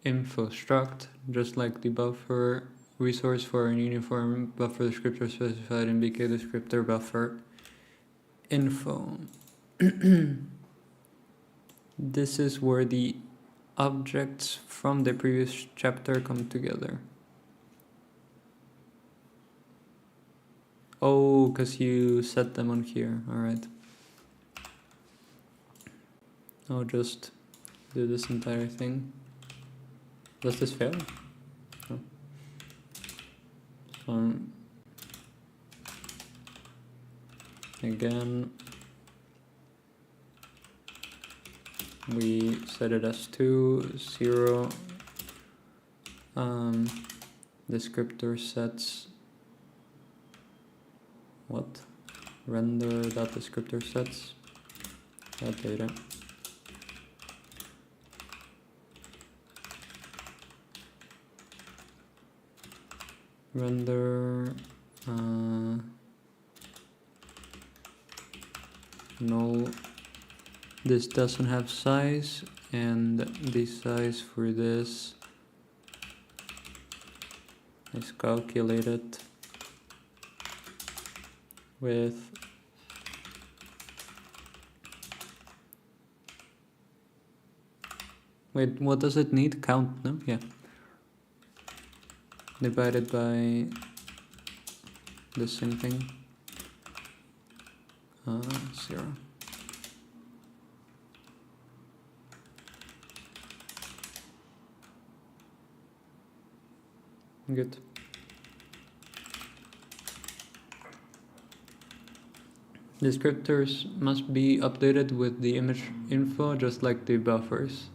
info struct, just like the buffer resource for an uniform buffer descriptor specified in BK descriptor buffer info. This is where the objects from the previous chapter come together. Oh, because you set them on here. Alright. I'll just do this entire thing. Does this fail? No. So, again, we set it as 2, 0. Descriptor sets what? Render.descriptor sets that data. Render null. This doesn't have size, and the size for this is calculated with wait, what does it need? Count, no? Yeah. Divided by the same thing. 0. Good. Descriptors must be updated with the image info, just like the buffers.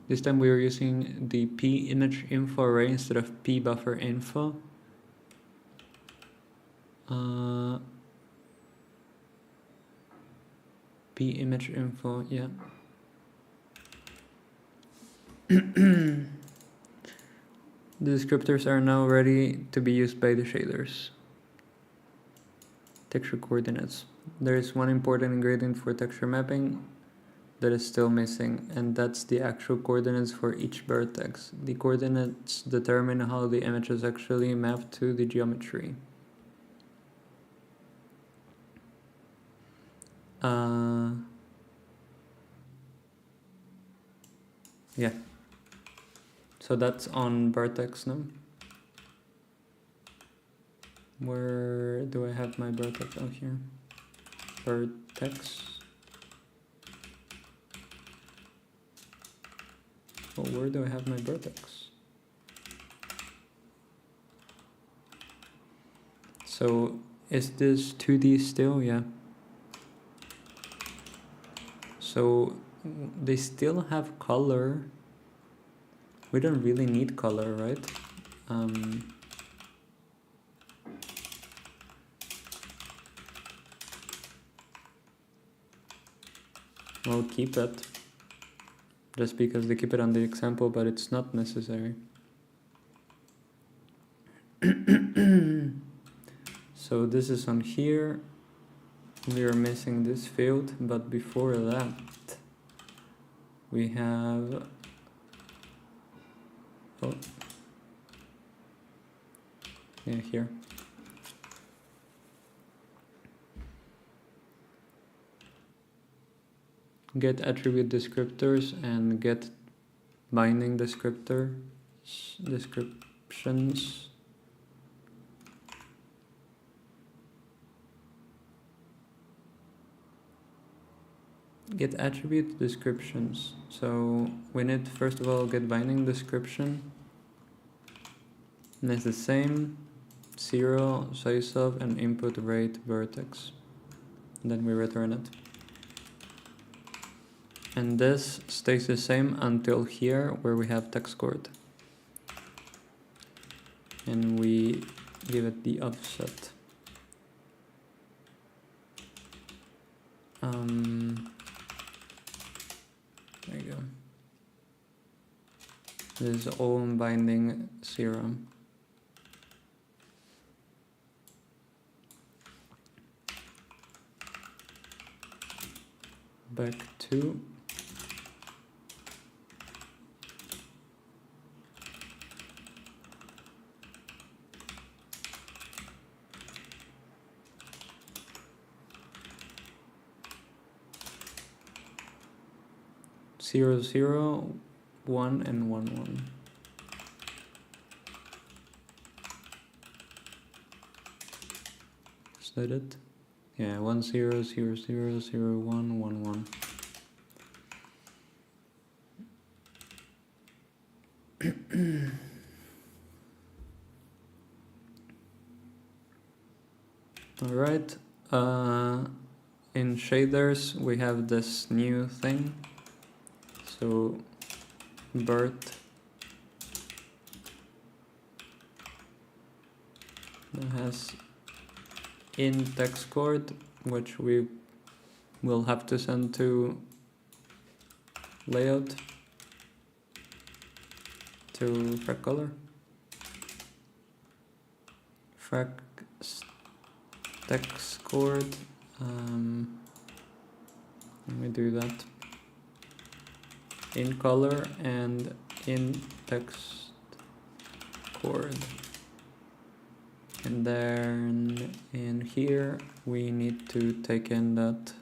This time we are using the p image info array instead of p buffer info. P image info, yeah. The descriptors are now ready to be used by the shaders. Texture coordinates. There is one important ingredient for texture mapping that is still missing, and that's the actual coordinates for each vertex. The coordinates determine how the image is actually mapped to the geometry. Yeah. So that's on vertex now. Where do I have my vertex? Oh, here. Vertex. Oh, where do I have my vertex? So is this 2D still? Yeah. So they still have color. We don't really need color, right? We'll keep it. Just because they keep it on the example, but it's not necessary. So this is on here. We are missing this field, but before that, we have... Oh. Yeah, here. Get attribute descriptors and get binding descriptors. Descriptions. Get attribute descriptions. So we need first of all get binding description. And it's the same 0 size of and input rate vertex. And then we return it. And this stays the same until here where we have text chord. And we give it the offset. There you go. This is Ohm binding serum. Back to zero, zero, 1 and 1, 1. Is that it? Yeah, 1, 0, 0, 0, 0, 1, 1, 1. Alright, in shaders we have this new thing. So BERT that has in text chord, which we will have to send to layout to frac color. Frac text chord. Let me do that. In color and in text chord. And then in here we need to take in that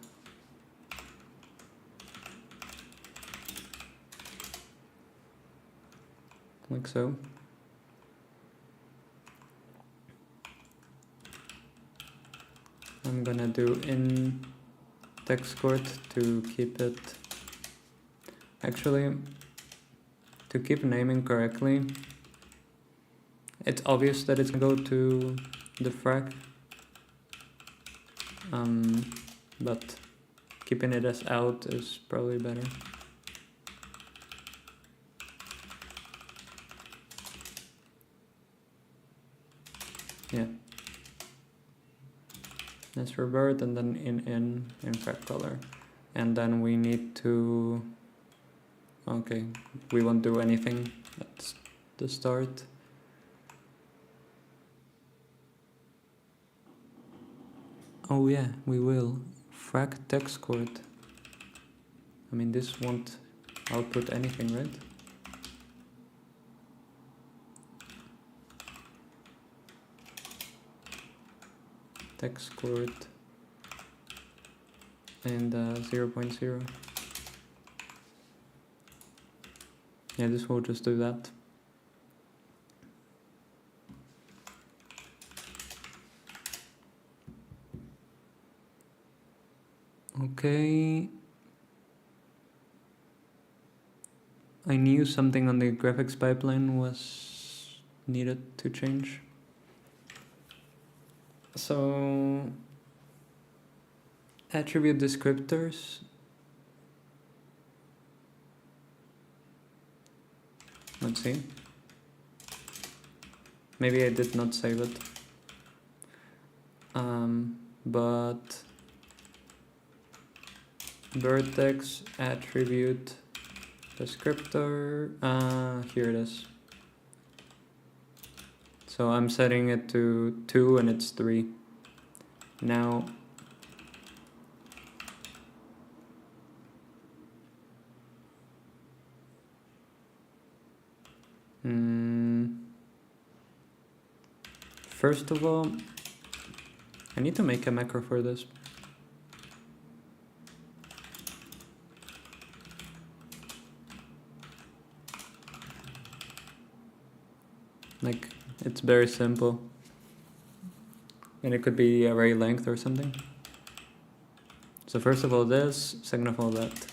like so. I'm gonna do in text chord to keep it. Actually, to keep naming correctly, it's obvious that it's gonna go to the frac, but keeping it as out is probably better. Yeah. Let's revert and then in frac color. And then we need to, okay, we won't do anything. That's the start. Oh yeah, we will. Frac text chord. I mean, this won't output anything, right? Text chord and 0.0. Yeah, this will just do that. Okay. I knew something on the graphics pipeline was needed to change. So, attribute descriptors. Let's see. Maybe I did not save it. But vertex attribute descriptor. Here it is. So I'm setting it to 2 and it's 3. Now first of all, I need to make a macro for this. Like, it's very simple. And it could be array length or something. So first of all this, second of all that.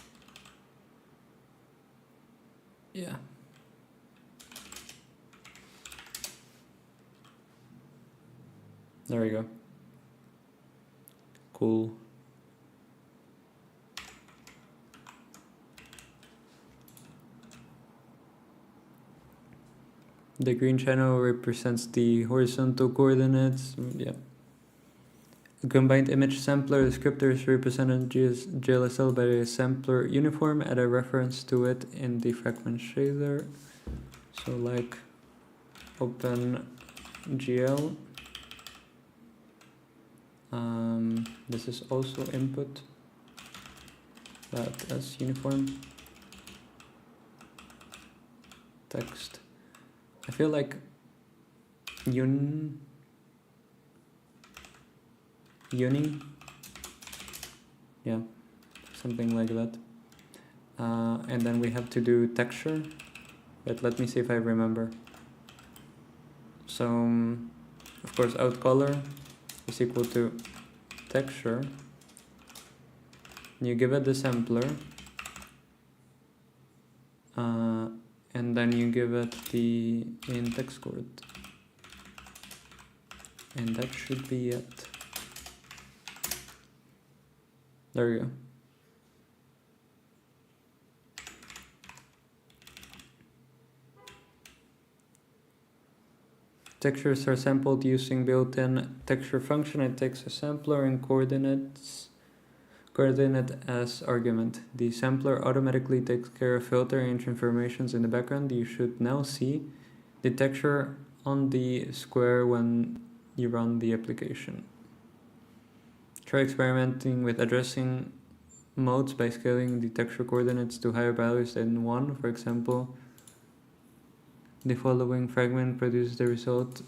Yeah. There we go. Cool. The green channel represents the horizontal coordinates. Yeah. The combined image sampler descriptor is represented GLSL by a sampler uniform. Add a reference to it in the fragment shader. So like open GL. This is also input. That as uniform. Text. I feel like uni, yeah, something like that. And then we have to do texture, but let me see if I remember. So, of course, out color is equal to texture. You give it the sampler, and then you give it the index code, and that should be it. There you go. Textures are sampled using built-in texture function. It takes a sampler and coordinate as argument. The sampler automatically takes care of filter range informations in the background. You should now see the texture on the square when you run the application. Try experimenting with addressing modes by scaling the texture coordinates to higher values than 1. For example, the following fragment produces the result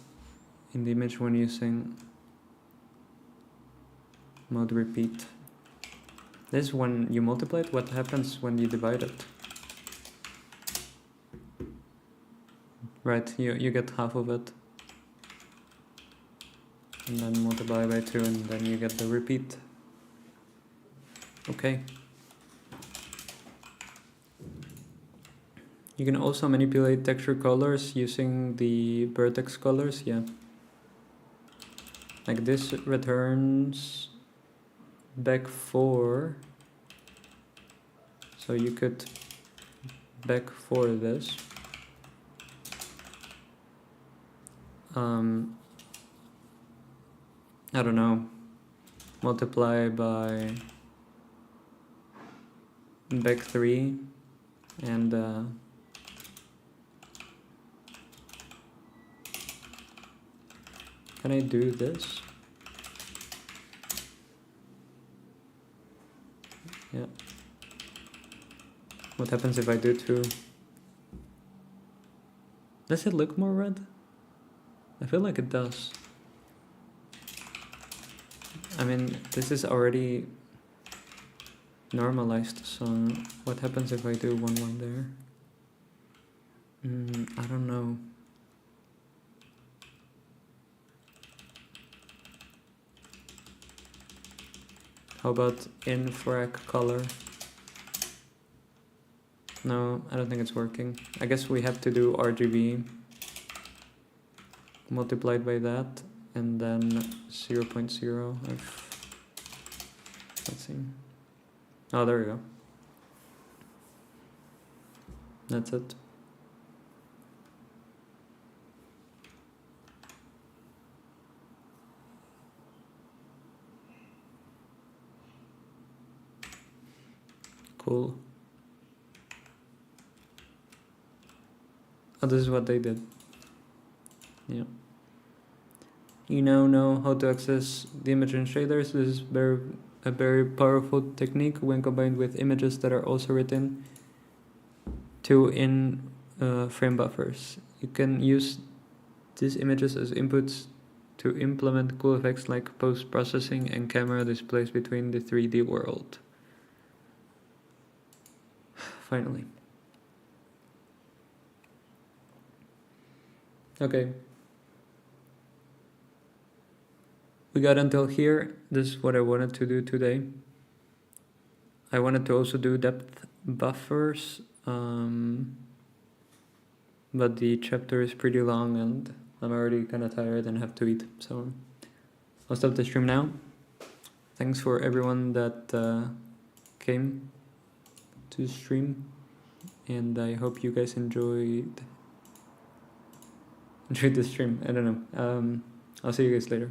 in the image when using mode repeat. This is when you multiply it. What happens when you divide it? Right, you get half of it. And then multiply by 2 and then you get the repeat. Okay. You can also manipulate texture colors using the vertex colors, yeah. Like this returns back 4. So you could back 4 this. I don't know, multiply by back 3 and can I do this? Yeah. What happens if I do 2? Does it look more red? I feel like it does. I mean, this is already normalized, so what happens if I do 1 1 there? I don't know. How about infrared color? No, I don't think it's working. I guess we have to do RGB multiplied by that and then 0.0 let's see. Oh, there we go. That's it. Cool. Oh, this is what they did. Yeah. You now know how to access the image in shaders. This is a very powerful technique when combined with images that are also written to in frame buffers. You can use these images as inputs to implement cool effects like post-processing and camera displays between the 3D world. Finally. Okay. We got until here. This is what I wanted to do today. I wanted to also do depth buffers, but the chapter is pretty long and I'm already kind of tired and have to eat, so I'll stop the stream now. Thanks for everyone that came to the stream, and I hope you guys enjoyed the stream. I don't know. I'll see you guys later.